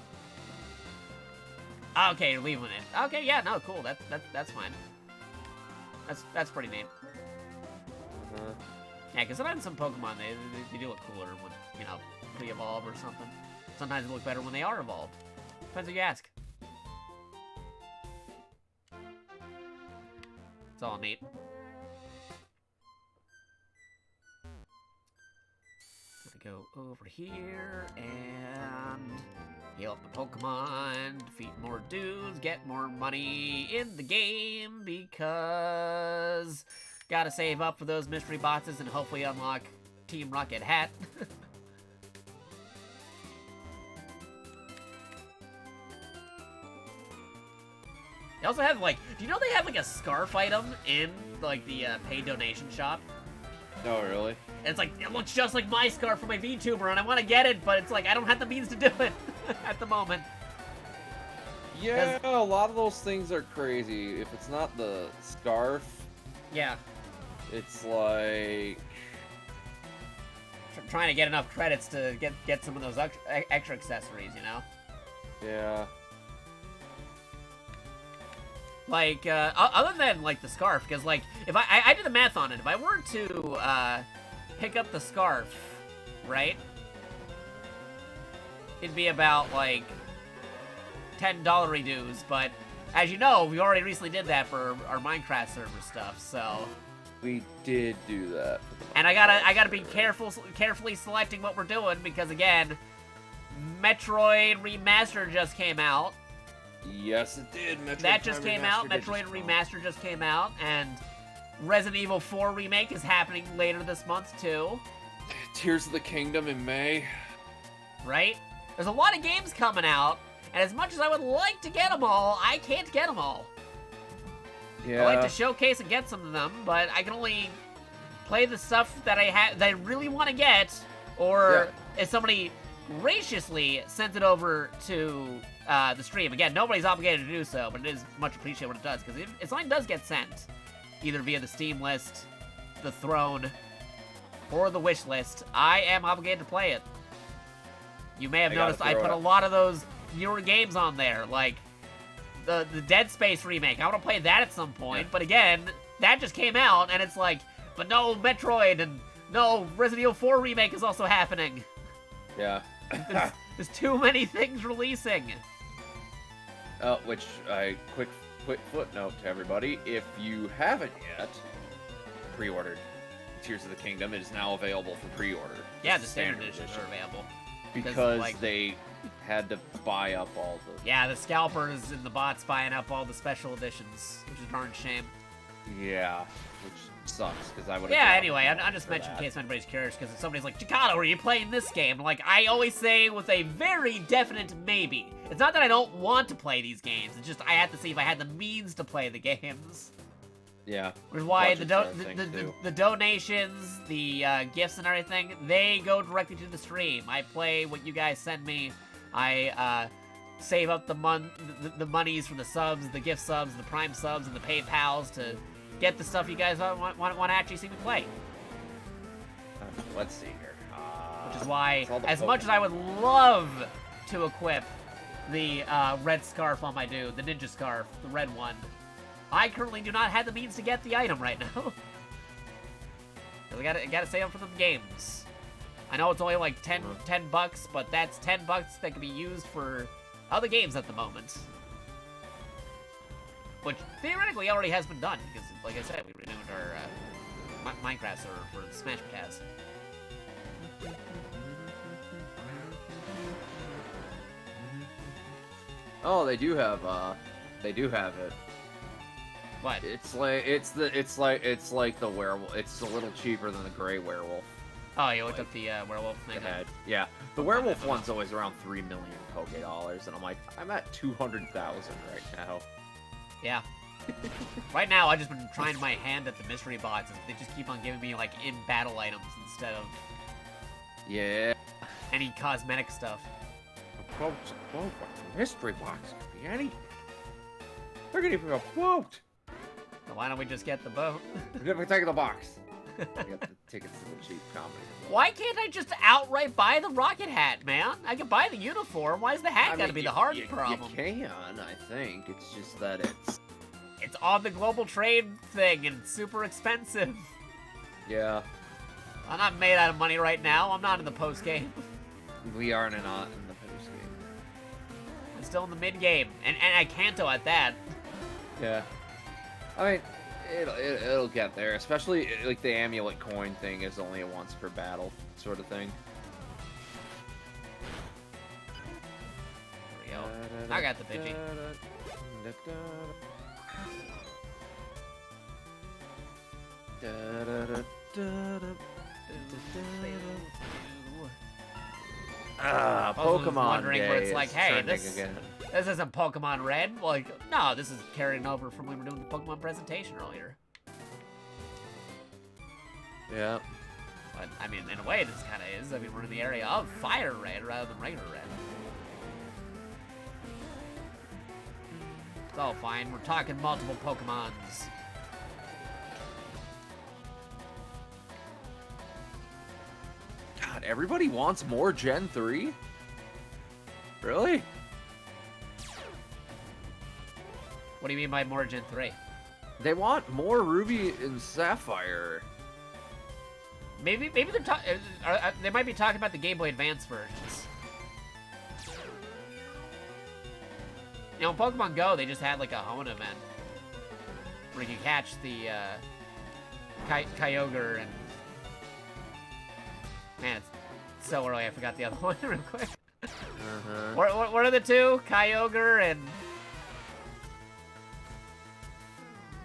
Okay, you're leaving it. Okay, yeah, no, cool. That's fine. That's pretty neat. Yeah, because sometimes some Pokemon they do look cooler when, you know, pre-evolve or something. Sometimes they look better when they are evolved. Depends who you ask. It's all neat. go over here and heal up my Pokemon, defeat more dudes, get more money in the game because gotta save up for those mystery boxes and hopefully unlock Team Rocket Hat. They also have, like, do you know they have, like, a scarf item in, like, the paid donation shop? No, really? And it's like, it looks just like my scarf for my VTuber, and I want to get it, but it's like, I don't have the means to do it at the moment. Yeah, a lot of those things are crazy. If it's not the scarf... Yeah. It's like... Trying to get enough credits to get some of those extra accessories, you know? Yeah. Like, other than, like, the scarf, because, like, if I did the math on it, if I were to, pick up the scarf, right? It'd be about, like, $10 dues, but, as you know, we already recently did that for our Minecraft server stuff, so... We did do that. And I gotta be carefully selecting what we're doing, because, again, Metroid Remastered just came out. Yes, it did. That just came out. Metroid Remastered just came out, and Resident Evil 4 Remake is happening later this month, too. Tears of the Kingdom in May. Right? There's a lot of games coming out, and as much as I would like to get them all, I can't get them all. Yeah. I like to showcase and get some of them, but I can only play the stuff that I really want to get, or if somebody graciously sends it over to the stream. Again, nobody's obligated to do so, but it is much appreciated when it does, because if something does get sent, either via the Steam list, the Throne, or the wish list, I am obligated to play it. You may have noticed I put a lot of those newer games on there, like the Dead Space remake. I want to play that at some point, but again, that just came out, and it's like, but no Metroid, and no Resident Evil 4 remake is also happening. Yeah. There's too many things releasing. Which, quick footnote to everybody, if you haven't yet pre-ordered Tears of the Kingdom, it is now available for pre-order. Yeah, the standard editions are available. Because like, they had to buy up all the... Yeah, the scalpers and the bots buying up all the special editions, which is a darn shame. Yeah, which sucks, because I would have... Yeah, anyway, I just mentioned in case anybody's curious, because if somebody's like, Jakato, are you playing this game? Like, I always say with a very definite maybe. It's not that I don't want to play these games, it's just I have to see if I had the means to play the games. Yeah. Which is why the donations, the gifts and everything, they go directly to the stream. I play what you guys send me. I save up the monies from the subs, the gift subs, the prime subs, and the PayPals to get the stuff you guys want to actually see me play. Let's see here. Which is why, as much as I would love to equip the red scarf on my dude, the ninja scarf, the red one, I currently do not have the means to get the item right now. I gotta save up for the games. I know it's only like 10 bucks, but that's 10 bucks that can be used for other games at the moment. Which theoretically already has been done, because like I said, we renewed our Minecraft server for the Smash Cast. Oh, they do have it. What? It's like the werewolf. It's a little cheaper than the gray werewolf. Oh, you looked up the werewolf thing? Yeah. The werewolf one's always around 3 million Poké Dollars, and I'm like, I'm at 200,000 right now. Yeah. Right now, I've just been trying my hand at the mystery boxes. They just keep on giving me, like, in-battle items instead of... Yeah. Any cosmetic stuff. A quote's a quote, but the mystery box could be anything. They're gonna give me a quote! So why don't we just get the boat? We take the box. I got the tickets to the cheap comedy. Why can't I just outright buy the rocket hat, man? I can buy the uniform. Why is the hat gotta be the hard problem? You can, I think. It's just that it's on the global trade thing and it's super expensive. Yeah. I'm not made out of money right now. I'm not in the post game. We are not in the post game. I'm still in the mid game, and I Kanto at that. Yeah. I mean, it'll get there. Especially like the amulet coin thing is only a once per battle sort of thing. I got the Pidgey. Pokemon wondering Day where it's like, is hey, trending this again. This isn't Pokemon Red. Like, no, this is carrying over from when we were doing the Pokemon presentation earlier. Yeah. But, I mean, in a way, this kind of is. I mean, we're in the area of Fire Red rather than regular Red. It's all fine. We're talking multiple Pokemons. God, everybody wants more Gen 3? Really? What do you mean by more Gen 3? They want more Ruby and Sapphire. Maybe they're they might be talking about the Game Boy Advance versions. You know, in Pokemon Go, they just had like a Hone event where you catch the Kyogre and man, it's so early. I forgot the other one real quick. What are the two? Kyogre and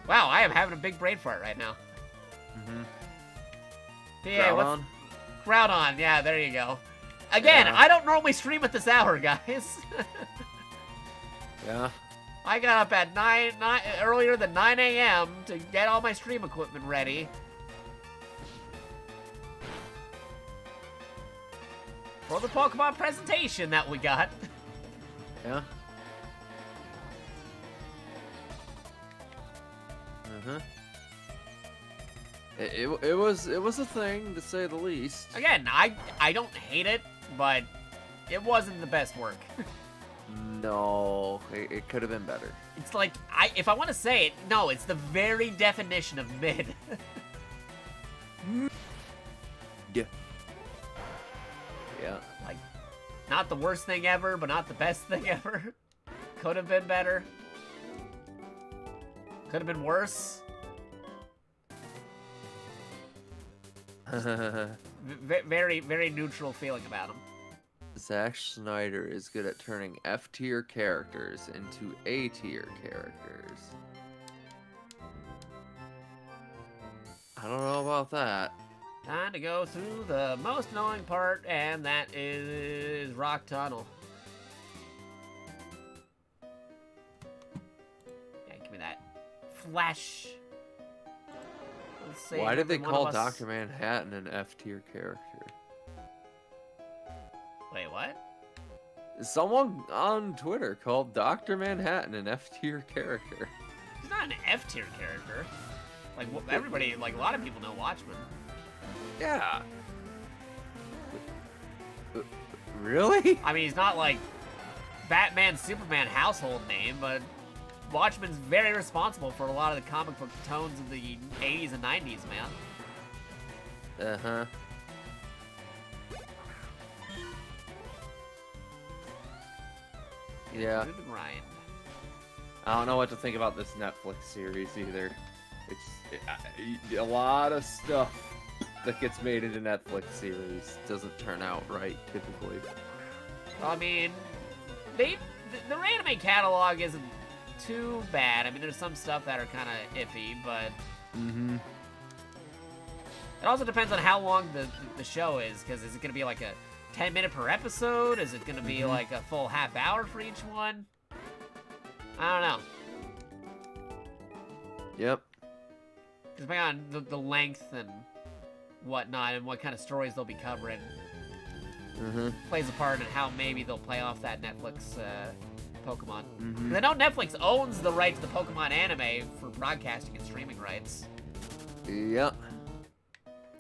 wow, I am having a big brain fart right now. Yeah, Groudon? Groudon, yeah, there you go. Again, I don't normally stream at this hour, guys. Yeah. I got up at 9 earlier than 9 a.m. to get all my stream equipment ready. For the Pokemon presentation that we got. Yeah. It was a thing, to say the least. Again, I don't hate it, but it wasn't the best work. No, it could have been better. It's like, if I want to say it, no, it's the very definition of mid. Yeah. Yeah. Like, not the worst thing ever, but not the best thing ever. Could have been better. Could have been worse. Very, very neutral feeling about him. Zack Snyder is good at turning F-tier characters into A-tier characters. I don't know about that. Time to go through the most annoying part, and that is Rock Tunnel. Yeah, give me that. Flash. Why did they call Dr. Manhattan an F-tier character? Wait, what? Someone on Twitter called Dr. Manhattan an F-tier character. He's not an F-tier character. Like, everybody, like, a lot of people know Watchmen. Yeah. Really? I mean, he's not like Batman, Superman household name, but Watchmen's very responsible for a lot of the comic book tones of the 80s and 90s, man. Uh-huh. Yeah. Grind. I don't know what to think about this Netflix series either. It's a lot of stuff that gets made into Netflix series doesn't turn out right typically. I mean, their anime catalog isn't too bad. I mean, there's some stuff that are kind of iffy, but it also depends on how long the show is. Because is it going to be like a 10-minute per episode? Is it going to be like a full half hour for each one? I don't know. Yep. Depending on the length and whatnot, and what kind of stories they'll be covering, plays a part in how maybe they'll play off that Netflix Pokemon. 'Cause I know Netflix owns the rights to the Pokemon anime for broadcasting and streaming rights. Yep.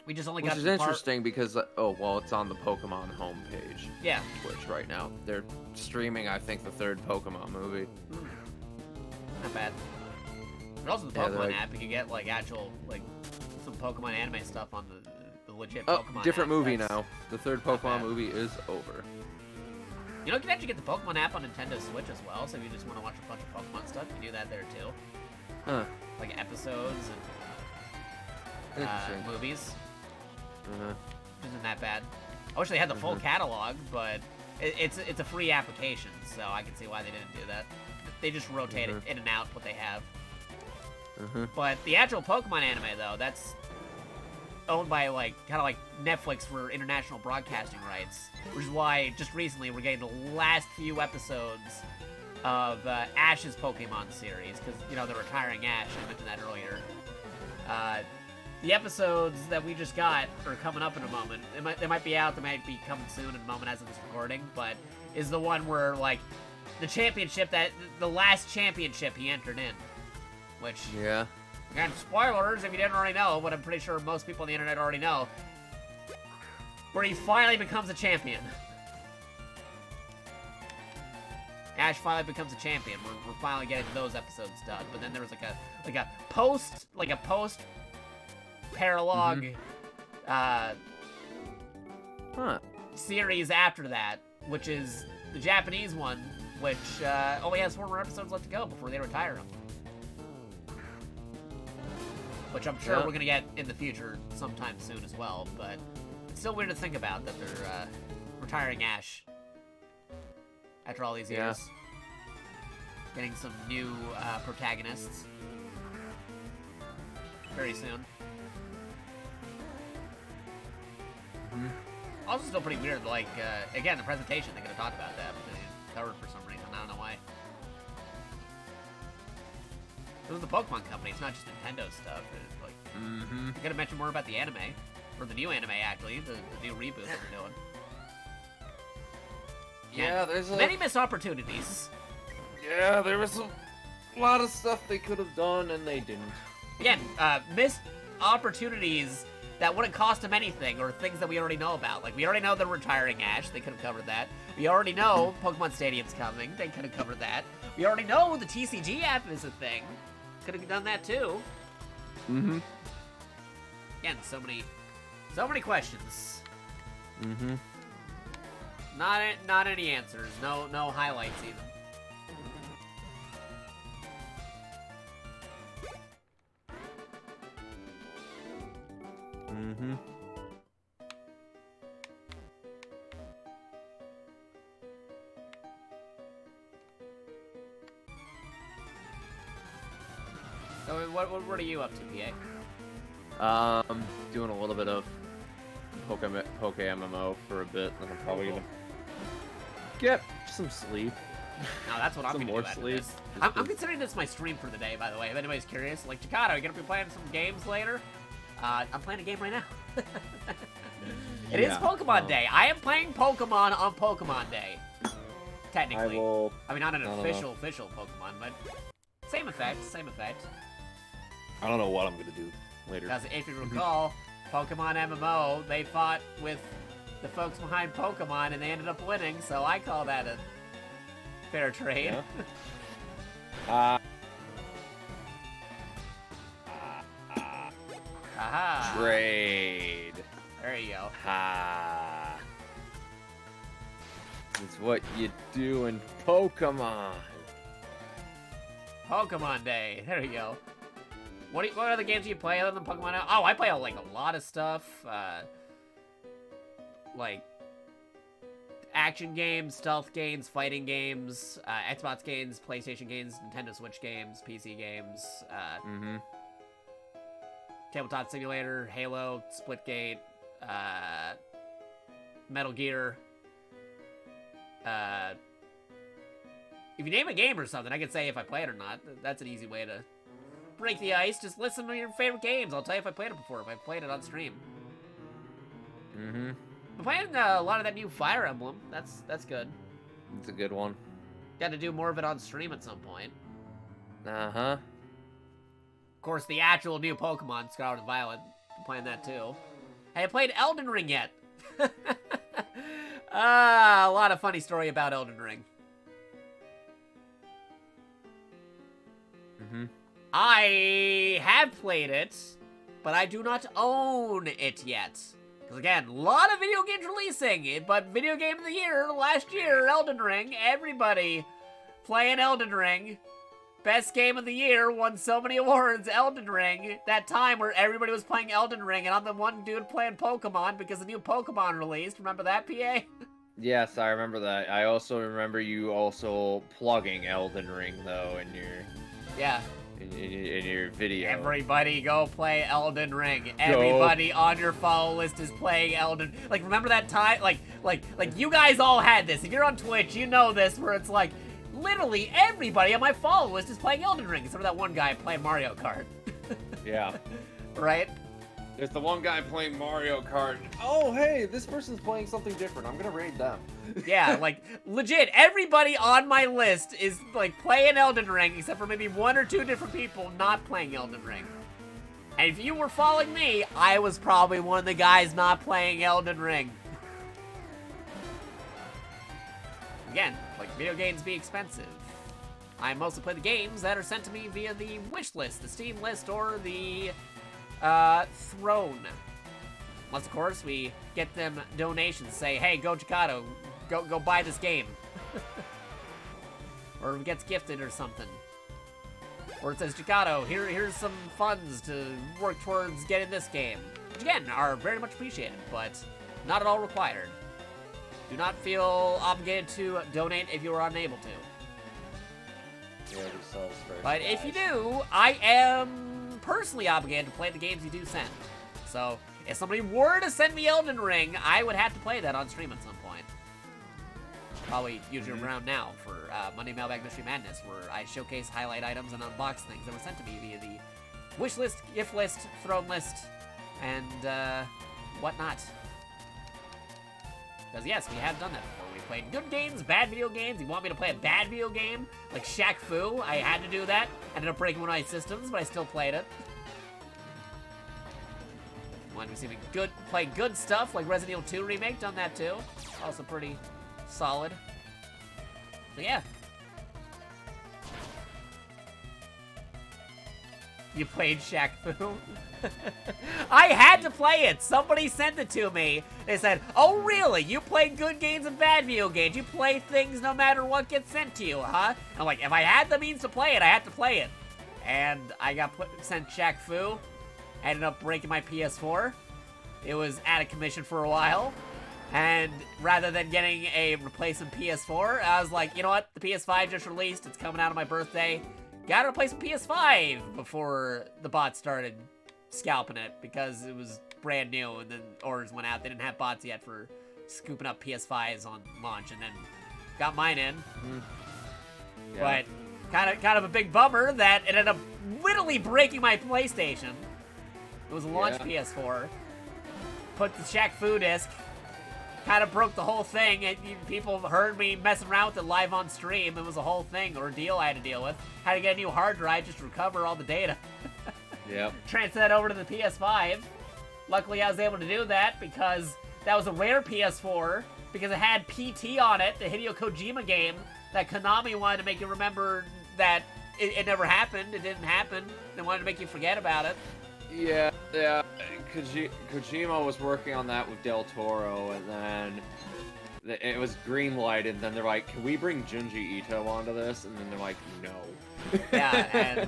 We just only Which got is the interesting because, it's on the Pokemon homepage. Yeah. Twitch right now. They're streaming, I think, the third Pokemon movie. Not bad. But also the Pokemon app, you can get like actual some Pokemon anime stuff on the legit Pokemon different app. movie now. The third Pokemon movie is over. You know, you can actually get the Pokemon app on Nintendo Switch as well, so if you just want to watch a bunch of Pokemon stuff, you can do that there too. Huh. Like episodes and movies. Which isn't that bad. I wish they had the full catalog, but it's a free application, so I can see why they didn't do that. They just rotate it in and out what they have. But the actual Pokemon anime, though, that's owned by, like, kind of like Netflix for international broadcasting rights, which is why just recently we're getting the last few episodes of Ash's Pokemon series, because, you know, they're retiring Ash. I mentioned that earlier. The episodes that we just got are coming up in a moment. They might be out, they might be coming soon in a moment as of this recording, but is the one where, like, the championship, the last championship he entered in. Which, yeah. Again, spoilers if you didn't already know, but I'm pretty sure most people on the internet already know. Where he finally becomes a champion. Ash finally becomes a champion. We're finally getting those episodes done. But then there was like a post paralogue series after that, which is the Japanese one, which only has 4 more episodes left to go before they retire him. Which I'm sure we're gonna get in the future sometime soon as well, but it's still weird to think about that they're retiring Ash after all these years. Getting some new protagonists very soon. Also still pretty weird, like, again, the presentation, they could have talked about that, but they didn't cover it for some reason. I don't know why. It was the Pokemon company, it's not just Nintendo stuff. It's like, you could have mentioned more about the anime. Or the new anime, actually, the new reboot that they're doing. Yeah, there's many missed opportunities. Yeah, there was a lot of stuff they could have done, and they didn't. Again, missed opportunities that wouldn't cost them anything, or things that we already know about. Like, we already know they're retiring Ash, they could have covered that. We already know Pokemon Stadium's coming, they could have covered that. We already know the TCG app is a thing. Could have done that too. Again, so many questions. Not any answers. No highlights even. So what are you up to, PA? Doing a little bit of Poke MMO for a bit, and I'm probably gonna get some sleep. No, that's what I'm gonna do after sleep. this. I'm considering this my stream for the day, by the way. If anybody's curious, like, Jakato, are you gonna be playing some games later? I'm playing a game right now. It is Pokemon Day. I am playing Pokemon on Pokemon Day. Technically. I mean, not an official Pokemon, but same effect. I don't know what I'm gonna do later. Because if you recall, Pokemon MMO, they fought with the folks behind Pokemon and they ended up winning, so I call that a fair trade. Yeah. Aha. Trade. There you go. Ha. It's what you do in Pokemon. Pokemon Day. There you go. What other games do you play other than Pokemon now? Oh, I play like a lot of stuff. Like action games, stealth games, fighting games, Xbox games, PlayStation games, Nintendo Switch games, PC games, Tabletop Simulator, Halo, Splitgate, Metal Gear. If you name a game or something, I can say if I play it or not. That's an easy way to break the ice. Just listen to your favorite games. I'll tell you if I played it before, if I played it on stream. I'm playing a lot of that new Fire Emblem. That's good. It's a good one. Got to do more of it on stream at some point. Of course, the actual new Pokemon, Scarlet and Violet. I'm playing that too. Hey, I played Elden Ring yet. A lot of funny story about Elden Ring. I have played it, but I do not own it yet. Because again, a lot of video games releasing, but Video Game of the Year last year, Elden Ring, everybody playing Elden Ring. Best Game of the Year, won so many awards, Elden Ring. That time where everybody was playing Elden Ring, and I'm the one dude playing Pokemon because the new Pokemon released. Remember that, PA? Yes, I remember that. I also remember you also plugging Elden Ring though in your in your video. Everybody go play Elden Ring. Everybody on your follow list is playing Elden. Like, remember that time? Like you guys all had this. If you're on Twitch, you know this, where it's like, literally everybody on my follow list is playing Elden Ring, except for that one guy playing Mario Kart. Yeah. Right? There's the one guy playing Mario Kart. Oh, hey, this person's playing something different. I'm gonna raid them. Yeah, like, legit, everybody on my list is, like, playing Elden Ring, except for maybe 1 or 2 different people not playing Elden Ring. And if you were following me, I was probably one of the guys not playing Elden Ring. Again, like, video games be expensive. I mostly play the games that are sent to me via the wish list, the Steam list, or the Throne. Unless, of course, we get them donations. Say, hey, go Jakato, go buy this game. Or it gets gifted or something. Or it says, Jakato, here's some funds to work towards getting this game. Which, again, are very much appreciated, but not at all required. Do not feel obligated to donate if you are unable to. But if you do, I am personally obligated to play the games you do send. So, if somebody were to send me Elden Ring, I would have to play that on stream at some point. Probably usually around now for Monday Mailbag Mystery Madness, where I showcase highlight items and unbox things that were sent to me via the wish list, gift list, throne list, and whatnot. Because yes, we have done that before. We played good games, bad video games. You want me to play a bad video game? Like Shaq Fu? I had to do that. Ended up breaking one of my systems, but I still played it. Wanted to see me play good stuff, like Resident Evil 2 Remake, done that too. Also pretty solid. So yeah. You played Shaq Fu? I had to play it. Somebody sent it to me. They said, oh really? You play good games and bad video games. You play things no matter what gets sent to you, huh? And I'm like, if I had the means to play it, I had to play it. And I got sent Shaq Fu. I ended up breaking my PS4. It was out of commission for a while. And rather than getting a replacement PS4, I was like, you know what? The PS5 just released. It's coming out on my birthday. Gotta replace the PS5 before the bots started scalping it, because it was brand new and then orders went out. They didn't have bots yet for scooping up PS5s on launch, and then got mine in. Yeah. But kind of a big bummer that it ended up literally breaking my PlayStation. It was a launch PS4. Put the Shaq Fu disc. Kind of broke the whole thing. People heard me messing around with it live on stream. It was a whole thing, ordeal I had to deal with. Had to get a new hard drive just to recover all the data. Yep. Transfer that over to the PS5. Luckily, I was able to do that because that was a rare PS4, because it had PT on it, the Hideo Kojima game that Konami wanted to make you remember that it never happened. It didn't happen. They wanted to make you forget about it. Yeah. Kojima was working on that with Del Toro, and then it was green-lighted, and then they're like, can we bring Junji Ito onto this? And then they're like, no. Yeah,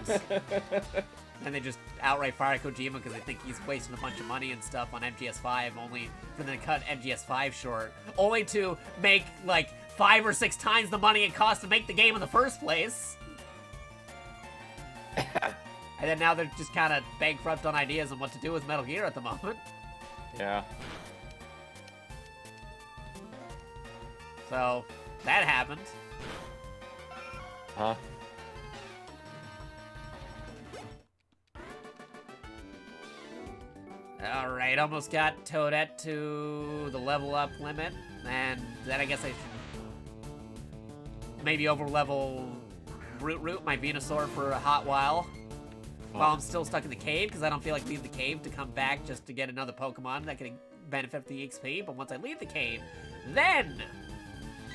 and they just outright fire Kojima because they think he's wasting a bunch of money and stuff on MGS5, only for them to cut MGS5 short, only to make like 5 or 6 times the money it cost to make the game in the first place. And then now they're just kind of bankrupt on ideas on what to do with Metal Gear at the moment. Yeah. So, that happened. Huh? Alright, almost got Toadette to the level up limit. And then I guess I should maybe over level Root my Venusaur for a hot while. While I'm still stuck in the cave, because I don't feel like leaving the cave to come back just to get another Pokemon that can benefit from the XP. But once I leave the cave, then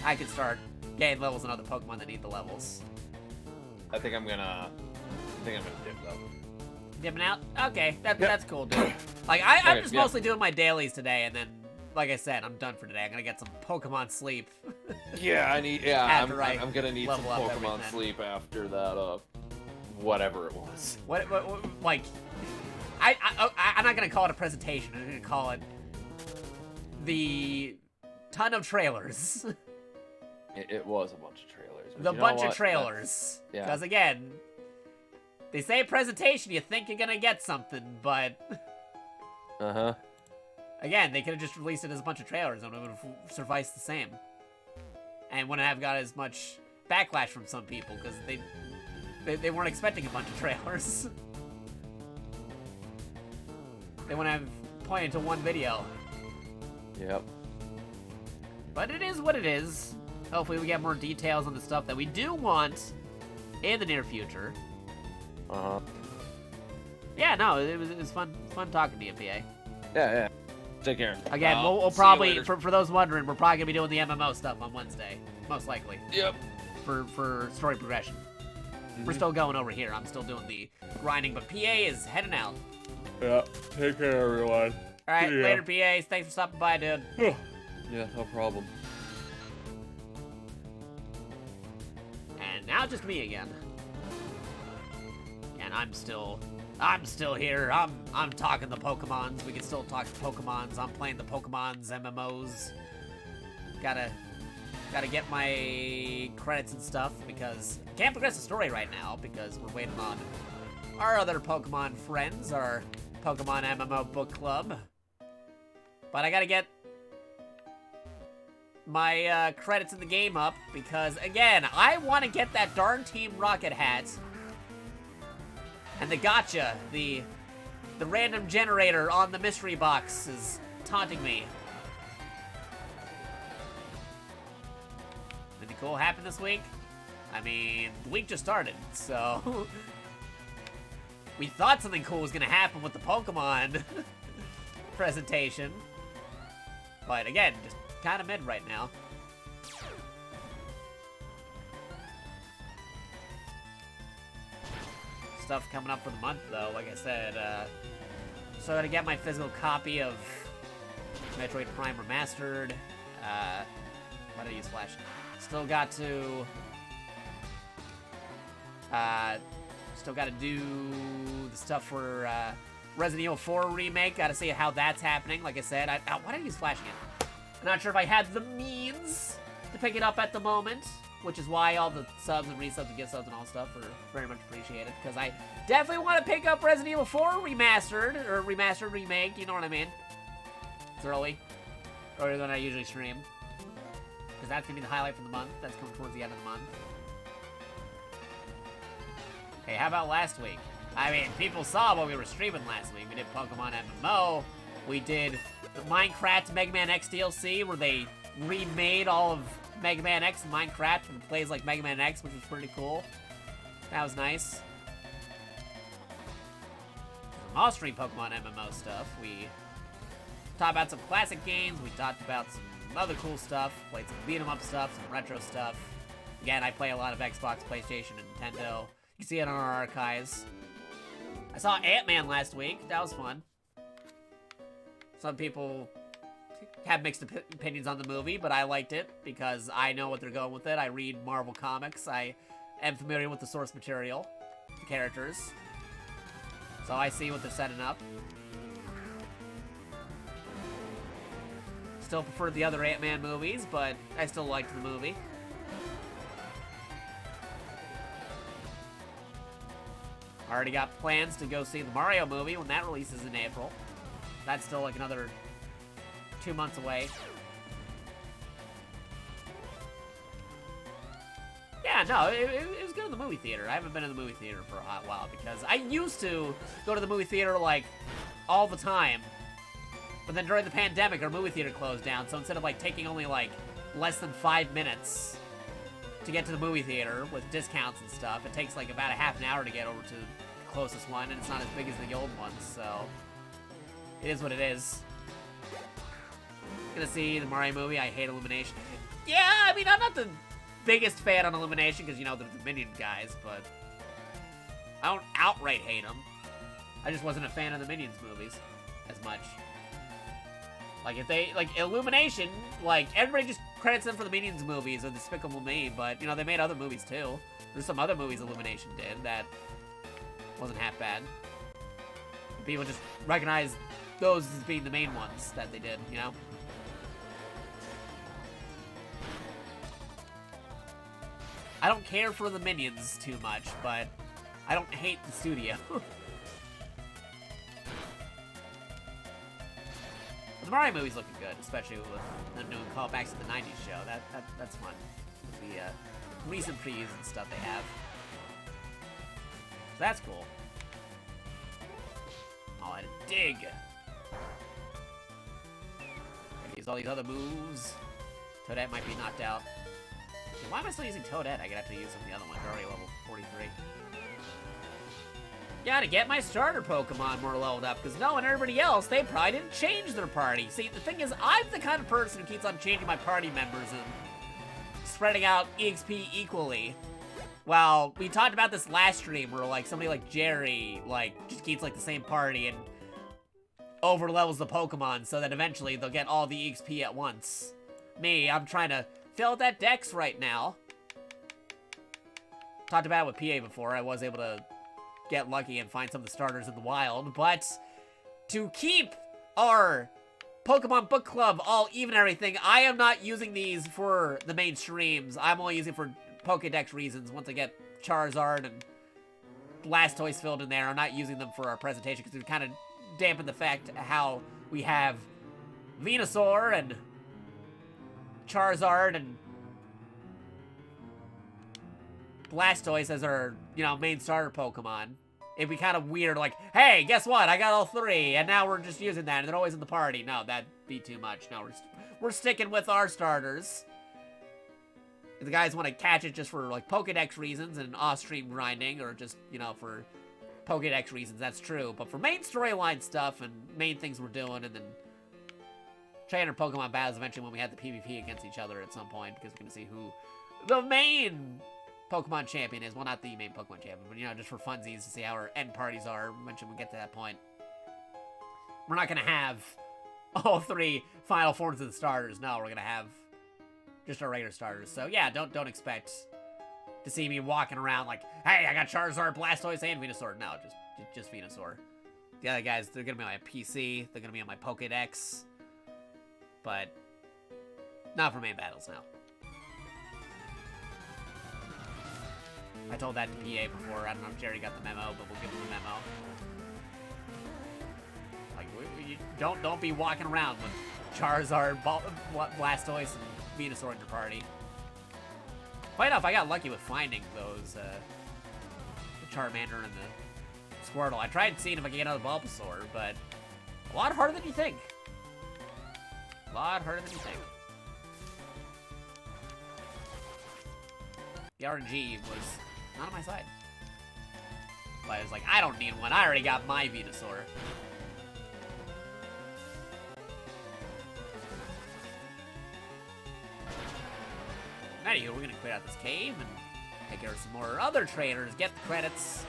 I can start getting levels on other Pokemon that need the levels. I think I'm gonna dip though. Dipping out? Okay, that's cool, dude. Like I'm just mostly doing my dailies today, and then, like I said, I'm done for today. I'm gonna get some Pokemon sleep. I'm gonna need some Pokemon sleep after that. Whatever it was. What like, I'm not gonna call it a presentation. I'm gonna call it the ton of trailers. It was a bunch of trailers. The bunch of trailers. Yeah. Because again, they say presentation, you think you're gonna get something, but... Again, they could have just released it as a bunch of trailers and it would have sufficed the same. And wouldn't have got as much backlash from some people, because they weren't expecting a bunch of trailers. They wouldn't have pointed to one video. Yep. But it is what it is. Hopefully we get more details on the stuff that we do want in the near future. Yeah, no, it was fun talking to you, PA. Yeah. Take care. Again, we'll probably, for those wondering, we're probably going to be doing the MMO stuff on Wednesday. Most likely. Yep. For story progression. We're still going over here. I'm still doing the grinding, but PA is heading out. Yeah. Take care, everyone. Alright, later, PAs. Thanks for stopping by, dude. Yeah, no problem. And now just me again. And I'm still here. I'm talking the Pokemons. We can still talk the Pokemons. I'm playing the Pokemons MMOs. Gotta get my credits and stuff because I can't progress the story right now because we're waiting on our other Pokemon friends, our Pokemon MMO book club. But I gotta get my credits in the game up because, again, I want to get that darn Team Rocket hat. And the gotcha, the random generator on the mystery box is taunting me. Anything cool happened this week? I mean, the week just started, so... we thought something cool was gonna happen with the Pokemon presentation. But again, just kind of mid right now. Stuff coming up for the month, though. Like I said, so I gotta get my physical copy of Metroid Prime Remastered. Why did I use Flash? Still got to do the stuff for Resident Evil 4 remake. Gotta see how that's happening. Like I said, why did I use Flash again? I'm not sure if I had the means to pick it up at the moment, which is why all the subs and resubs and gift subs and all stuff are very much appreciated, because I definitely want to pick up Resident Evil 4 Remastered, or Remastered Remake, you know what I mean? It's early, earlier than I usually stream, because that's going to be the highlight for the month. That's coming towards the end of the month. Hey, how about last week? I mean, people saw what we were streaming last week. We did Pokemon MMO, we did the Minecraft Mega Man X DLC, where they remade all of Mega Man X and Minecraft and plays like Mega Man X, which was pretty cool. That was nice. Some off-stream Pokemon MMO stuff. We talked about some classic games. We talked about some other cool stuff. Played some beat-em-up stuff, some retro stuff. Again, I play a lot of Xbox, PlayStation, and Nintendo. You can see it on our archives. I saw Ant-Man last week. That was fun. Some people have mixed opinions on the movie, but I liked it because I know what they're going with it. I read Marvel Comics. I am familiar with the source material, the characters. So I see what they're setting up. Still prefer the other Ant-Man movies, but I still liked the movie. Already got plans to go see the Mario movie when that releases in April. That's still like another 2 months away. Yeah, no, it was good in the movie theater. I haven't been in the movie theater for a hot while because I used to go to the movie theater like all the time. But then during the pandemic, our movie theater closed down. So instead of like taking only like less than 5 minutes to get to the movie theater with discounts and stuff, it takes like about a half an hour to get over to the closest one, and it's not as big as the old ones, so it is what it is. Gonna see the Mario movie. I hate Illumination. Yeah, I mean, I'm not the biggest fan on Illumination because, you know, they're the Minion guys, but I don't outright hate them. I just wasn't a fan of the Minions movies as much. Like, if they, like, Illumination, like, everybody just credits them for the Minions movies or Despicable Me, but, you know, they made other movies too. There's some other movies Illumination did that wasn't half bad. People just recognize those as being the main ones that they did, you know? I don't care for the minions too much, but I don't hate the studio. The Mario movie's looking good, especially with them doing callbacks to the 90s show. That's fun. With the recent previews and stuff they have. So that's cool. Oh, and a dig. Use all these other moves. Toadette might be knocked out. Why am I still using Toadette? I could actually use some of the other ones. They're already level 43. Gotta get my starter Pokemon more leveled up, because no one, everybody else, they probably didn't change their party. See, the thing is, I'm the kind of person who keeps on changing my party members and spreading out EXP equally. Well, we talked about this last stream where, like, somebody like Jerry, like, just keeps, like, the same party and overlevels the Pokemon so that eventually they'll get all the EXP at once. Me, I'm trying to fill out that dex right now. Talked about it with PA before. I was able to get lucky and find some of the starters in the wild, but to keep our Pokemon Book Club all even and everything, I am not using these for the main streams. I'm only using it for Pokedex reasons. Once I get Charizard and Blastoise filled in there, I'm not using them for our presentation because it kind of dampen the fact how we have Venusaur and Charizard and Blastoise as our, you know, main starter Pokemon. It'd be kind of weird, like, hey, guess what? I got all three, and now we're just using that, and they're always in the party. No, that'd be too much. No, we're sticking with our starters. If the guys want to catch it just for, like, Pokedex reasons and off-stream grinding, or just, you know, for Pokedex reasons, that's true. But for main storyline stuff and main things we're doing, and then trainer Pokemon battles eventually when we have the PvP against each other at some point, because we're going to see who the main Pokemon champion is. Well, not the main Pokemon champion, but, you know, just for funsies to see how our end parties are eventually when we get to that point. We're not going to have all three final forms of the starters. No, we're going to have just our regular starters. So, yeah, don't expect to see me walking around like, hey, I got Charizard, Blastoise, and Venusaur. No, just Venusaur. The other guys, they're going to be on my PC. They're going to be on my Pokedex. But not for main battles now. I told that to PA before. I don't know if Jerry got the memo, but we'll give him the memo. Like, don't be walking around with Charizard, Blastoise, and Venusaur in your party. Funny enough, I got lucky with finding those, the Charmander and the Squirtle. I tried seeing if I could get another Bulbasaur, but a lot harder than you think. A lot harder than you think. The RNG was not on my side. But I was like, I don't need one. I already got my Venusaur. Anywho, we're gonna clear out this cave and take care of some more other trainers. Get the credits.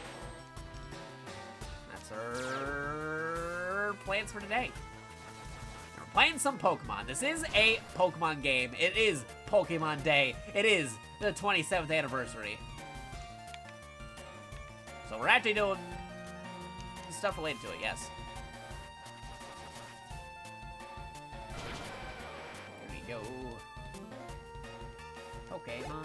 That's our plans for today. We're playing some Pokemon. This is a Pokemon game. It is Pokemon Day. It is the 27th anniversary. So we're actually doing stuff related to it, yes. Here we go. Pokemon.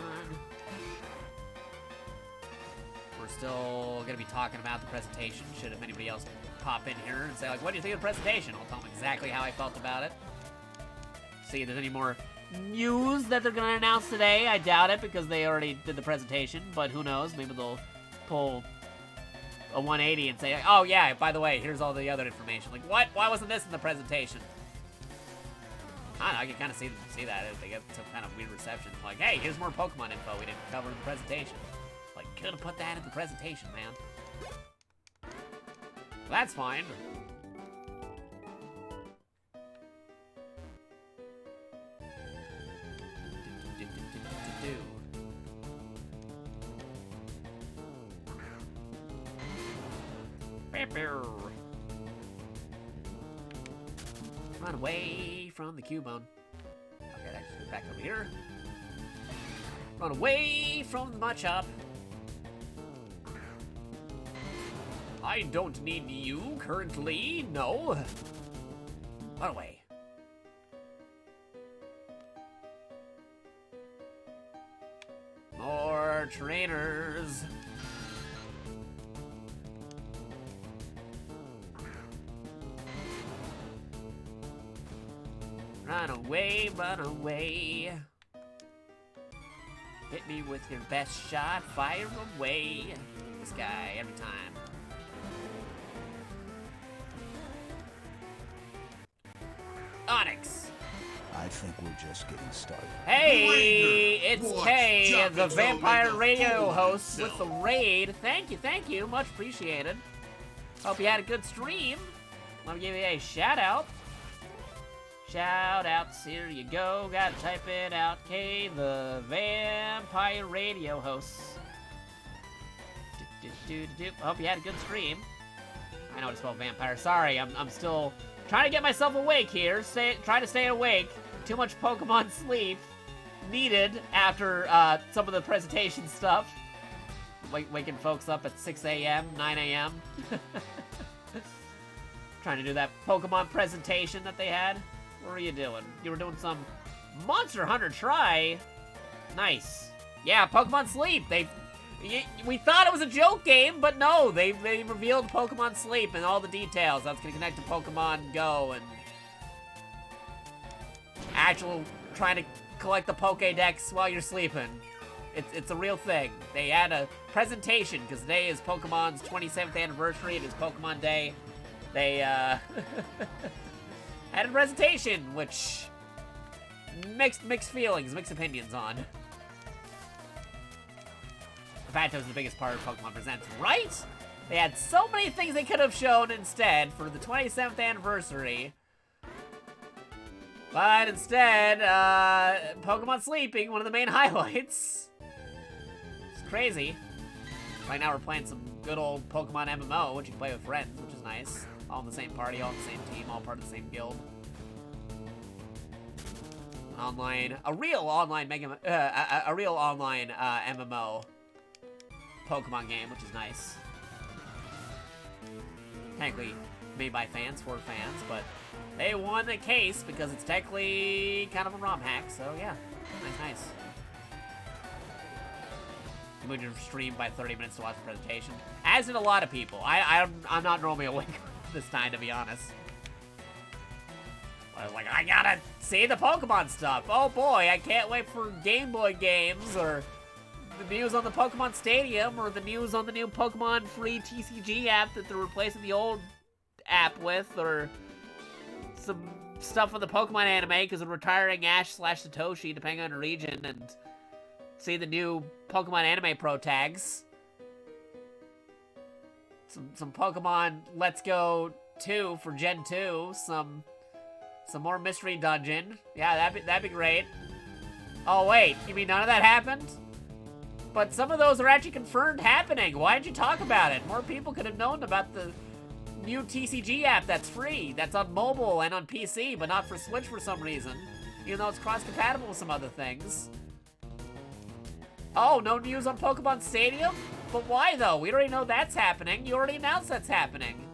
We're still going to be talking about the presentation. Should if anybody else pop in here and say, like, what do you think of the presentation? I'll tell them exactly how I felt about it. See if there's any more news that they're going to announce today. I doubt it because they already did the presentation, but who knows? Maybe they'll pull a 180 and say, oh yeah, by the way, here's all the other information. Like, what? Why wasn't this in the presentation? I don't know, I can kind of see that if they get some kind of weird reception. Like, hey, here's more Pokemon info we didn't cover in the presentation. Like, could have put that in the presentation, man. Well, that's fine. Run away from the Cubone. Okay, that's back over here. Run away from the Machop. I don't need you currently, no. Run away. More trainers. Run away, run away. Hit me with your best shot, fire away. This guy, every time. Onyx. I think we're just getting started. Hey, it's Kay, the JakatoX Vampire made a Radio fool of host with himself. the raid. Thank you, much appreciated. Hope you had a good stream. Let me give you a shout out. Shout outs, here you go. Gotta type it out. Kay, the Vampire Radio host. Hope you had a good stream. I know how to spell vampire. Sorry, I'm still trying to get myself awake here. Trying to stay awake. Too much Pokemon sleep needed after some of the presentation stuff. Waking folks up at 6 a.m., 9 a.m. Trying to do that Pokemon presentation that they had. What were you doing? You were doing some Monster Hunter try. Nice. Yeah, Pokemon Sleep. We thought it was a joke game, but no, they revealed Pokemon Sleep and all the details. That's gonna connect to Pokemon Go and actual trying to collect the Pokédex while you're sleeping. It's a real thing. They had a presentation because today is Pokemon's 27th anniversary. It is Pokemon Day. They had a presentation, which mixed feelings, mixed opinions on. In fact, it was the biggest part of Pokemon Presents, right? They had so many things they could have shown instead for the 27th anniversary. But instead, Pokemon Sleeping, one of the main highlights. It's crazy. Right now we're playing some good old Pokemon MMO, which you can play with friends, which is nice. All in the same party, all in the same team, all part of the same guild. A real online MMO Pokemon game, which is nice. Technically made by fans for fans, but they won the case because it's technically kind of a ROM hack. So yeah, nice. Moved your stream by 30 minutes to watch the presentation, as did a lot of people. I'm not normally awake this time, to be honest. I was like, I gotta see the Pokemon stuff. Oh boy, I can't wait for Game Boy games, or the news on the Pokemon Stadium, or the news on the new Pokemon free TCG app that they're replacing the old app with, or some stuff on the Pokemon anime because they're retiring Ash/Satoshi, depending on the region, and see the new Pokemon anime pro tags. Some Pokemon Let's Go 2 for Gen 2, some more Mystery Dungeon. Yeah, that'd be great. Oh wait, you mean none of that happened? But some of those are actually confirmed happening. Why didn't you talk about it? More people could have known about the new TCG app that's free, that's on mobile and on PC, but not for Switch for some reason, even though it's cross-compatible with some other things. Oh, no news on Pokemon Stadium? But why, though? We already know that's happening. You already announced that's happening.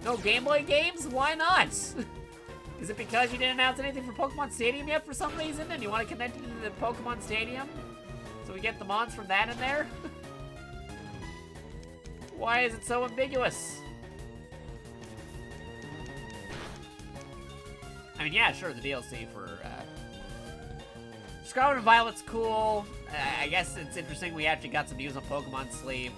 No Game Boy games? Why not? Is it because you didn't announce anything for Pokemon Stadium yet for some reason, and you want to connect it to the Pokemon Stadium? So we get the mons from that in there? Why is it so ambiguous? I mean, yeah, sure, the DLC for Scarlet and Violet's cool. I guess it's interesting we actually got some news on Pokemon Sleep.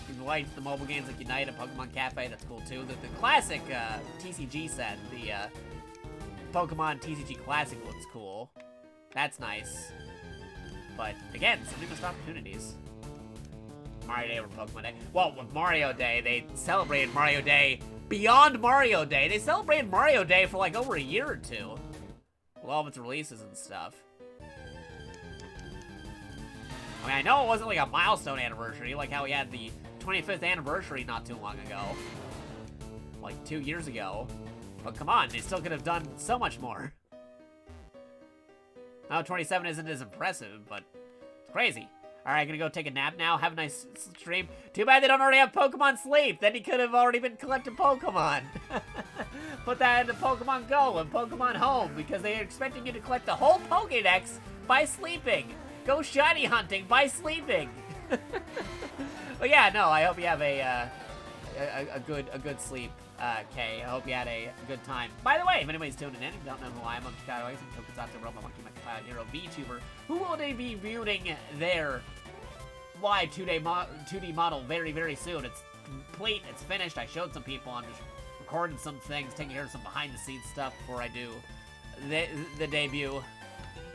We liked the mobile games like Unite and Pokemon Cafe, that's cool too. The classic TCG set, the Pokemon TCG Classic looks cool. That's nice. But again, some missed opportunities. Mario Day over Pokemon Day. Well, with Mario Day, they celebrated Mario Day beyond Mario Day. They celebrated Mario Day for like over a year or two. With all of its releases and stuff. I mean, I know it wasn't like a milestone anniversary, like how we had the 25th anniversary not too long ago. Like 2 years ago. But come on, they still could have done so much more. Now 27 isn't as impressive, but it's crazy. Alright, gonna go take a nap now, have a nice stream. Too bad they don't already have Pokemon Sleep, then he could have already been collecting Pokemon. Put that into Pokemon Go and Pokemon Home, because they're expecting you to collect the whole Pokédex by sleeping. Go shiny hunting by sleeping. But yeah, no, I hope you have a good sleep, Kay. I hope you had a good time. By the way, if anybody's tuning in and don't know who I am, I'm JakatoX. I'm Tokusatsu Robot Monkey Mecha Hero VTuber, who will be viewing their live 2D model very, very soon. It's complete, it's finished. I showed some people, I'm just recording some things, taking care of some behind-the-scenes stuff before I do the debut.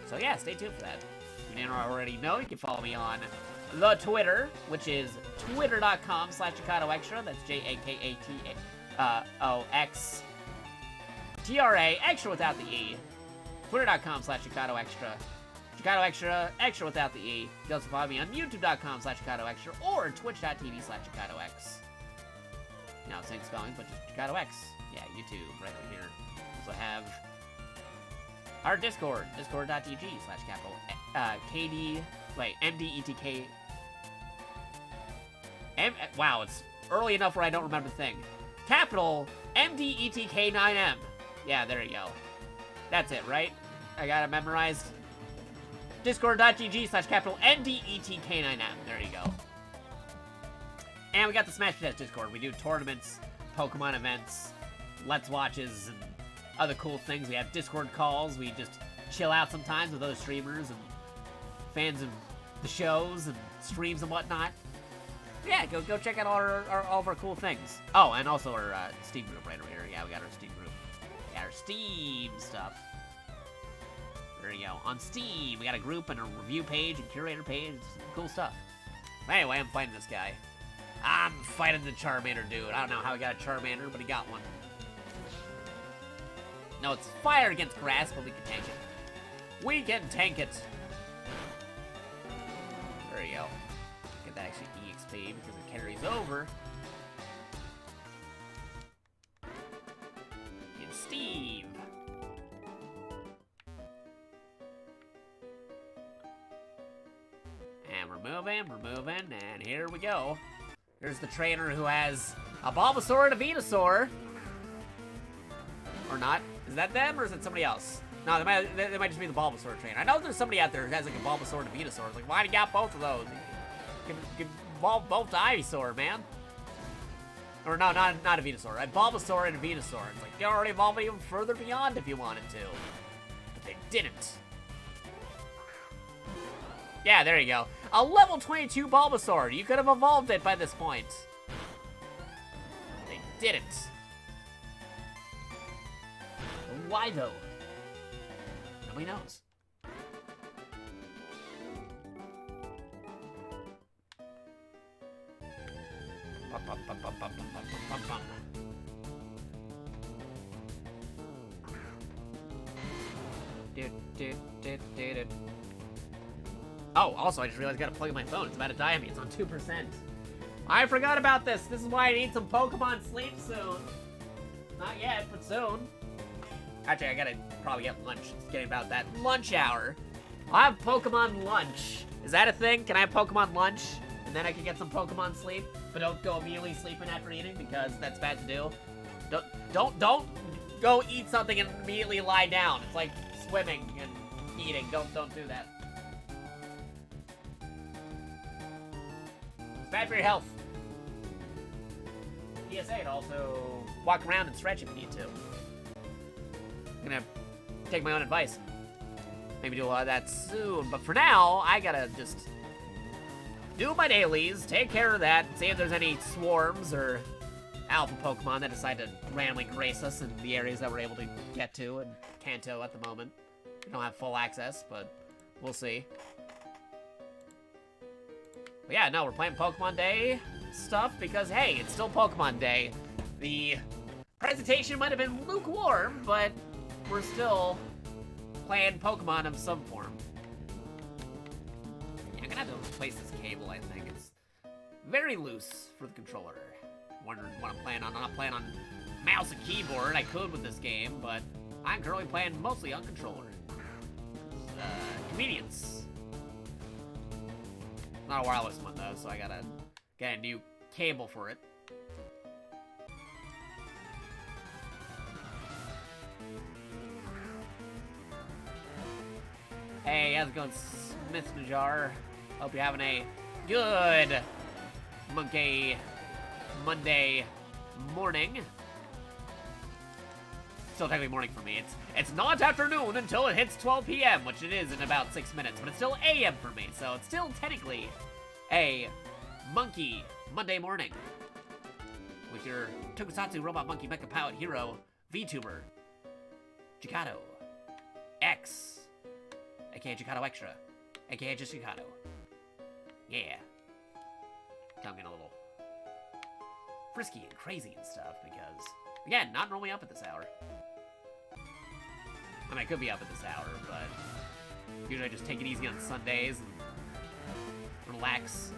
So yeah, stay tuned for that. If you didn't already know, you can follow me on the Twitter, which is twitter.com/JakatoXtra. That's JakatoXTRA, extra without the E. Twitter.com/JakatoXtra. JakatoXtra, extra without the E. You can also follow me on YouTube.com/JakatoXtra or Twitch.tv/JakatoX. Now, same spelling, but just JakatoX. Yeah, YouTube, right over here. Also have our Discord, discord.tg/capital MDETK. Wow, it's early enough where I don't remember the thing. Capital MDETK9M. Yeah, there you go. That's it, right? I got it memorized. Discord.gg/capital MDETK9M. There you go. And we got the Smash Bros. Discord. We do tournaments, Pokemon events, Let's Watches, and other cool things. We have Discord calls. We just chill out sometimes with other streamers and fans of the shows and streams and whatnot. Yeah, go check out all of our cool things. Oh, and also our Steam group right over here. Yeah, we got our Steam group. We got our Steam stuff. There you go. On Steam, we got a group and a review page and curator page. Cool stuff. But anyway, I'm fighting this guy. I'm fighting the Charmander dude. I don't know how he got a Charmander, but he got one. No, it's fire against grass, but we can tank it. We can tank it. There you go. Get that actually EXP because it carries over. And Steve. And we're moving, and here we go. Here's the trainer who has a Bulbasaur and a Venusaur. Or not. Is that them, or is it somebody else? No, they might just be the Bulbasaur trainer. I know there's somebody out there who has like a Bulbasaur and a Venusaur. It's like, why do you got both of those? Give evolve both to Ivysaur, man. Or no, not a Venusaur. A Bulbasaur and a Venusaur. It's like, you already evolved even further beyond if you wanted to. But they didn't. Yeah, there you go. A level 22 Bulbasaur. You could have evolved it by this point. They didn't. Why though? Nobody knows. Oh, also, I just realized I gotta plug in my phone. It's about to die on me. It's on 2%. I forgot about this. This is why I need some Pokemon sleep soon. Not yet, but soon. Actually, I gotta probably get lunch. It's getting about that lunch hour. I'll have Pokemon lunch. Is that a thing? Can I have Pokemon lunch? And then I can get some Pokemon sleep? But don't go immediately sleeping after eating because that's bad to do. Don't go eat something and immediately lie down. It's like swimming and eating. Don't do that. It's bad for your health. PSA, to also walk around and stretch if you need to. I'm gonna take my own advice. Maybe do a lot of that soon. But for now, I gotta just do my dailies, take care of that, see if there's any swarms or alpha Pokemon that decide to randomly grace us in the areas that we're able to get to in Kanto at the moment. We don't have full access, but we'll see. But yeah, no, we're playing Pokemon Day stuff because, hey, it's still Pokemon Day. The presentation might have been lukewarm, but we're still playing Pokemon of some form. Yeah, I'm gonna have to replace this cable, I think. It's very loose for the controller. Wondering what I'm playing on. I'm not playing on mouse and keyboard. I could with this game, but I'm currently playing mostly on controller. Convenience. Not a wireless one, though, so I gotta get a new cable for it. Hey, how's it going, Smith Najar? Hope you're having a good Monday morning. Still technically morning for me. It's not afternoon until it hits 12 p.m., which it is in about 6 minutes, but it's still a.m. for me, so it's still technically a monkey Monday morning with your Tokusatsu Robot Monkey Mecha Pilot Hero VTuber JakatoX, aka Jakato Extra, aka just Jakato. Yeah. I'm getting a little frisky and crazy and stuff because, again, not normally up at this hour. I mean, I could be up at this hour, but usually I just take it easy on Sundays and relax,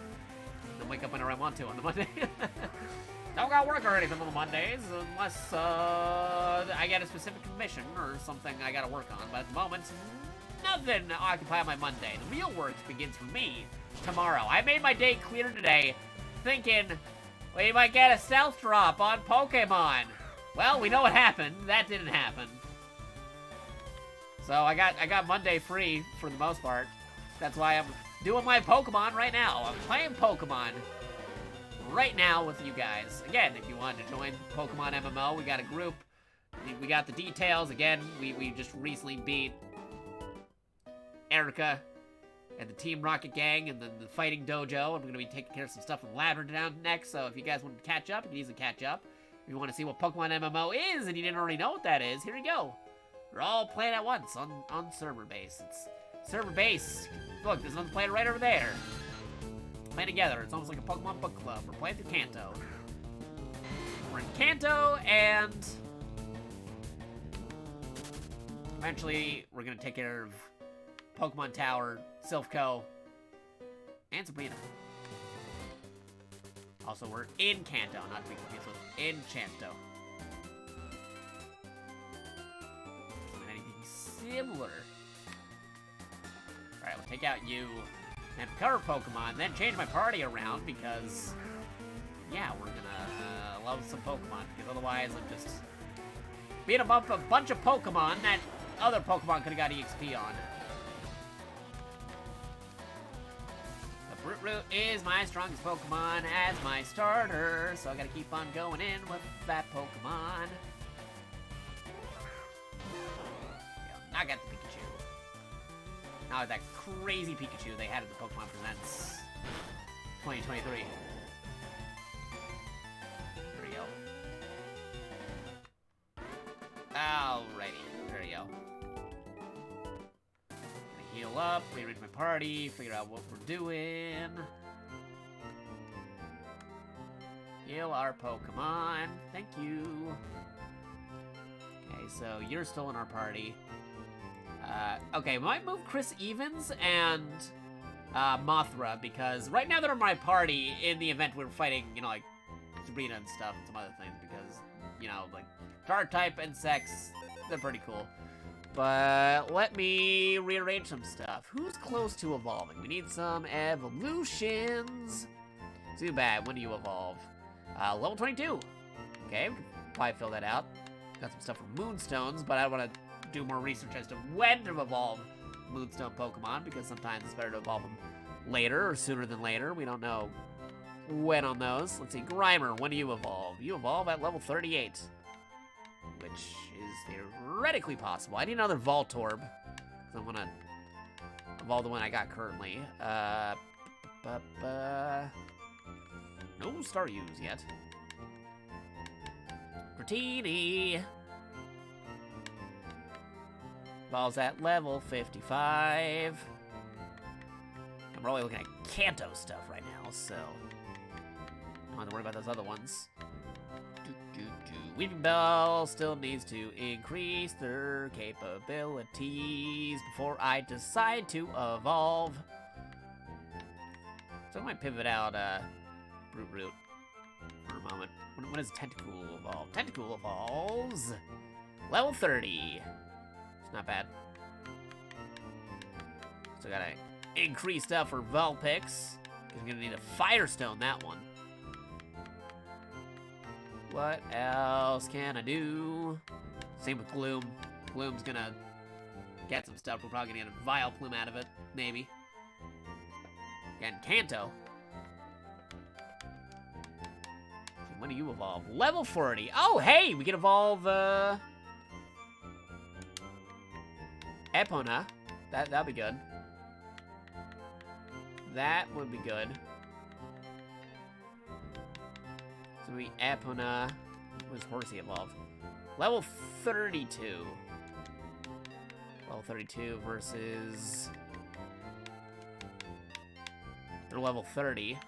and then wake up whenever I want to on the Monday. Don't gotta work or anything on the Mondays unless I get a specific mission or something I gotta work on. But at the moment, nothing to occupy my Monday. The real work begins for me tomorrow. I made my day clear today, thinking we might get a stealth drop on Pokémon. Well, we know what happened. That didn't happen. So I got Monday free for the most part. That's why I'm doing my Pokemon right now. I'm playing Pokemon right now with you guys. Again, if you want to join Pokemon MMO, we got a group. We got the details. Again, we just recently beat Erica and the Team Rocket Gang and then the Fighting Dojo. And we're going to be taking care of some stuff in Lavender down next. So if you guys want to catch up, you can easily catch up. If you want to see what Pokemon MMO is and you didn't already know what that is, here you go. We're all playing at once on server base. It's server base. Look, there's another player right over there. Playing together. It's almost like a Pokemon book club. We're playing through Kanto. We're in Kanto, and eventually we're going to take care of Pokemon Tower, Silphco, and Sabrina. Also, we're in Kanto, not to be confused with Enchanto. Anything similar. Alright, we'll take out you and recover Pokemon, then change my party around because, yeah, we're gonna love some Pokemon, because otherwise I'm just beating up a bunch of Pokemon that other Pokemon could have got EXP on. The Root is my strongest Pokemon as my starter, so I gotta keep on going in with that Pokemon. Knock out the Pikachu. Now that crazy Pikachu they had at the Pokemon Presents 2023. There we go. Alrighty, there we go. Gonna heal up, rearrange my party, figure out what we're doing. Heal our Pokemon. Thank you. Okay, so you're still in our party. Okay, we might move Chris Evans and Mothra, because right now they're in my party in the event we're fighting, you know, like Sabrina and stuff and some other things, because, you know, like Dark type insects, they're pretty cool. But let me rearrange some stuff. Who's close to evolving? We need some evolutions. Too bad. When do you evolve? Level 22. Okay, we can probably fill that out. Got some stuff from Moonstones, but I want to do more research as to when to evolve Moonstone Pokemon, because sometimes it's better to evolve them later or sooner than later. We don't know when on those. Let's see, Grimer, when do you evolve? You evolve at level 38, which is theoretically possible. I need another Voltorb, because I want to evolve the one I got currently. No Staryus yet. Dratini evolves at level 55. I'm really looking at Kanto stuff right now, so don't have to worry about those other ones. Weeping Bell still needs to increase their capabilities before I decide to evolve. So I might pivot out Root for a moment. When does Tentacool evolve? Tentacool evolves level 30. It's not bad. So gotta increase stuff for Vulpix. I'm gonna need a Firestone that one. What else can I do? Same with Gloom. Gloom's gonna get some stuff. We're probably gonna get a Vile Plume out of it, maybe. Again, Kanto. When do you evolve? Level 40. Oh, hey, we can evolve, Epona. That'll be good. That would be good. So we Epona. What does Horsey evolve? Level 32. Level 32 versus... They're level 30.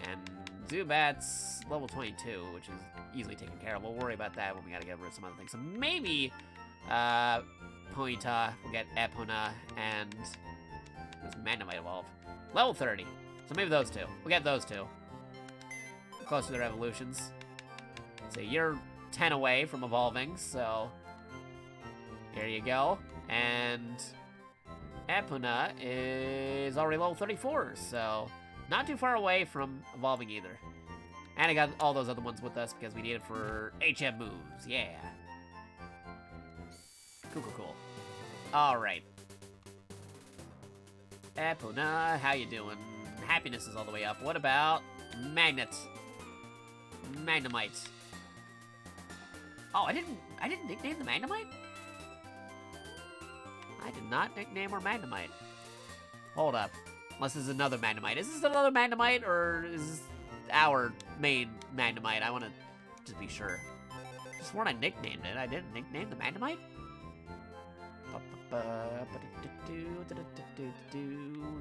And Zubat's level 22, which is easily taken care of. We'll worry about that when we gotta get rid of some other things. So maybe, Ponyta will get Epona and this Magnemite evolve. Level 30. So maybe those two. We'll get those two. Close to their evolutions. So you're 10 away from evolving, so here you go. And Epona is already level 34, so not too far away from evolving either. And I got all those other ones with us because we need it for HM moves. Yeah. Cool. All right. Epona, how you doing? Happiness is all the way up. What about Magnemite? Oh, I didn't nickname the Magnemite? I did not nickname our Magnemite. Hold up. Unless this is another Magnemite. Is this another Magnemite, or is this our main Magnemite? I want to just be sure. I swore I nicknamed it. I didn't nickname the Magnemite?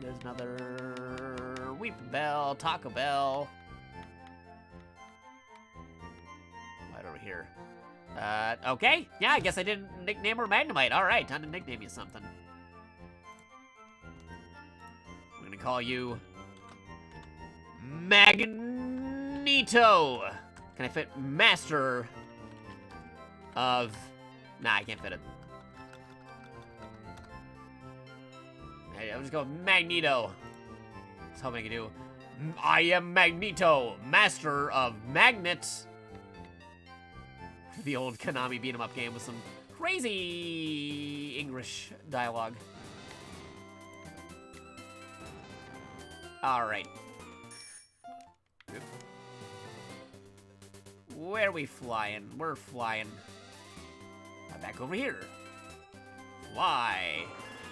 There's another Weep Bell, Taco Bell. Right over here. Okay. Yeah, I guess I didn't nickname her Magnemite. Alright, time to nickname you something. I'm gonna call you Magneto. Can I fit Master of... Nah, I can't fit it. Hey, I'm just going Magneto. That's how I can do. I am Magneto, Master of Magnets. The old Konami beat-em-up game with some crazy English dialogue. Alright. Where are we flying? We're flying. Back over here. Fly.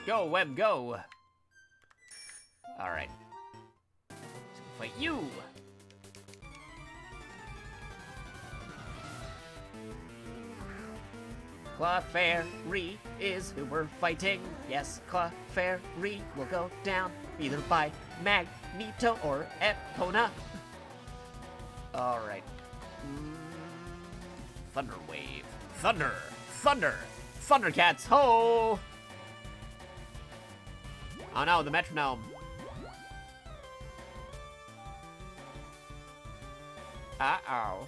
Go, Web, go. Alright. Let's fight you. Clefairy is who we're fighting. Yes, Clefairy will go down either by Magneto or Epona. Alright. Thunder Wave. Thunder! Thunder! Thundercats! Ho! Oh no, the metronome. Uh-oh.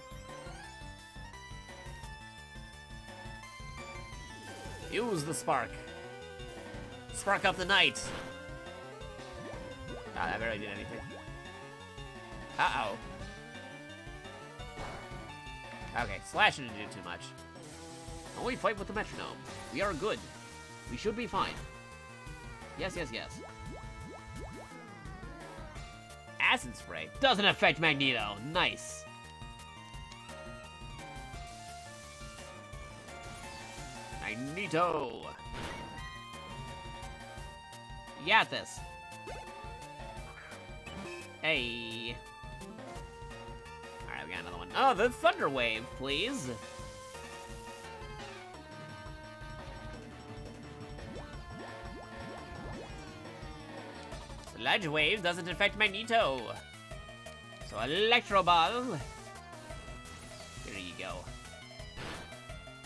Use the spark. Spark up the night. Ah, that barely did anything. Uh-oh. Okay, Slash didn't do too much. Only fight with the metronome. We are good. We should be fine. Yes, yes, yes. Acid Spray doesn't affect Magneto. Nice. Magneto. You got this. Hey. Alright, we got another one. Oh, the Thunder Wave, please. Sludge Wave doesn't affect Magneto. So Electro Ball. Here you go.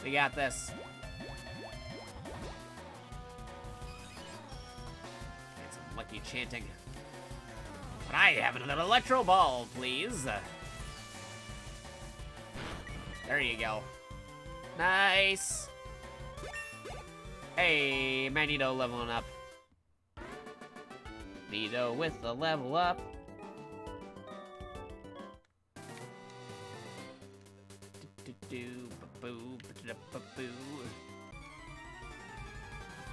We got this. Get some lucky chanting. But I have another Electro Ball, please. There you go. Nice. Hey, Magneto leveling up. Magneto with the level up.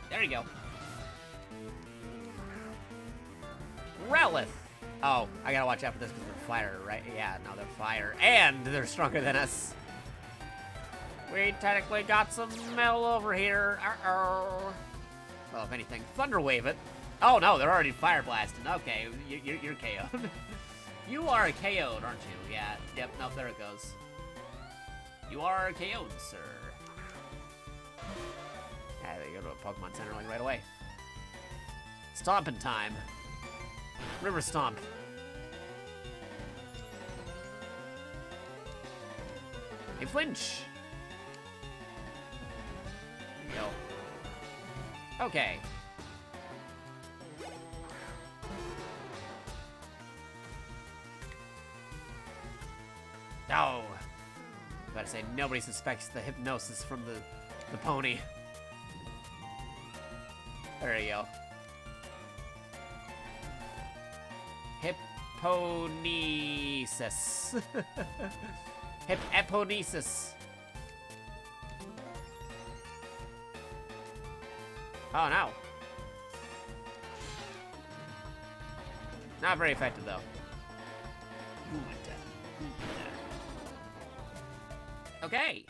There you go. Rowlith. Oh, I gotta watch out for this because they're fire, right? Yeah, no, they're fire. And they're stronger than us. We technically got some metal over here. Uh-oh. Well, if anything, Thunder Wave it. Oh, no, they're already Fire Blasting. Okay, you're KO'd. You are KO'd, aren't you? Yeah, yep, nope, there it goes. You are KO'd, sir. Yeah, they go to a Pokemon Center like right away. Stomping time. River Stomp. Hey, Flinch. There you go. Okay. Oh. Gotta say, nobody suspects the hypnosis from the pony. There you go. Hipponesis. Hipponesis. Oh no. Not very effective though. Okay.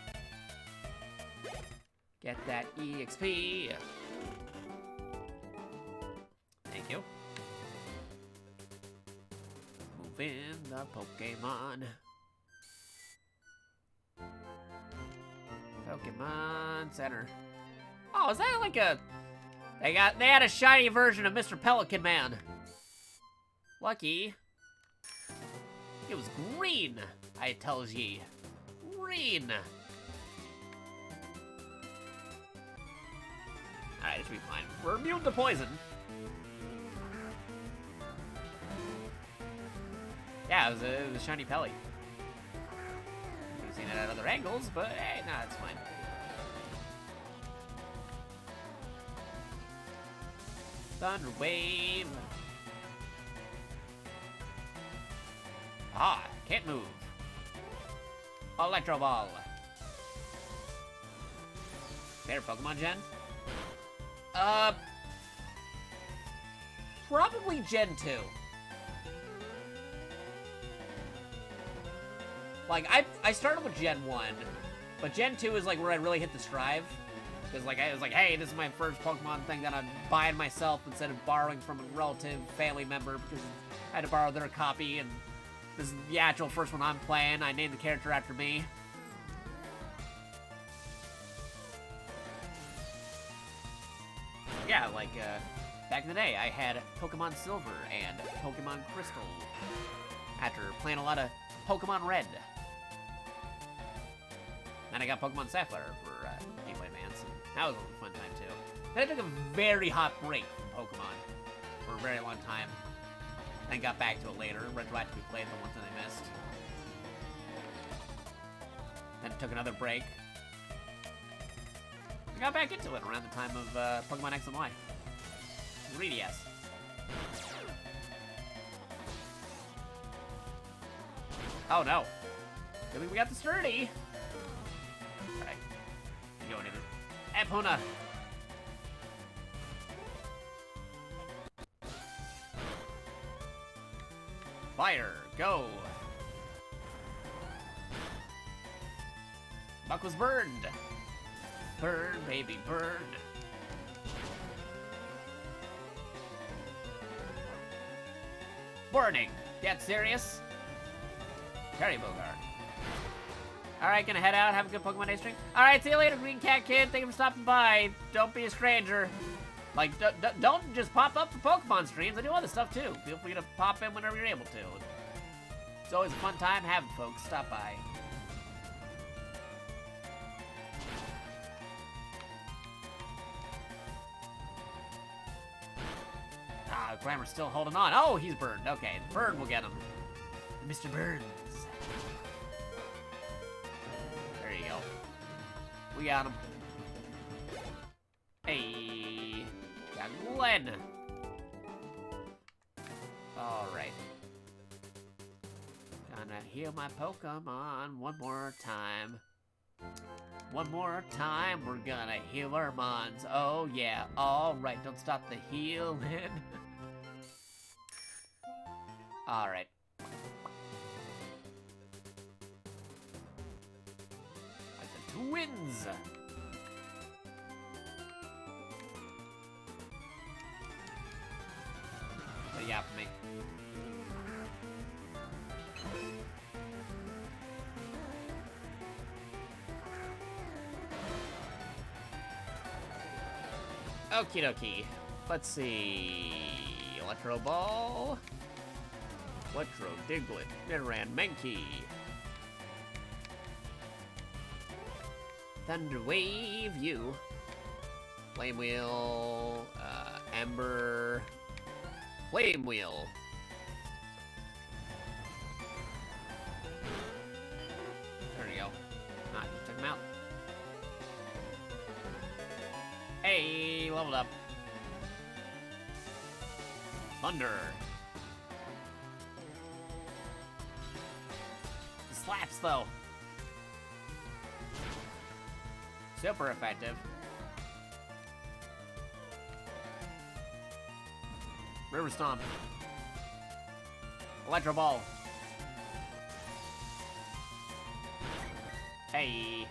Get that EXP. Thank you. Move in the Pokemon. Pokemon Center. Oh, is that like a... They had a shiny version of Mr. Pelican Man. Lucky. It was green, I tells ye. Green. Alright, this will be fine. We're immune to poison. Yeah, it was a shiny Pelly. We've seen it at other angles, but hey, nah, it's fine. Thunder Wave. Ah, can't move. Electro Ball. There, Pokemon Gen? Probably Gen 2. Like, I started with Gen 1, but Gen 2 is like where I really hit the strive. Because like, I was like, hey, this is my first Pokemon thing that I'm buying myself instead of borrowing from a relative, family member, because I had to borrow their copy, and this is the actual first one I'm playing. I named the character after me. Yeah, like, back in the day, I had Pokemon Silver and Pokemon Crystal after playing a lot of Pokemon Red. Then I got Pokemon Sapphire for Game Boy Advance, and that was a fun time, too. Then I took a very hot break from Pokemon for a very long time. Then got back to it later, retroactively played the ones that I missed. Then took another break. I got back into it around the time of Pokemon X and Y. 3DS. Oh no. Good thing we got the sturdy. Alright. You going in it. Epona. Fire, go. Buck was burned. Burn, baby, burn. Burning. Get serious? Terry Bogard. Alright, gonna head out. Have a good Pokemon Day stream. Alright, see you later, Green Cat Kid. Thank you for stopping by. Don't be a stranger. Like, don't just pop up for Pokemon streams. I do other stuff, too. Feel free to pop in whenever you're able to. It's always a fun time having folks stop by. Ah, Grammar's still holding on. Oh, he's burned. Okay, the bird will get him. Mr. Burns. There you go. We got him. Hey. Got Glenn. Alright. Gonna heal my Pokemon one more time. one more time, we're gonna heal our mons. Oh yeah, alright, don't stop the healing. Alright. Like the twins! What do you got for me? Okie dokie. Let's see. Electro Ball. Electro Diglett. Nidoran Mankey. Thunder Wave, you. Flame Wheel. Ember. Flame Wheel. There we go. Ah, took him out. Hey, leveled up. Thunder. Slaps, though. Super effective. River Stomp. Electro Ball. Hey.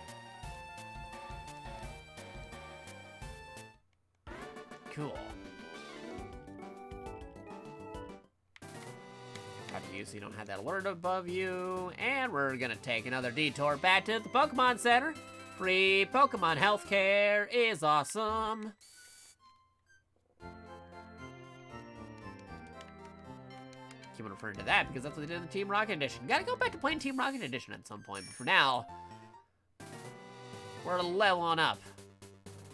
Cool. Got you so you don't have that alert above you. And we're gonna take another detour back to the Pokemon Center. Free Pokemon healthcare is awesome. Keep on referring to that because that's what they did in the Team Rocket Edition. Gotta go back to playing Team Rocket Edition at some point, but for now, we're leveling up.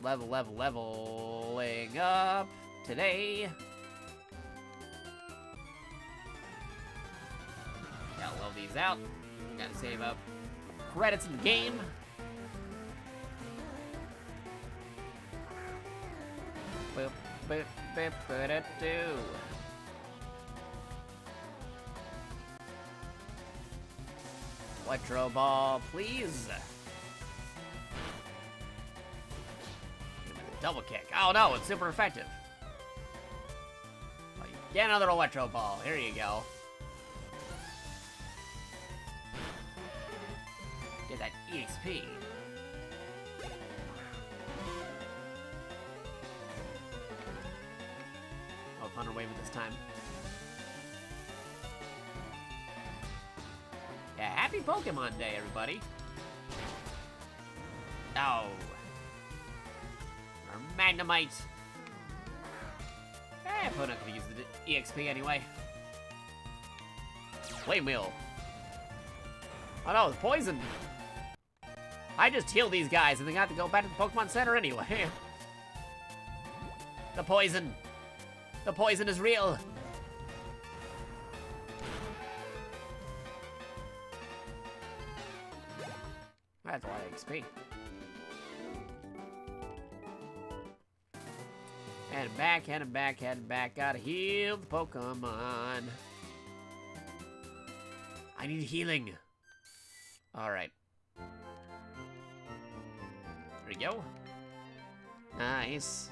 Leveling up today. Gotta level these out. Gotta save up credits in the game. Boop, boop, boop, boop, Electro Ball, please. Double kick. Oh no, it's super effective. Oh, get another Electro Ball. Here you go. Get that EXP. Oh, Thunder Wave this time. Yeah, happy Pokemon Day, everybody. Oh. Or Magnemite. Eh, I'm not gonna use the EXP anyway. Flame Wheel. Oh no, it's poison. I just healed these guys and they got to go back to the Pokemon Center anyway. The poison. The poison is real. That's a lot of XP. Heading back, heading back, heading back. Gotta heal the Pokemon. I need healing. Alright. There we go. Nice.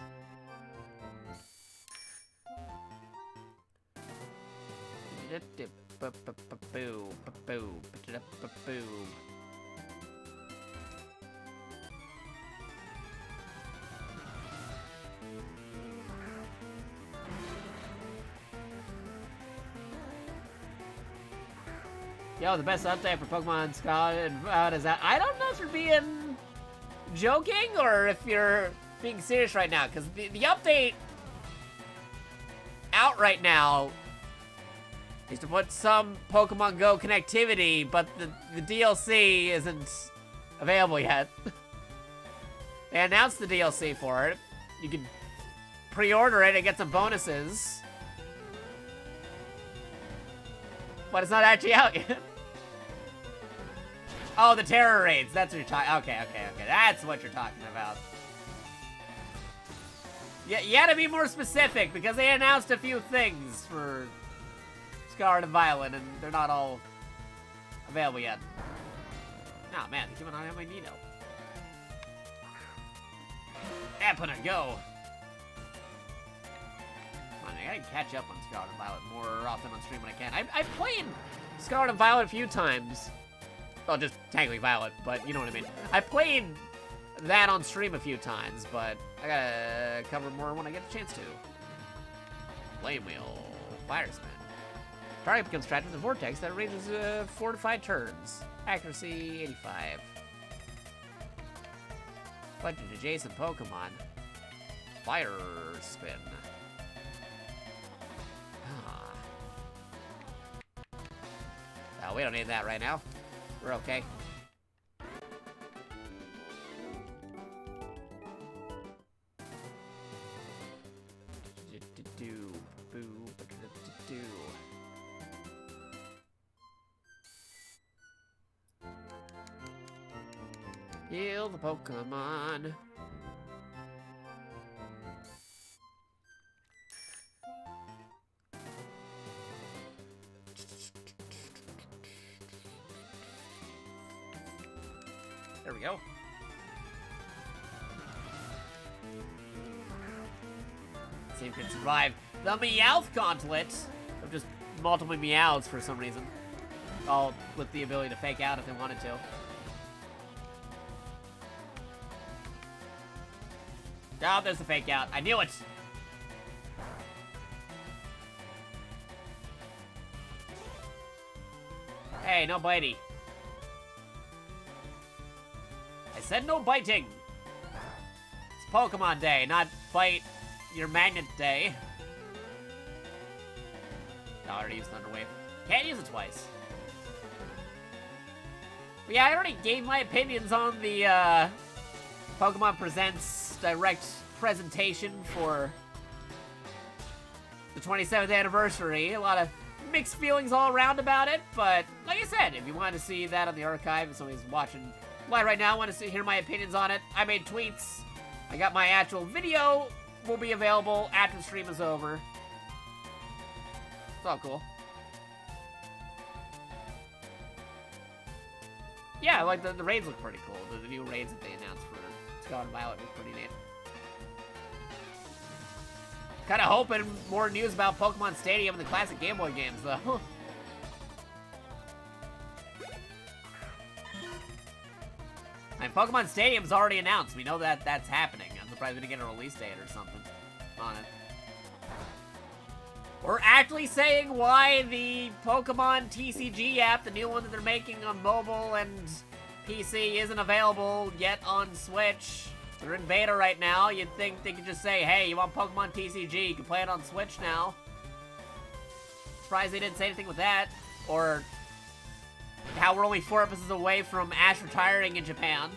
Yo, the best update for Pokemon Scarlet is that. I don't know if you're being joking or if you're being serious right now, because the update out right now is to put some Pokemon Go connectivity, but the DLC isn't available yet. They announced the DLC for it. You can pre-order it and get some bonuses. But it's not actually out yet. Oh, the terror raids. That's what you're talking. Okay. That's what you're talking about. Yeah, you gotta be more specific because they announced a few things for Scarlet and Violet, and they're not all available yet. Oh man, they came out on my Nino. Epona, go! I gotta catch up on Scarlet and Violet more often on stream when I can. I've played Scarlet and Violet a few times. Well, just technically Violet, but you know what I mean. I played that on stream a few times, but I gotta cover more when I get the chance to. Flame Wheel, Fire Spin. Target becomes trapped in the vortex that ranges 4 to 5 turns. Accuracy 85. Legend adjacent Pokemon. Fire Spin. Oh, we don't need that right now. We're okay. Heal the Pokemon. There we go. See if we can survive the Meowth Gauntlet of just multiple Meows for some reason. All with the ability to fake out if they wanted to. Oh, there's the fake out. I knew it! Hey, no bitey. I said no biting! It's Pokemon Day, not bite your magnet day. I already used Thunder Wave. Can't use it twice. But yeah, I already gave my opinions on the, Pokemon Presents direct presentation for the 27th anniversary. A lot of mixed feelings all around about it, but like I said, if you want to see that on the archive, if somebody's watching live right now, want to hear my opinions on it, I made tweets. I got my actual video, will be available after the stream is over. It's all cool. Yeah, like the raids look pretty cool. The new raids that they announced for Scarlet and Violet look pretty neat. Kinda hoping more news about Pokemon Stadium and the classic Game Boy games, though. And Pokemon Stadium's already announced. We know that that's happening. I'm surprised we didn't get a release date or something on it. We're actually saying why the Pokemon TCG app, the new one that they're making on mobile and PC, isn't available yet on Switch. They're in beta right now. You'd think they could just say, hey, you want Pokemon TCG, you can play it on Switch now. Surprised they didn't say anything with that. Or how we're only 4 episodes away from Ash retiring in Japan.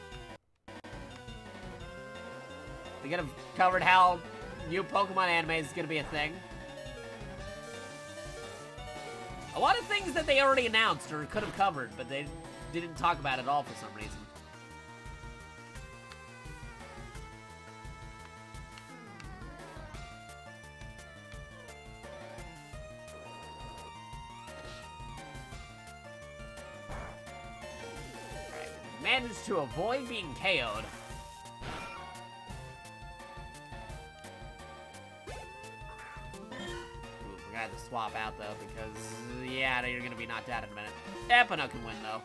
They could have covered how new Pokemon anime is going to be a thing. A lot of things that they already announced or could have covered, but they didn't talk about it at all for some reason. Alright, managed to avoid being KO'd. I had to swap out, though, because, yeah, you're gonna be knocked out in a minute. Epona can win, though.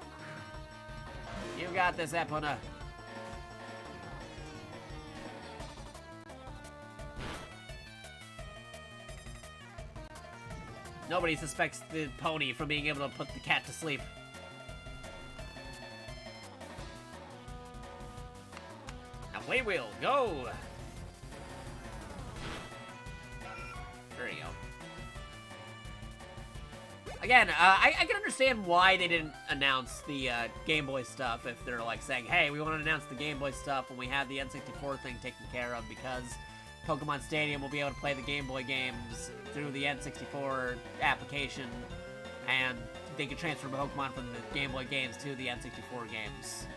You got this, Epona. Nobody suspects the pony from being able to put the cat to sleep. Now, we will go! There you go. Again, I can understand why they didn't announce the Game Boy stuff if they're like saying, hey, we want to announce the Game Boy stuff when we have the N64 thing taken care of because Pokemon Stadium will be able to play the Game Boy games through the N64 application and they can transfer Pokemon from the Game Boy games to the N64 games.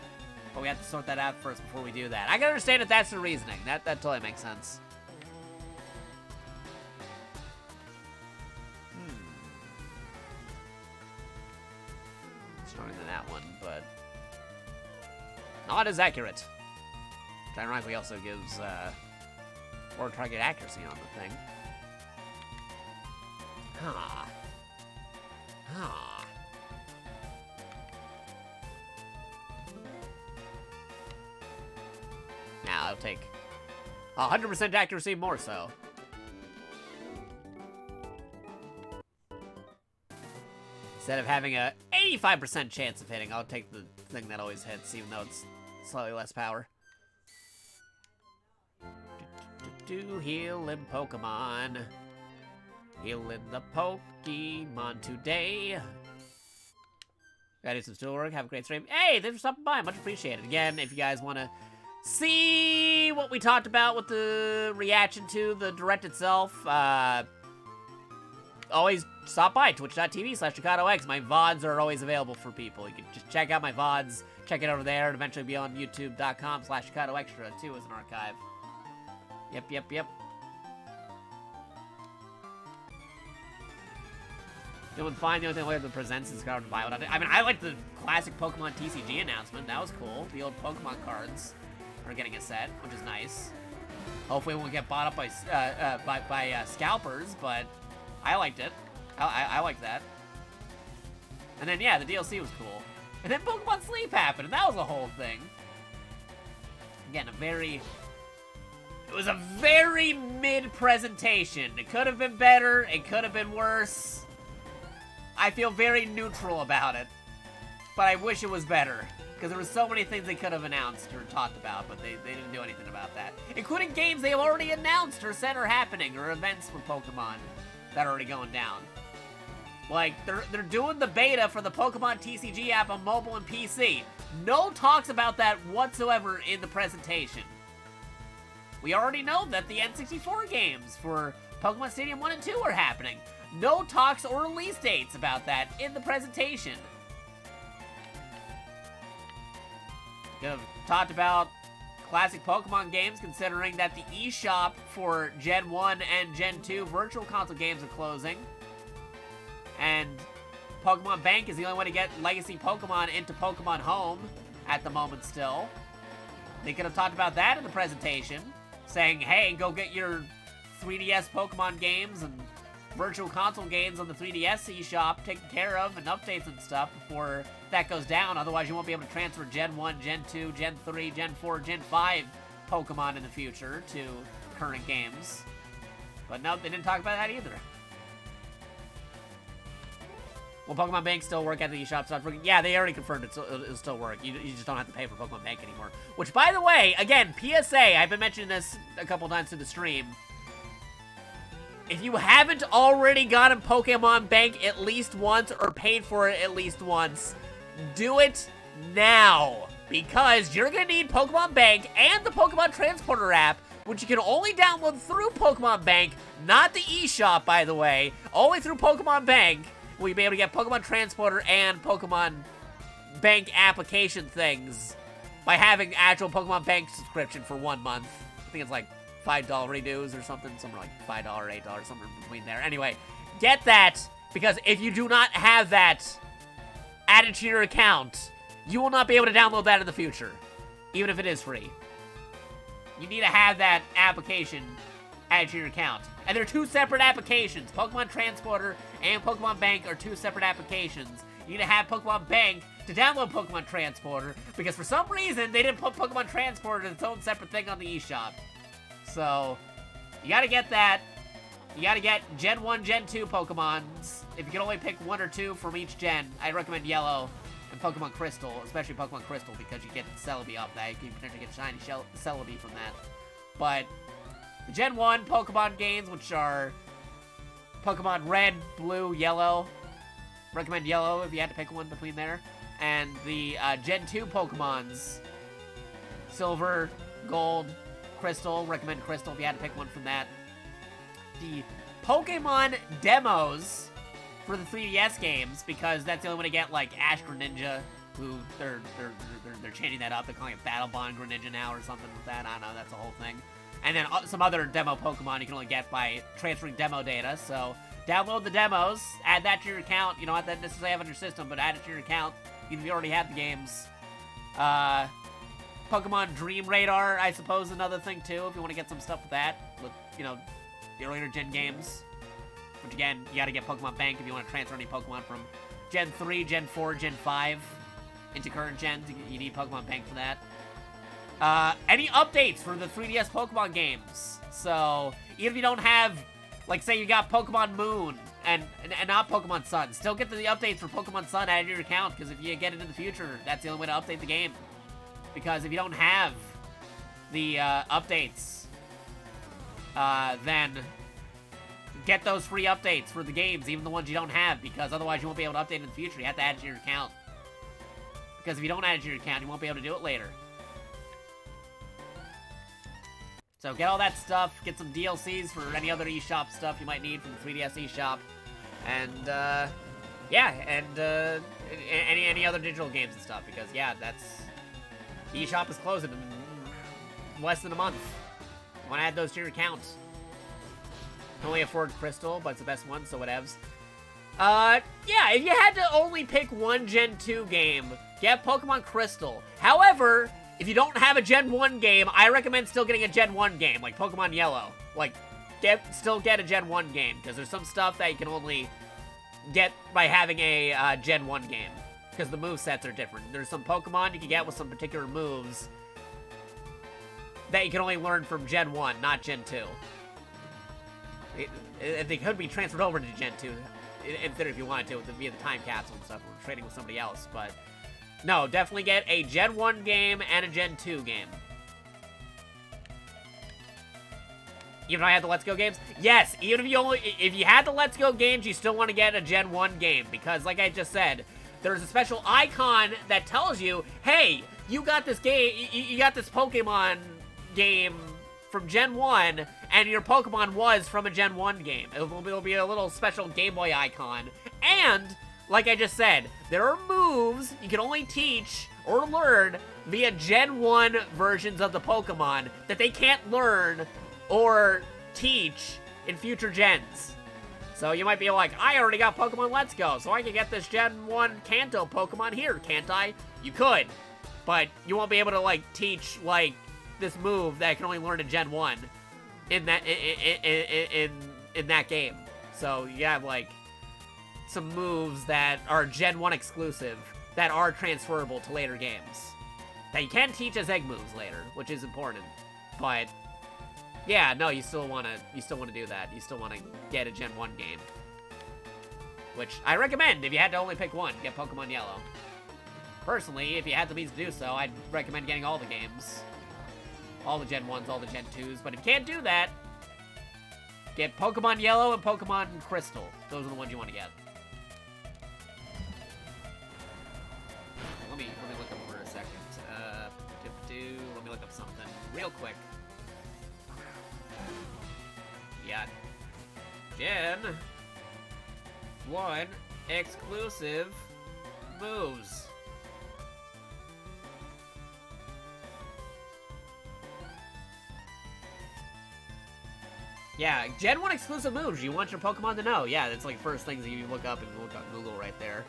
But we have to sort that out first before we do that. I can understand if that's the reasoning. That totally makes sense. Stronger than that one, but not as accurate. Which ironically also gives more target accuracy on the thing. Huh. Huh. Now I'll take 100% accuracy more so. Instead of having a 85% chance of hitting, I'll take the thing that always hits, even though it's slightly less power. Healing Pokemon. Healing the Pokemon today. Gotta do some still work. Have a great stream. Hey, thanks for stopping by. Much appreciated. Again, if you guys want to see what we talked about with the reaction to the Direct itself, always stop by twitch.tv/JakatoX. My VODs are always available for people. You can just check out my VODs, check it over there, and eventually be on youtube.com/JakatoExtra too as an archive. Yep. Doing fine. The only thing that presents is Scarlet and Violet. I mean, I like the classic Pokemon TCG announcement. That was cool. The old Pokemon cards are getting a set, which is nice. Hopefully it won't get bought up by scalpers, but I liked it. I liked that. And then, yeah, the DLC was cool. And then Pokemon Sleep happened, and that was a whole thing. Again, it was a very mid-presentation. It could have been better. It could have been worse. I feel very neutral about it. But I wish it was better. Because there were so many things they could have announced or talked about, but they didn't do anything about that. Including games they have already announced or said are happening, or events for Pokemon that are already going down. Like, they're doing the beta for the Pokemon TCG app on mobile and PC. No talks about that whatsoever in the presentation. We already know that the N64 games for Pokemon Stadium 1 and 2 are happening. No talks or release dates about that in the presentation. Could have talked about classic Pokemon games, considering that the eShop for Gen 1 and Gen 2 Virtual Console games are closing. And Pokemon Bank is the only way to get legacy Pokemon into Pokemon Home at the moment still. They could have talked about that in the presentation, saying, hey, go get your 3DS Pokemon games and Virtual Console games on the 3DS eShop taken care of and updates and stuff before that goes down. Otherwise, you won't be able to transfer Gen 1, Gen 2, Gen 3, Gen 4, Gen 5 Pokemon in the future to current games. But no, they didn't talk about that either. Will Pokemon Bank still work at the eShop? Yeah, they already confirmed it'll still work. You just don't have to pay for Pokemon Bank anymore. Which, by the way, again, PSA, I've been mentioning this a couple times through the stream. If you haven't already gotten Pokemon Bank at least once or paid for it at least once, do it now. Because you're going to need Pokemon Bank and the Pokemon Transporter app, which you can only download through Pokemon Bank, not the eShop, by the way. Only through Pokemon Bank will you be able to get Pokemon Transporter and Pokemon Bank application things by having actual Pokemon Bank subscription for 1 month. I think it's like $5 redos or something, somewhere like $5 or $8, somewhere between there. Anyway, get that, because if you do not have that added to your account, you will not be able to download that in the future, even if it is free. You need to have that application added to your account. And they're two separate applications. Pokemon Transporter and Pokemon Bank are two separate applications. You need to have Pokemon Bank to download Pokemon Transporter, because for some reason, they didn't put Pokemon Transporter as its own separate thing on the eShop. So, you gotta get that. You gotta get Gen 1, Gen 2 Pokemons. If you can only pick 1 or 2 from each gen, I recommend Yellow and Pokemon Crystal, especially Pokemon Crystal, because you get Celebi off that. You can potentially get Shiny Celebi from that. But the Gen 1 Pokemon games, which are Pokemon Red, Blue, Yellow, recommend Yellow if you had to pick one between there. And the Gen 2 Pokemons, Silver, Gold, Crystal, recommend Crystal if you had to pick one from that. The Pokemon demos for the 3DS games, because that's the only way to get, like, Ash Greninja, who they're changing that up. They're calling it Battle Bond Greninja now or something like that. I don't know, that's the whole thing. And then some other demo Pokemon you can only get by transferring demo data. So download the demos, add that to your account. You don't have to necessarily have it on your system, but add it to your account, even if you already have the games. Pokemon Dream Radar, I suppose, another thing too, if you want to get some stuff with that, with, you know, the earlier gen games. Which again, you gotta get Pokemon Bank if you want to transfer any Pokemon from Gen 3, Gen 4, Gen 5 into current gens. You need Pokemon Bank for that. Any updates for the 3DS Pokemon games? So, even if you don't have, like, say you got Pokemon Moon and not Pokemon Sun, still get the updates for Pokemon Sun added to your account, because if you get it in the future, that's the only way to update the game. Because if you don't have the updates, then get those free updates for the games, even the ones you don't have, because otherwise you won't be able to update in the future. You have to add it to your account. Because if you don't add it to your account, you won't be able to do it later. So get all that stuff, get some DLCs for any other eShop stuff you might need from the 3DS eShop. And, yeah, and, any other digital games and stuff, because, yeah, that's... eShop is closing in less than a month. You want to add those to your account. Can only afford Crystal, but it's the best one, so whatevs. Yeah, if you had to only pick one Gen 2 game, get Pokemon Crystal. However, if you don't have a Gen 1 game, I recommend still getting a Gen 1 game, like Pokemon Yellow. Like, still get a Gen 1 game, because there's some stuff that you can only get by having a Gen 1 game. Because the movesets are different. There's some Pokemon you can get with some particular moves that you can only learn from Gen 1, not Gen 2. They could be transferred over to Gen 2, in theory, if you wanted to, via the time capsule and stuff, or trading with somebody else, but... No, definitely get a Gen 1 game and a Gen 2 game. Even though I had the Let's Go games? Yes, even if you had the Let's Go games, you still want to get a Gen 1 game, because, like I just said, there's a special icon that tells you, hey, you got this game, you got this Pokemon game from Gen 1, and your Pokemon was from a Gen 1 game. It'll be a little special Game Boy icon. And, like I just said, there are moves you can only teach or learn via Gen 1 versions of the Pokemon that they can't learn or teach in future gens. So you might be like, I already got Pokemon Let's Go, so I can get this Gen 1 Kanto Pokemon here, can't I? You could, but you won't be able to, like, teach, like, this move that I can only learn in Gen 1 in that in that game. So you have, like, some moves that are Gen 1 exclusive that are transferable to later games that you can teach as egg moves later, which is important. But yeah, no, you still want to do that. You still want to get a Gen 1 game, which I recommend if you had to only pick one. Get Pokemon Yellow. Personally, if you had the means to do so, I'd recommend getting all the games. All the Gen 1s, all the Gen 2s. But if you can't do that, get Pokemon Yellow and Pokemon Crystal. Those are the ones you want to get. Let me look up for a second. Let me look up something real quick. Yeah. Gen 1 exclusive moves. Yeah, Gen 1 exclusive moves you want your Pokemon to know. Yeah, that's like first things that you look up and look up Google right there.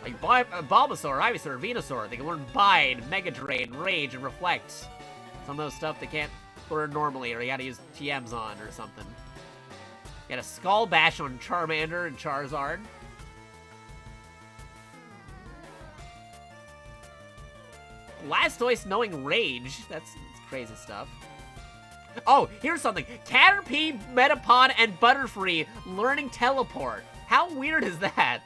Like Bulbasaur, Ivysaur, Venusaur, they can learn Bide, Mega Drain, Rage, and Reflect. Some of those stuff they can't learn normally, or you gotta use TMs on or something. You got a Skull Bash on Charmander and Charizard. Blastoise knowing Rage. That's crazy stuff. Oh, here's something. Caterpie, Metapod, and Butterfree learning Teleport. How weird is that?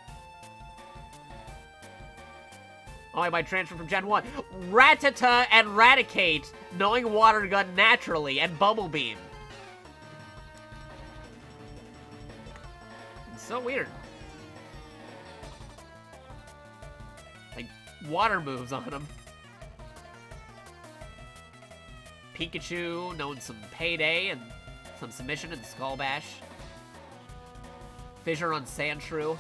Oh, I might transfer from Gen 1. Rattata and Raticate knowing Water Gun naturally, and Bubble Beam. It's so weird. Like, water moves on him. Pikachu knowing some Payday and some Submission and Skull Bash. Fissure on Sandshrew.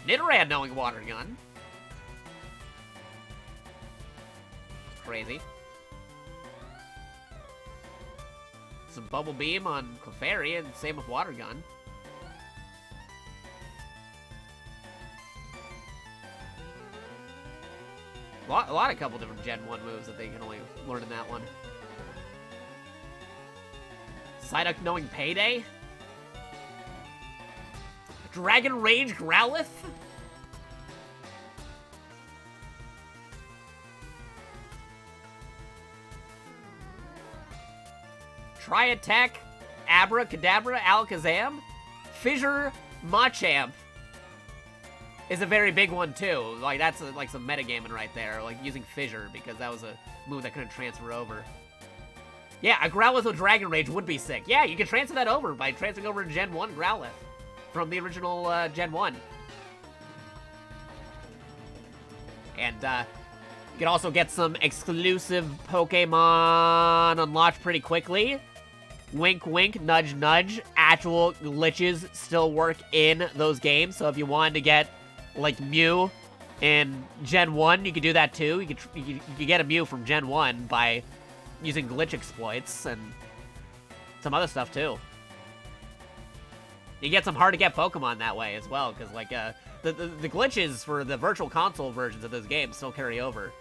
Nidoran knowing Water Gun. Crazy. Some Bubble Beam on Clefairy, and same with Water Gun. A couple different Gen 1 moves that they can only learn in that one. Psyduck knowing Payday? Dragon Rage Growlithe? Tri-Attack, Abracadabra, Alakazam? Fissure Machamp is a very big one too. Like that's like some metagaming right there, like using Fissure because that was a move that couldn't transfer over. Yeah, a Growlithe with Dragon Rage would be sick. Yeah, you can transfer that over by transferring over to Gen 1 Growlithe from the original Gen 1. And you can also get some exclusive Pokemon unlocked pretty quickly. Wink, wink, nudge, nudge. Actual glitches still work in those games. So if you wanted to get, like, Mew in Gen 1, you could do that too. You could get a Mew from Gen 1 by using glitch exploits and some other stuff too. You get some hard-to-get Pokemon that way as well, because, like, the glitches for the Virtual Console versions of those games still carry over.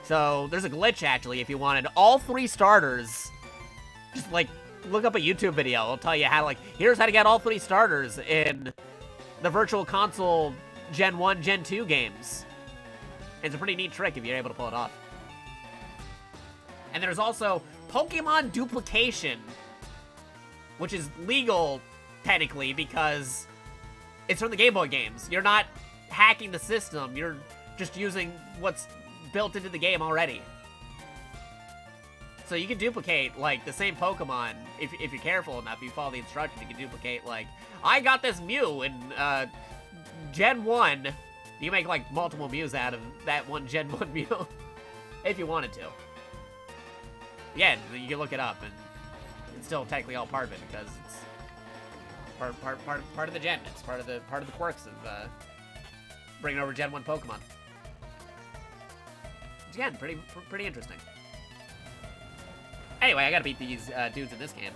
So there's a glitch, actually, if you wanted all 3 starters. Just, like, look up a YouTube video. It'll tell you how to, like, here's how to get all 3 starters in the Virtual Console Gen 1, Gen 2 games. It's a pretty neat trick if you're able to pull it off. And there's also Pokemon duplication, which is legal, technically, because it's from the Game Boy games. You're not hacking the system. You're just using what's built into the game already. So you can duplicate, like, the same Pokemon, if you're careful enough, you follow the instructions, you can duplicate, like, I got this Mew in, Gen 1. You make, like, multiple Mews out of that one Gen 1 Mew, if you wanted to. Yeah, you can look it up, and it's still technically all part of it, because it's part of the gen. It's part of the quirks of, bringing over Gen 1 Pokemon. Which, again, pretty interesting. Anyway, I gotta beat these dudes in this game.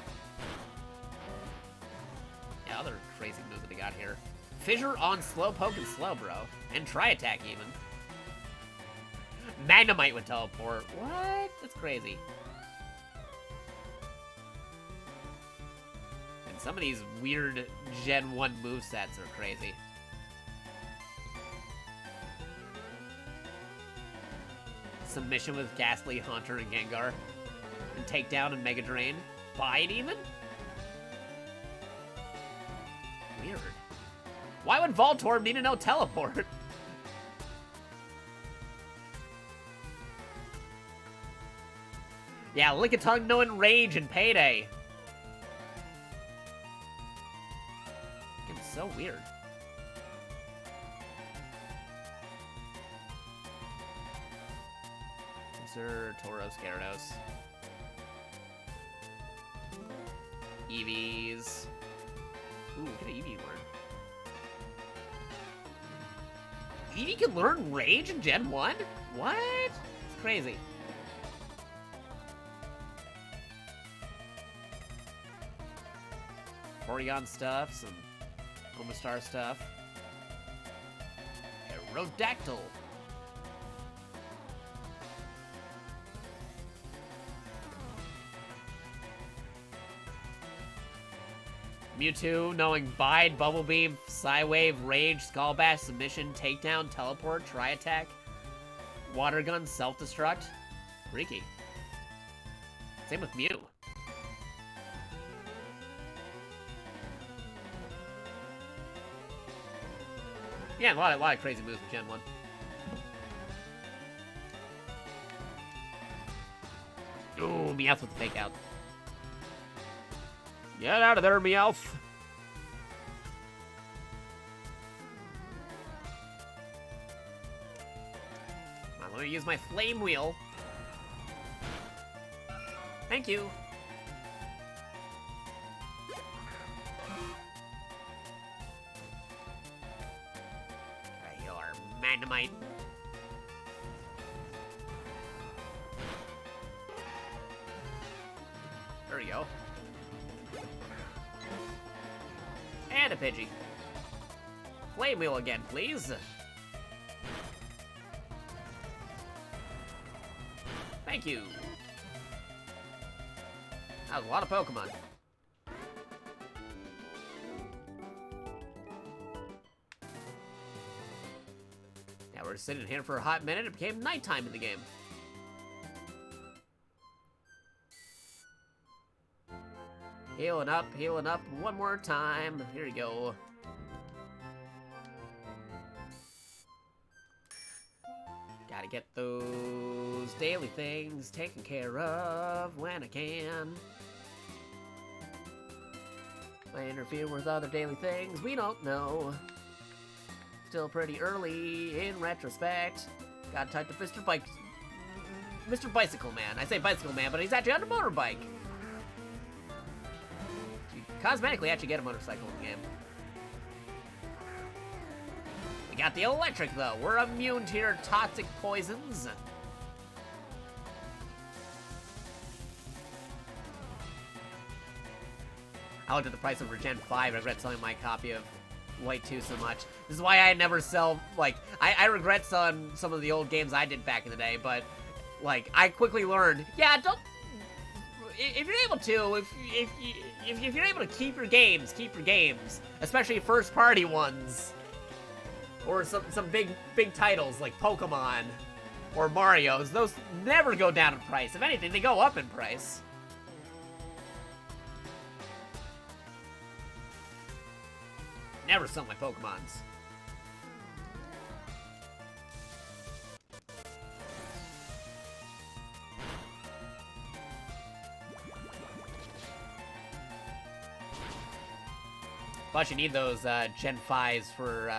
Yeah, other crazy moves that we got here. Fissure on Slowpoke and Slowbro. And Tri-Attack, even. Magnemite would teleport. What? That's crazy. And some of these weird Gen 1 movesets are crazy. Submission with Ghastly, Haunter, and Gengar. And Takedown and Mega Drain. Bite, even? Weird. Why would Voltorb need to know Teleport? Yeah, Lickitung knowing Rage and Payday. It's so weird. Sir Tauros, Gyarados. Eevees. Ooh, what can an Eevee learn? Eevee can learn Rage in Gen 1? What? It's crazy. Porygon stuff, some Omastar stuff. Aerodactyl. Mewtwo, knowing Bide, Bubble Beam, Psywave, Rage, Skull Bash, Submission, Takedown, Teleport, Tri-Attack, Water Gun, Self-Destruct. Freaky. Same with Mew. Yeah, a lot of crazy moves with Gen 1. Ooh, Meowth with the fake out. Get out of there, Meowth! I'm gonna use my Flame Wheel. Thank you. Your Magnemite. There we go. And a Pidgey. Flame Wheel again, please. Thank you. That was a lot of Pokemon. Now we're sitting here for a hot minute. It became nighttime in the game. Healing up one more time. Here you go. Gotta get those daily things taken care of when I can. Might interfere with other daily things, we don't know. Still pretty early in retrospect. Gotta talk to Mr. Bicycle Man. I say Bicycle Man, but he's actually on a motorbike. You cosmetically actually get a motorcycle in the game. We got the electric, though. We're immune to your toxic poisons. I looked at the price of Gen 5. I regret selling my copy of White 2 so much. This is why I never sell, like, I regret selling some of the old games I did back in the day, but, like, I quickly learned, yeah, don't, if you're able to, if you're able to keep your games, especially first-party ones, or some big titles like Pokemon or Mario's, those never go down in price. If anything, they go up in price. Never sell my Pokemons. Plus, you need those Gen 5s for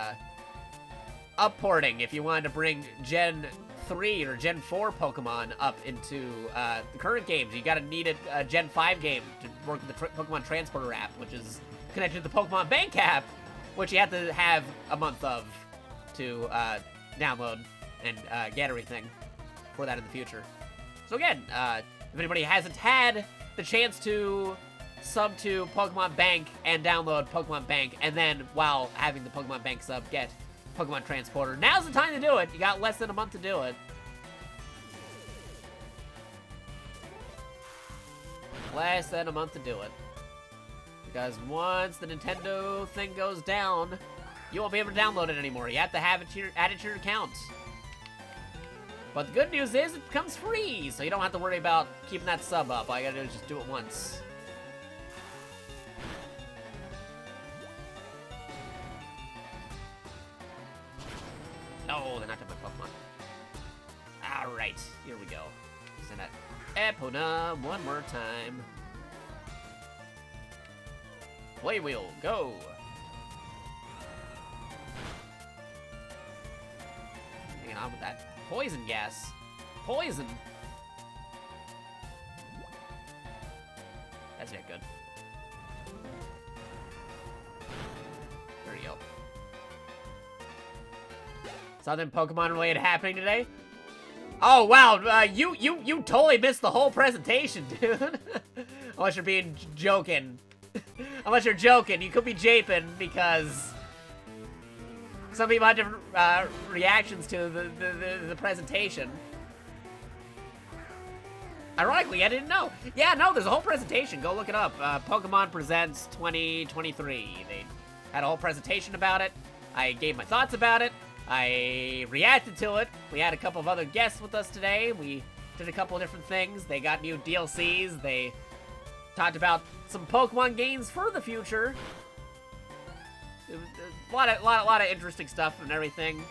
upporting if you wanted to bring Gen 3 or Gen 4 Pokemon up into the current games. You gotta need a Gen 5 game to work with the Pokemon Transporter app, which is connected to the Pokemon Bank app, which you have to have a month of to download and get everything for that in the future. So again, if anybody hasn't had the chance to sub to Pokemon Bank and download Pokemon Bank, and then while having the Pokemon Bank sub get Pokemon Transporter, now's the time to do it. You got less than a month to do it. Less than a month to do it. Because once the Nintendo thing goes down, you won't be able to download it anymore. You have to have it add it to your account. But the good news is it becomes free, so you don't have to worry about keeping that sub up. All you gotta do is just do it once. No, they're not to my Pokemon. Alright, here we go. Send that Epona one more time. Play wheel, go! Hanging on with that poison gas. Poison! That's not good. There you go. Something Pokemon related happening today? Oh wow, you totally missed the whole presentation, dude. Unless you're being joking. Unless you're joking, you could be japing because some people had different reactions to the presentation. Ironically, I didn't know. Yeah, no, there's a whole presentation. Go look it up. Pokemon Presents 2023. They had a whole presentation about it. I gave my thoughts about it. I reacted to it. We had a couple of other guests with us today. We did a couple of different things. They got new DLCs. They talked about some Pokemon games for the future. A lot of interesting stuff and everything.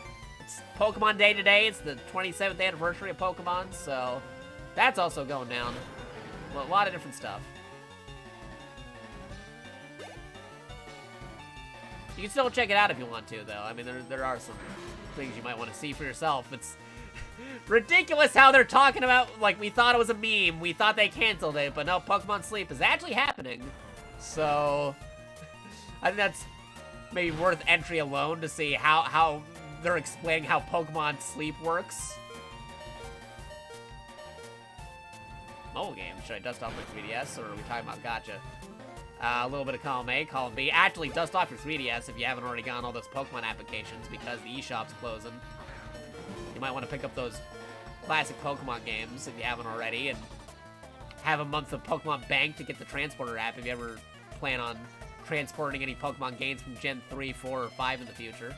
It's Pokemon Day today. It's the 27th anniversary of Pokemon, so that's also going down. A lot of different stuff. You can still check it out if you want to, though. I mean, there are some things you might want to see for yourself. It's ridiculous how they're talking about, like, we thought it was a meme, we thought they canceled it, but no, Pokemon Sleep is actually happening. So, I think that's maybe worth entry alone to see how they're explaining how Pokemon Sleep works. Mobile game, should I dust off my 3DS, or are we talking about Gacha? A little bit of column A, column B. Actually, dust off your 3DS if you haven't already gotten all those Pokemon applications because the eShop's closing. You might want to pick up those classic Pokemon games if you haven't already, and have a month of Pokemon Bank to get the Transporter app if you ever plan on transporting any Pokemon games from Gen 3, 4, or 5 in the future.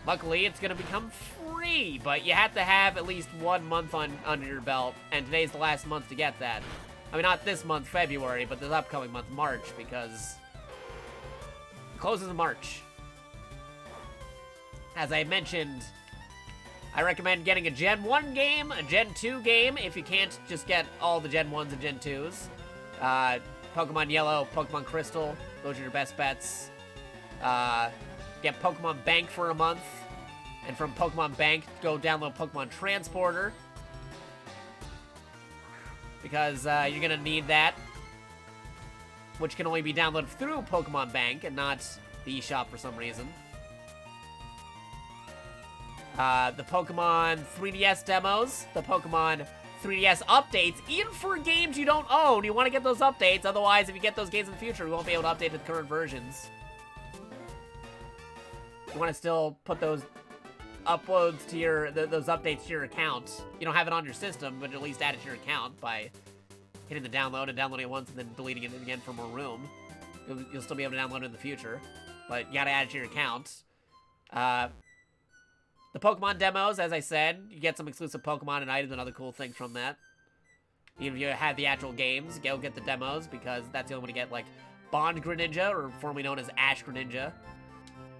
Luckily, it's going to become free, but you have to have at least 1 month under your belt, and today's the last month to get that. I mean, not this month, February, but this upcoming month, March, because it closes in March. As I mentioned, I recommend getting a Gen 1 game, a Gen 2 game, if you can't just get all the Gen 1s and Gen 2s. Pokemon Yellow, Pokemon Crystal, those are your best bets. Get Pokemon Bank for a month, and from Pokemon Bank, go download Pokemon Transporter, because you're going to need that, which can only be downloaded through Pokemon Bank and not the eShop for some reason. The Pokemon 3DS demos, the Pokemon 3DS updates, even for games you don't own, you want to get those updates, otherwise if you get those games in the future, we won't be able to update to the current versions. You want to still put those uploads to your, those updates to your account. You don't have it on your system, but at least add it to your account by hitting the download and downloading it once and then deleting it again for more room. You'll still be able to download it in the future, but you gotta add it to your account. The Pokemon demos, as I said, you get some exclusive Pokemon and items and other cool things from that. Even if you have the actual games, go get the demos, because that's the only way to get, like, Bond Greninja, or formerly known as Ash Greninja.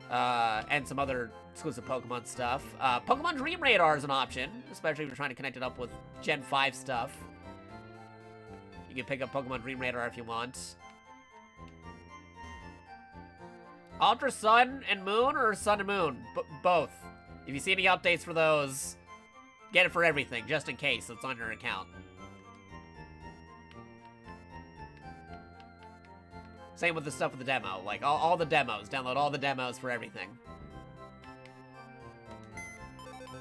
And some other exclusive Pokemon stuff. Pokemon Dream Radar is an option, especially if you're trying to connect it up with Gen 5 stuff. You can pick up Pokemon Dream Radar if you want. Ultra Sun and Moon, or Sun and Moon? Both. If you see any updates for those, get it for everything, just in case, so it's on your account. Same with the stuff with the demo. Like, all the demos. Download all the demos for everything.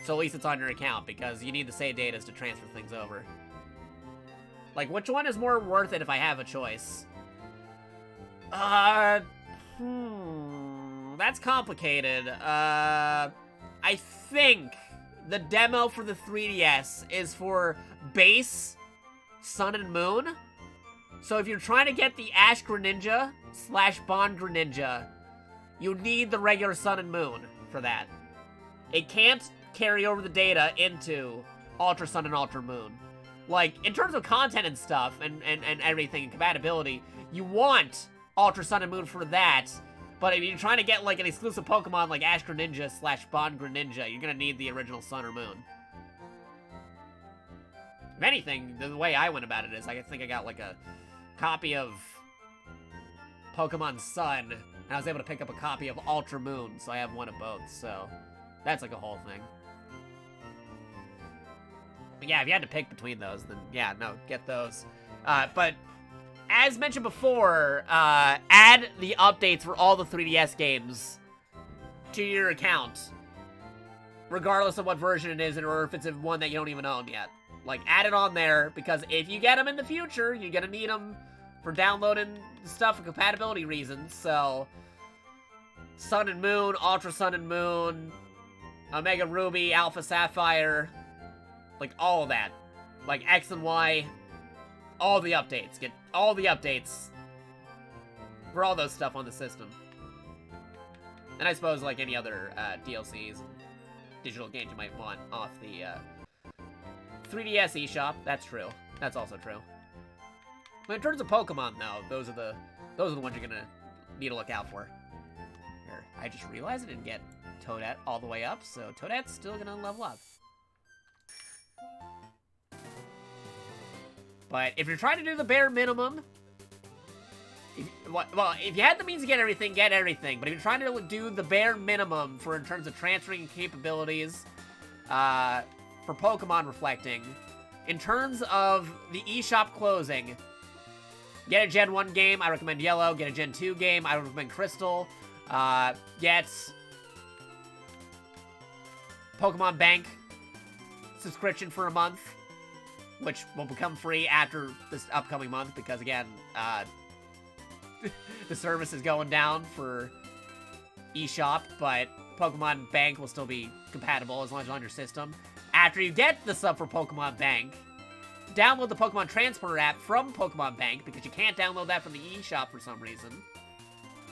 So at least it's on your account, because you need the save data to transfer things over. Like, which one is more worth it if I have a choice? That's complicated. I think the demo for the 3DS is for base Sun and Moon. So if you're trying to get the Ash Greninja / Bond Greninja, you need the regular Sun and Moon for that. It can't carry over the data into Ultra Sun and Ultra Moon. Like, in terms of content and stuff, and everything, and compatibility, you want Ultra Sun and Moon for that. But if you're trying to get, like, an exclusive Pokemon like Ash Greninja / Bond Greninja, you're gonna need the original Sun or Moon. If anything, the way I went about it is, I think I got, like, a copy of Pokemon Sun, and I was able to pick up a copy of Ultra Moon, so I have one of both, so that's, like, a whole thing. But yeah, if you had to pick between those, then yeah, no, get those. But as mentioned before, add the updates for all the 3DS games to your account, regardless of what version it is, or if it's one that you don't even own yet. Like, add it on there, because if you get them in the future, you're gonna need them for downloading stuff for compatibility reasons, so Sun and Moon, Ultra Sun and Moon, Omega Ruby, Alpha Sapphire, like, all of that. Like, X and Y, all the updates. Get all the updates for all those stuff on the system. And I suppose, like, any other DLCs and digital games you might want off the 3DS eShop. That's true. That's also true. But in terms of Pokemon, though, those are the ones you're gonna need to look out for. Here, I just realized I didn't get Toadette all the way up, so Toadette's still gonna level up. But if you're trying to do the bare minimum, if you had the means to get everything, get everything. But if you're trying to do the bare minimum in terms of transferring capabilities, for Pokemon reflecting, in terms of the eShop closing, get a Gen 1 game, I recommend Yellow. Get a Gen 2 game, I recommend Crystal. Get Pokemon Bank subscription for a month, which will become free after this upcoming month, because again, the service is going down for eShop, but Pokemon Bank will still be compatible as long as it's on your system. After you get the sub for Pokemon Bank, download the Pokemon Transporter app from Pokemon Bank, because you can't download that from the eShop for some reason.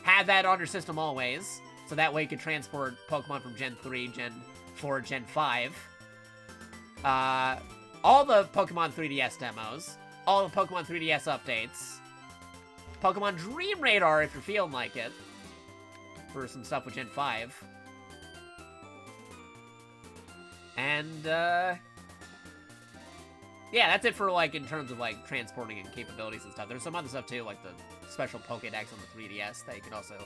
Have that on your system always, so that way you can transport Pokemon from Gen 3, Gen 4, Gen 5. All the Pokemon 3DS demos, all the Pokemon 3DS updates, Pokemon Dream Radar if you're feeling like it, for some stuff with Gen 5. And, yeah, that's it for, like, in terms of, like, transporting and capabilities and stuff. There's some other stuff, too, like the special Pokédex on the 3DS that you can also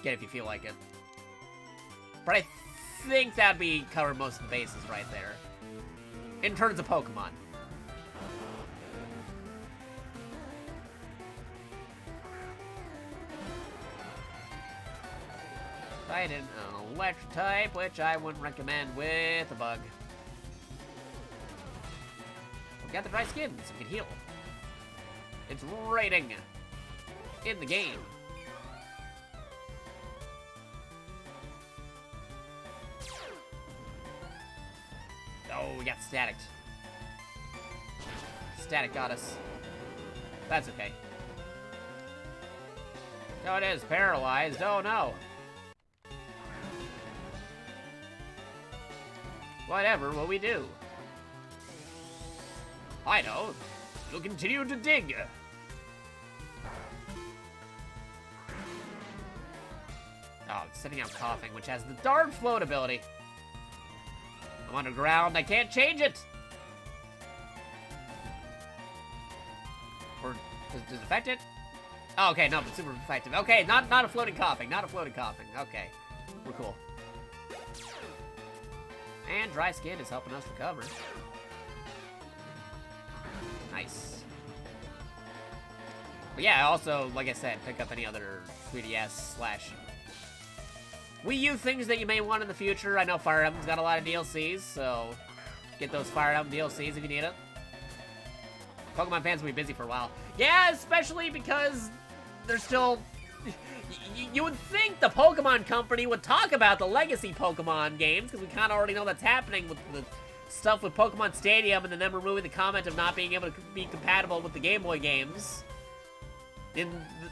get if you feel like it. But I think that'd be cover most of the bases right there. In terms of Pokemon. Fight an electric type, which I wouldn't recommend with a bug. We got the dry skin, so we can heal. It's rating in the game. Oh, we got static. Static got us. That's okay. No, it is paralyzed. Oh no. Whatever will we do? I know. We'll continue to dig. Oh, it's sending out coughing, which has the darn float ability. I'm underground. I can't change it. Or does it affect it? Oh, okay, no, but super effective. Okay, not a floating coughing. Not a floating coughing. Okay, we're cool. And dry skin is helping us recover. Nice. But yeah, also, like I said, pick up any other 3DS / Wii U things that you may want in the future. I know Fire Emblem's got a lot of DLCs, so get those Fire Emblem DLCs if you need it. Pokemon fans will be busy for a while. Yeah, especially because they're still... You would think the Pokemon Company would talk about the legacy Pokemon games, because we kind of already know that's happening with the stuff with Pokemon Stadium, and then them removing the comment of not being able to be compatible with the Game Boy games in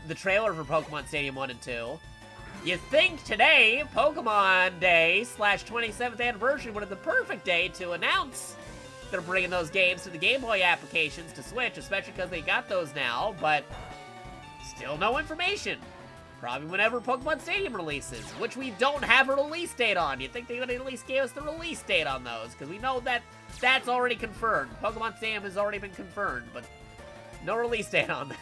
the trailer for Pokemon Stadium 1 and 2. You think today, Pokemon Day / 27th anniversary, would have the perfect day to announce they're bringing those games to the Game Boy applications to Switch, especially because they got those now, but still no information. Probably whenever Pokemon Stadium releases, which we don't have a release date on. You'd think they would at least give us the release date on those, because we know that that's already confirmed. Pokemon Stadium has already been confirmed, but no release date on that.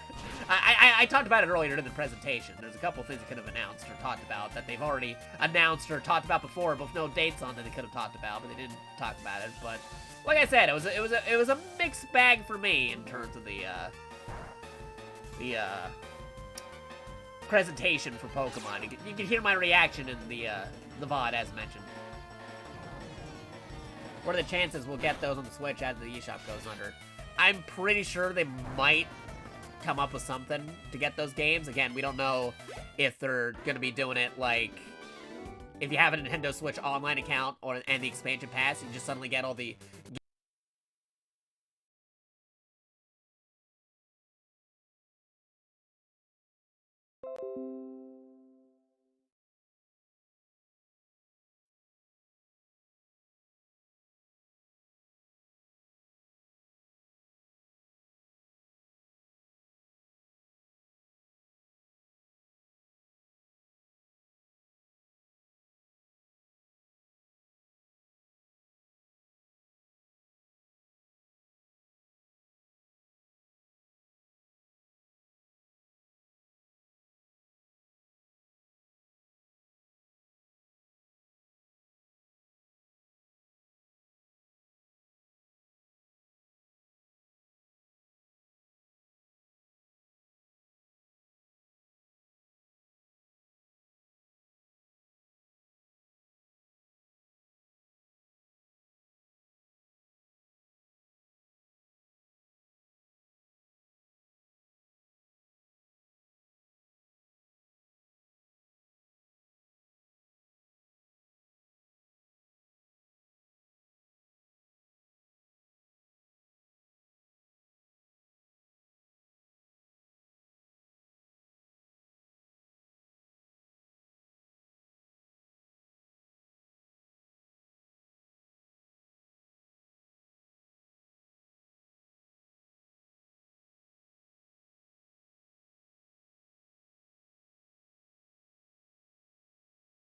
I talked about it earlier in the presentation. There's a couple things they could have announced or talked about that they've already announced or talked about before, but with no dates on that they could have talked about, but they didn't talk about it. But like I said, it was a mixed bag for me in terms of the presentation for Pokemon. You can hear my reaction in the VOD as mentioned. What are the chances we'll get those on the Switch as the eShop goes under? I'm pretty sure they might come up with something to get those games. Again, we don't know if they're going to be doing it like if you have a Nintendo Switch online account and the expansion pass, you just suddenly get all the